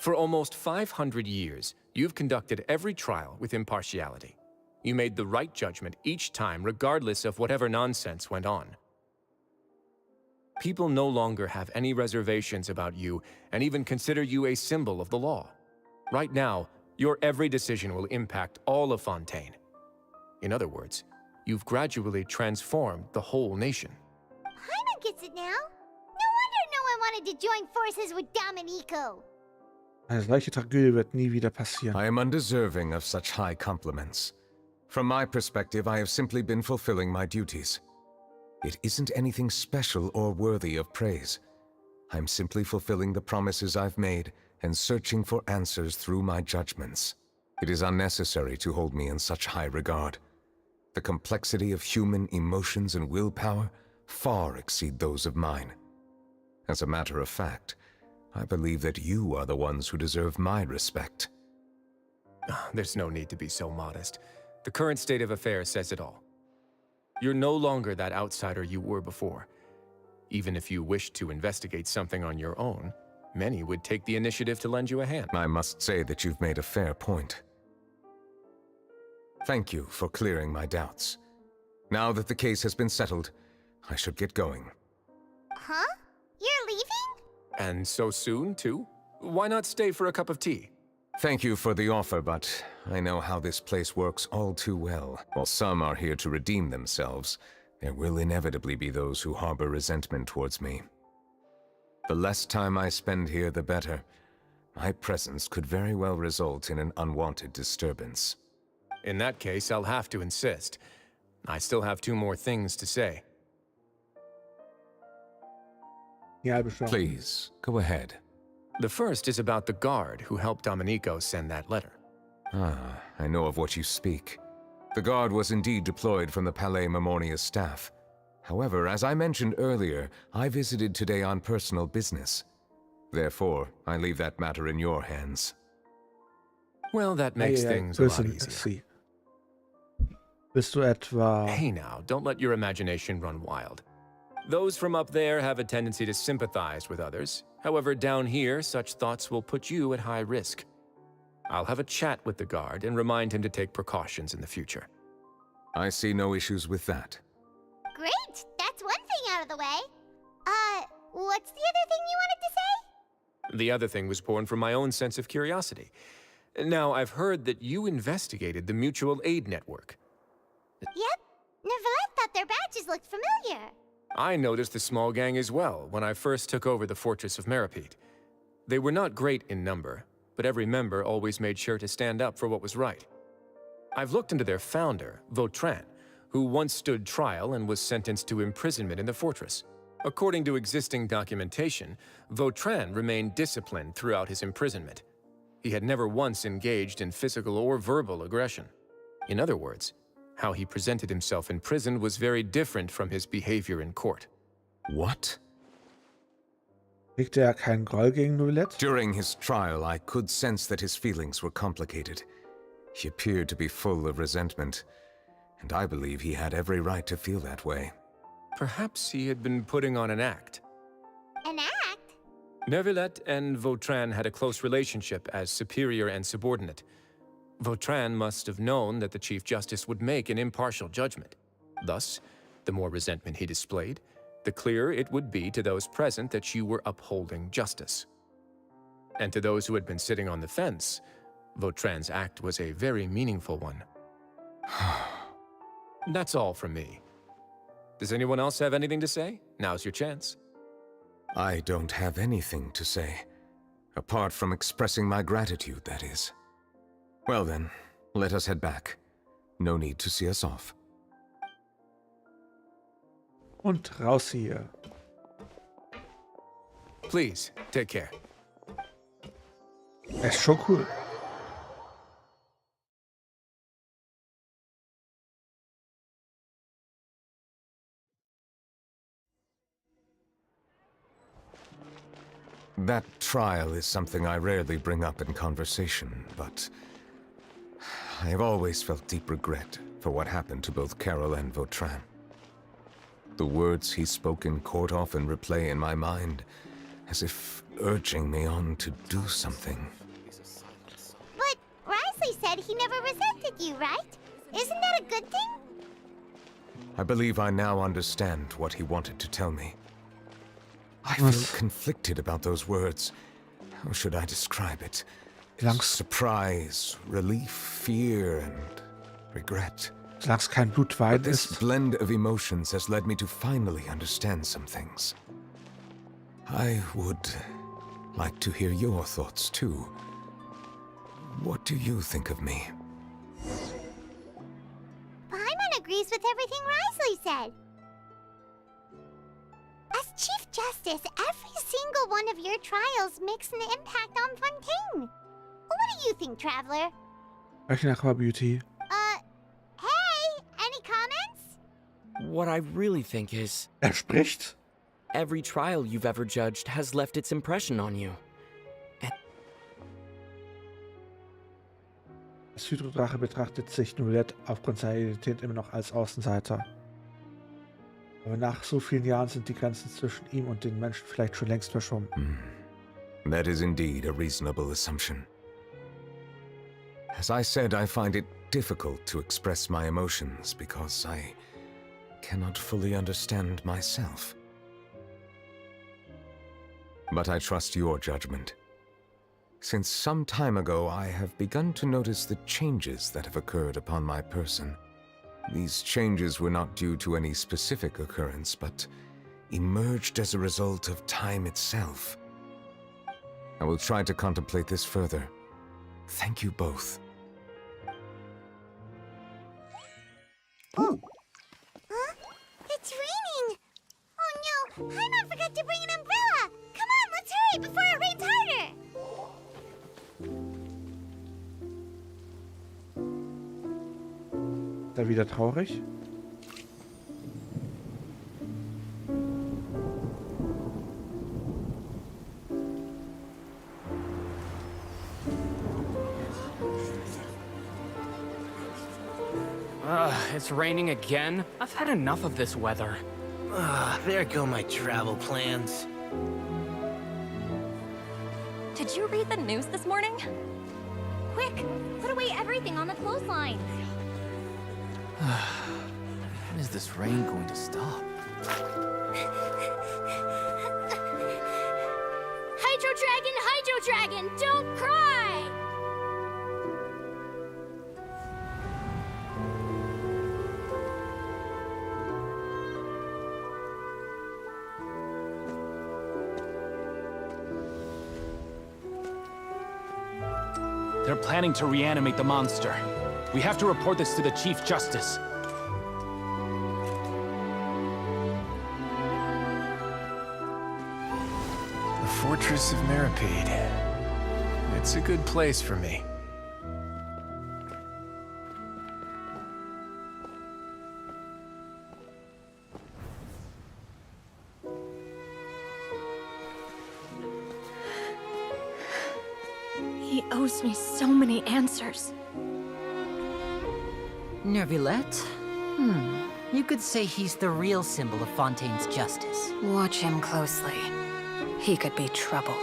For almost 500 years, you've conducted every trial with impartiality. You made the right judgment each time, regardless of whatever nonsense went on. People no longer have any reservations about you and even consider you a symbol of the law. Right now, your every decision will impact all of Fontaine. In other words, you've gradually transformed the whole nation. Paimon gets it now. No wonder no one wanted to join forces with Domenico. Eine solche Tragödie wird nie wieder passieren. I am undeserving of such high compliments. From my perspective, I have simply been fulfilling my duties. It isn't anything special or worthy of praise. I'm simply fulfilling the promises I've made and searching for answers through my judgments. It is unnecessary to hold me in such high regard. The complexity of human emotions and willpower far exceed those of mine. As a matter of fact, I believe that you are the ones who deserve my respect. There's no need to be so modest. The current state of affairs says it all. You're no longer that outsider you were before. Even if you wished to investigate something on your own, many would take the initiative to lend you a hand. I must say that you've made a fair point. Thank you for clearing my doubts. Now that the case has been settled, I should get going. Huh? You're leaving? And so soon, too? Why not stay for a cup of tea? Thank you for the offer, but I know how this place works all too well. While some are here to redeem themselves, there will inevitably be those who harbor resentment towards me. The less time I spend here, the better. My presence could very well result in an unwanted disturbance. In that case, I'll have to insist. I still have 2 more things to say. Ja, bestimmt. Please, go ahead. The first is about the guard who helped Domenico send that letter. Ah, I know of what you speak. The guard was indeed deployed from the Palais Mermonia's staff. However, as I mentioned earlier, I visited today on personal business. Therefore, I leave that matter in your hands. Well, that makes things a lot easier. Bist du etwa... Hey now, don't let your imagination run wild. Those from up there have a tendency to sympathize with others. However, down here, such thoughts will put you at high risk. I'll have a chat with the guard and remind him to take precautions in the future. I see no issues with that. Great! That's one thing out of the way. What's the other thing you wanted to say? The other thing was born from my own sense of curiosity. Now, I've heard that you investigated the mutual aid network. Yep. Neuvillette thought their badges looked familiar. I noticed the small gang as well when I first took over the fortress of Meripede. They were not great in number, but every member always made sure to stand up for what was right. I've looked into their founder, Vautrin, who once stood trial and was sentenced to imprisonment in the fortress. According to existing documentation, Vautrin remained disciplined throughout his imprisonment. He had never once engaged in physical or verbal aggression. In other words, how he presented himself in prison was very different from his behavior in court. What? Hegte keinen Groll gegen Neuvillette? During his trial, I could sense that his feelings were complicated. He appeared to be full of resentment, and I believe he had every right to feel that way. Perhaps he had been putting on an act. An act? Neuvillette and Vautrin had a close relationship as superior and subordinate. Vautrin must have known that the Chief Justice would make an impartial judgment. Thus, the more resentment he displayed, the clearer it would be to those present that you were upholding justice. And to those who had been sitting on the fence, Vautrin's act was a very meaningful one. That's all from me. Does anyone else have anything to say? Now's your chance. I don't have anything to say. Apart from expressing my gratitude, that is. Well then, let us head back. No need to see us off. Und raus hier. Please, take care. Ist schon cool. That trial is something I rarely bring up in conversation, but I have always felt deep regret for what happened to both Carol and Vautrin. The words he spoke in court often replay in my mind, as if urging me on to do something. But Risley said he never resented you, right? Isn't that a good thing? I believe I now understand what he wanted to tell me. I feel conflicted about those words. How should I describe it? Surprise, relief, fear, and regret. Solange kein Blutwein But this ist. blend of emotions has led me to finally understand some things. I would like to hear your thoughts too. What do you think of me? Paimon agrees with everything Risley said. As Chief Justice, every single one of your trials makes an impact on Fontaine. What do you think, Traveler? Aqua Beauty. Hey, any comments? What I really think is... Spricht? Every trial you've ever judged has left its impression on you. Das Hydrodrache betrachtet sich Neuvillette aufgrund seiner Identität immer noch als Außenseiter. Aber nach so vielen Jahren sind die Grenzen zwischen ihm und den Menschen vielleicht schon längst verschwommen. That is indeed a reasonable assumption. As I said, I find it difficult to express my emotions because I cannot fully understand myself. But I trust your judgment. Since some time ago, I have begun to notice the changes that have occurred upon my person. These changes were not due to any specific occurrence, but emerged as a result of time itself. I will try to contemplate this further. Thank you both. Huh? It's raining! Oh no, Paimon forgot to bring an umbrella! Come on, let's hurry before it rains harder! Ist er wieder traurig? It's raining again? I've had enough of this weather. There go my travel plans. Did you read the news this morning? Quick, put away everything on the clothesline. When is this rain going to stop? Hydro Dragon, don't cry! They're planning to reanimate the monster. We have to report this to the Chief Justice. The Fortress of Meripede. It's a good place for me. He owes me so many answers. Neuvillette? You could say he's the real symbol of Fontaine's justice. Watch him closely. He could be trouble.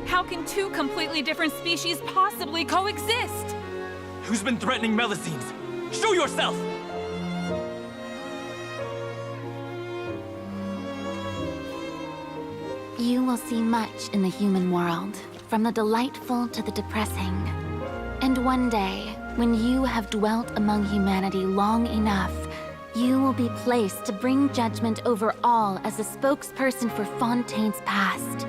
How can two completely different species possibly coexist? Who's been threatening Melusines? Show yourself! You will see much in the human world, from the delightful to the depressing. And one day, when you have dwelt among humanity long enough, you will be placed to bring judgment over all as a spokesperson for Fontaine's past.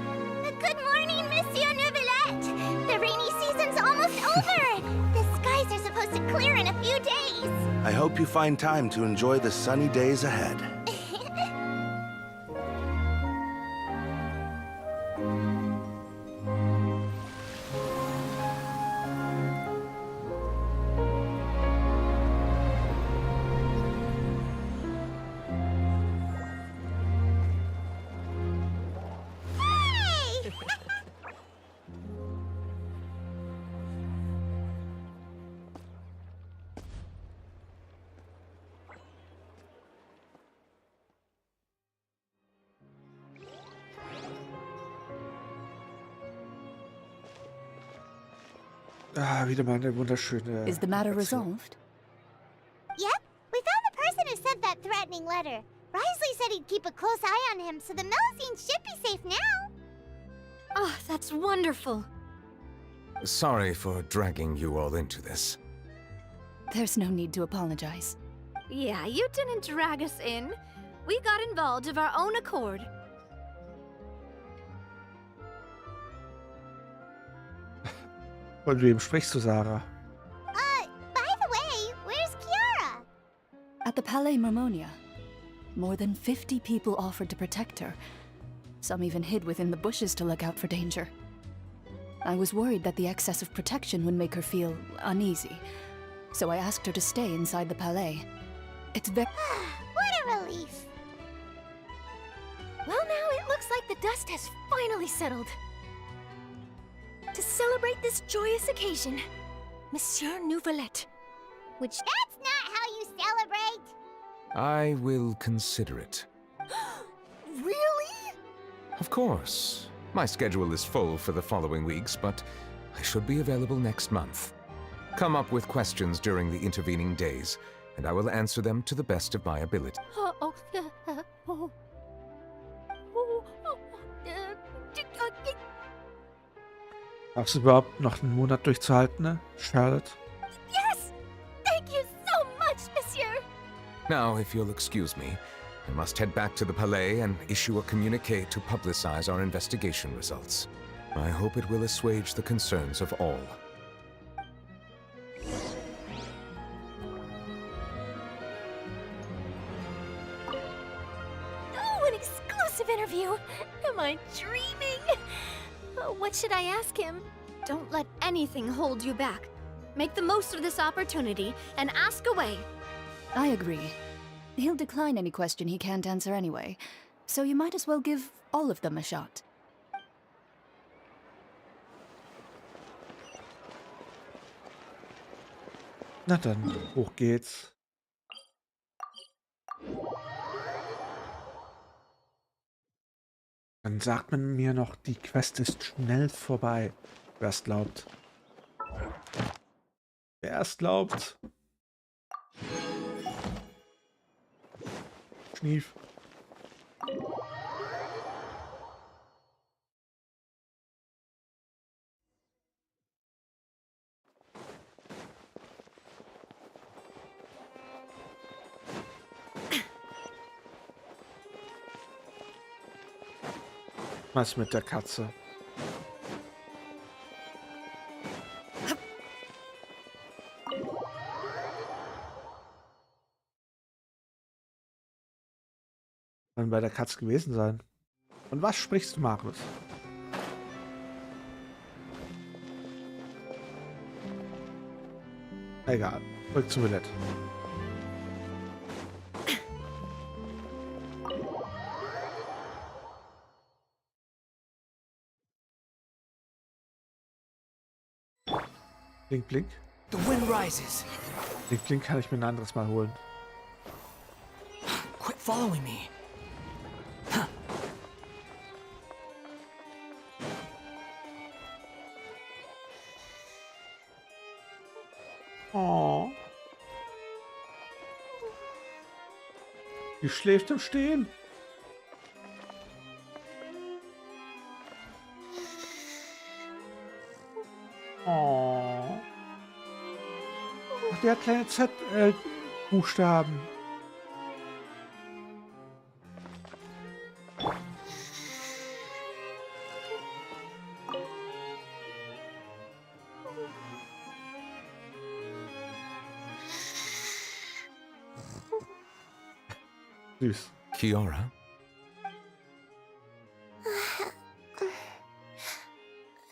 Good morning, Monsieur Neuvillette! The rainy season's almost over! The skies are supposed to clear in a few days! I hope you find time to enjoy the sunny days ahead. Wieder mal eine wunderschöne... Is the matter resolved? Yep, we found the person who sent that threatening letter. Risley said he'd keep a close eye on him, so the Melusines should be safe now. Oh, that's wonderful. Sorry for dragging you all into this. There's no need to apologize. Yeah, you didn't drag us in. We got involved of our own accord. Von wem sprichst du, Sarah? By the way, where's Kiara? At the Palais Mermonia. More than 50 people offered to protect her. Some even hid within the bushes to look out for danger. I was worried that the excess of protection would make her feel uneasy, so I asked her to stay inside the Palais. It's very... What a relief. Well, now it looks like the dust has finally settled. To celebrate this joyous occasion, Monsieur Neuvillette. That's not how you celebrate! I will consider it. Really? Of course. My schedule is full for the following weeks, but I should be available next month. Come up with questions during the intervening days, and I will answer them to the best of my ability. Darfst du überhaupt noch einen Monat durchzuhalten, ne, Charlotte? Yes! Thank you so much, Monsieur! Now, if you'll excuse me, I must head back to the Palais and issue a communique to publicize our investigation results. I hope it will assuage the concerns of all. Oh, an exclusive interview! Am I dreaming? What should I ask him? Don't let anything hold you back. Make the most of this opportunity and ask away. I agree. He'll decline any question he can't answer anyway, so you might as well give all of them a shot. Na dann, hoch geht's. Dann sagt man mir noch, die Quest ist schnell vorbei. Wer es glaubt. Wer es glaubt. Schnief. Was mit der Katze? Kann bei der Katze gewesen sein. Und was sprichst du, Marius? Egal. Zurück zu Neuvillette. Blink, blink. The wind rises. Blink, blink kann ich mir ein anderes Mal holen. Quit following me. Oh. Die schläft im Stehen. Oh. Ach, der hat kleine Z-Buchstaben. Süß. Kiora?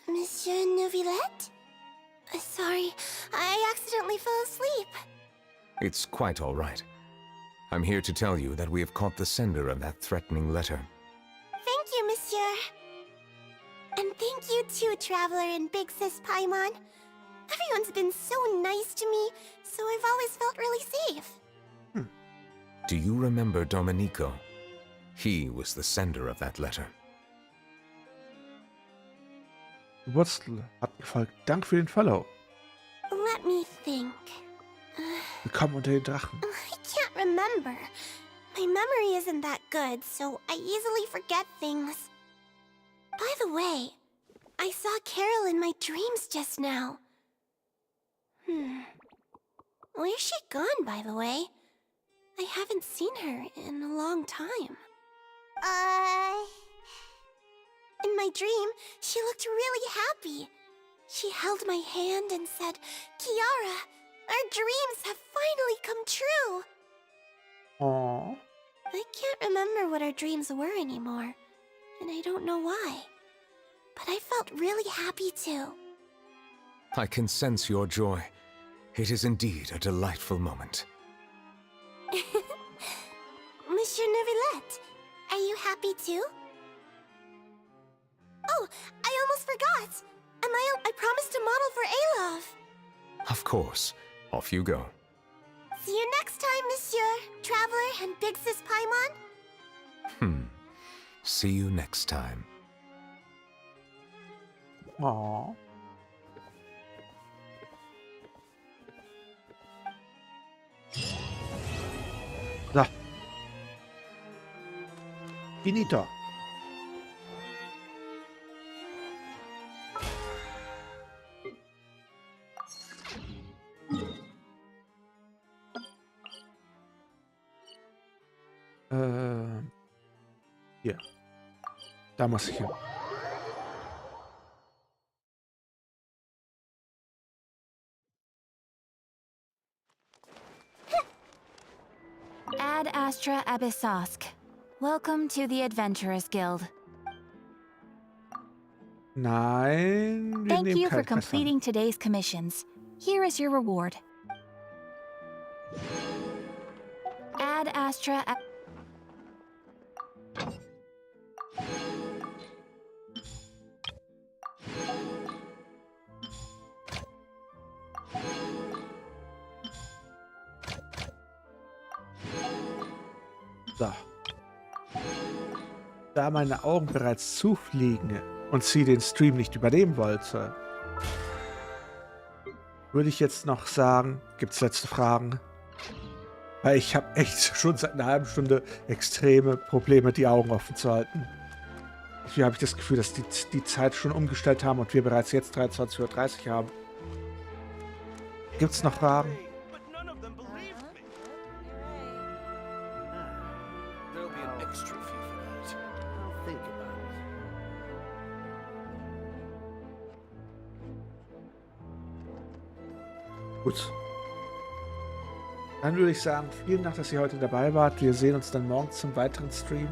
Monsieur Neuvillette? Sorry, I accidentally fell asleep. It's quite all right. I'm here to tell you that we have caught the sender of that threatening letter. Thank you, Monsieur. And thank you too, Traveler and Big Sis Paimon. Everyone's been so nice to me, so I've always felt really safe. Do you remember Domenico? He was the sender of that letter. Wurzel hat gefolgt. Dank für den Follow. Let me think. Willkommen unter den Drachen. I can't remember. My memory isn't that good, so I easily forget things. By the way, I saw Carol in my dreams just now. Where's she gone, by the way? I haven't seen her in a long time. In my dream, she looked really happy. She held my hand and said, "Kiara, our dreams have finally come true." Aww. I can't remember what our dreams were anymore, and I don't know why. But I felt really happy too. I can sense your joy. It is indeed a delightful moment. Monsieur Neuvillette, are you happy too? Oh, I almost forgot. I promised a model for Alov. Of course. Off you go. See you next time, Monsieur, Traveler, and Big Sis Paimon. See you next time. Aww. So. Finito. Hier. Da muss ich hin. Ad Astra Abyssosk. Welcome to the Adventurers Guild. Nein, wir Thank nehmen you for keine Quest an. completing today's commissions. Here is your reward. Ad Astra. So. Da meine Augen bereits zufliegen und sie den Stream nicht übernehmen wollte, würde ich jetzt noch sagen, gibt's letzte Fragen? Weil ich habe echt schon seit einer halben Stunde extreme Probleme, die Augen offen zu halten. Hier habe ich das Gefühl, dass die Zeit schon umgestellt haben und wir bereits jetzt 23:30 Uhr haben. Gibt's noch Fragen? Gut. Dann würde ich sagen, vielen Dank, dass ihr heute dabei wart. Wir sehen uns dann morgen zum weiteren Stream.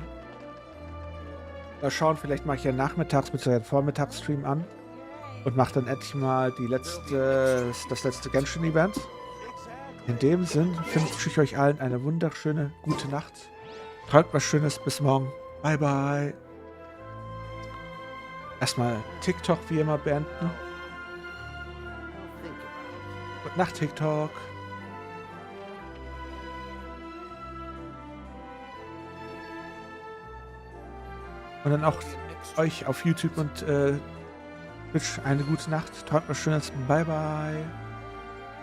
Mal schauen, vielleicht mache ich ja nachmittags bzw. einen Vormittagsstream an und mache dann endlich mal das letzte Genshin-Event. In dem Sinn wünsche ich euch allen eine wunderschöne, gute Nacht. Träumt was Schönes, bis morgen. Bye, bye. Erstmal TikTok wie immer beenden. Gute Nacht, TikTok. Und dann auch euch auf YouTube und Twitch eine gute Nacht. Träumt was Schönes. Bye, bye.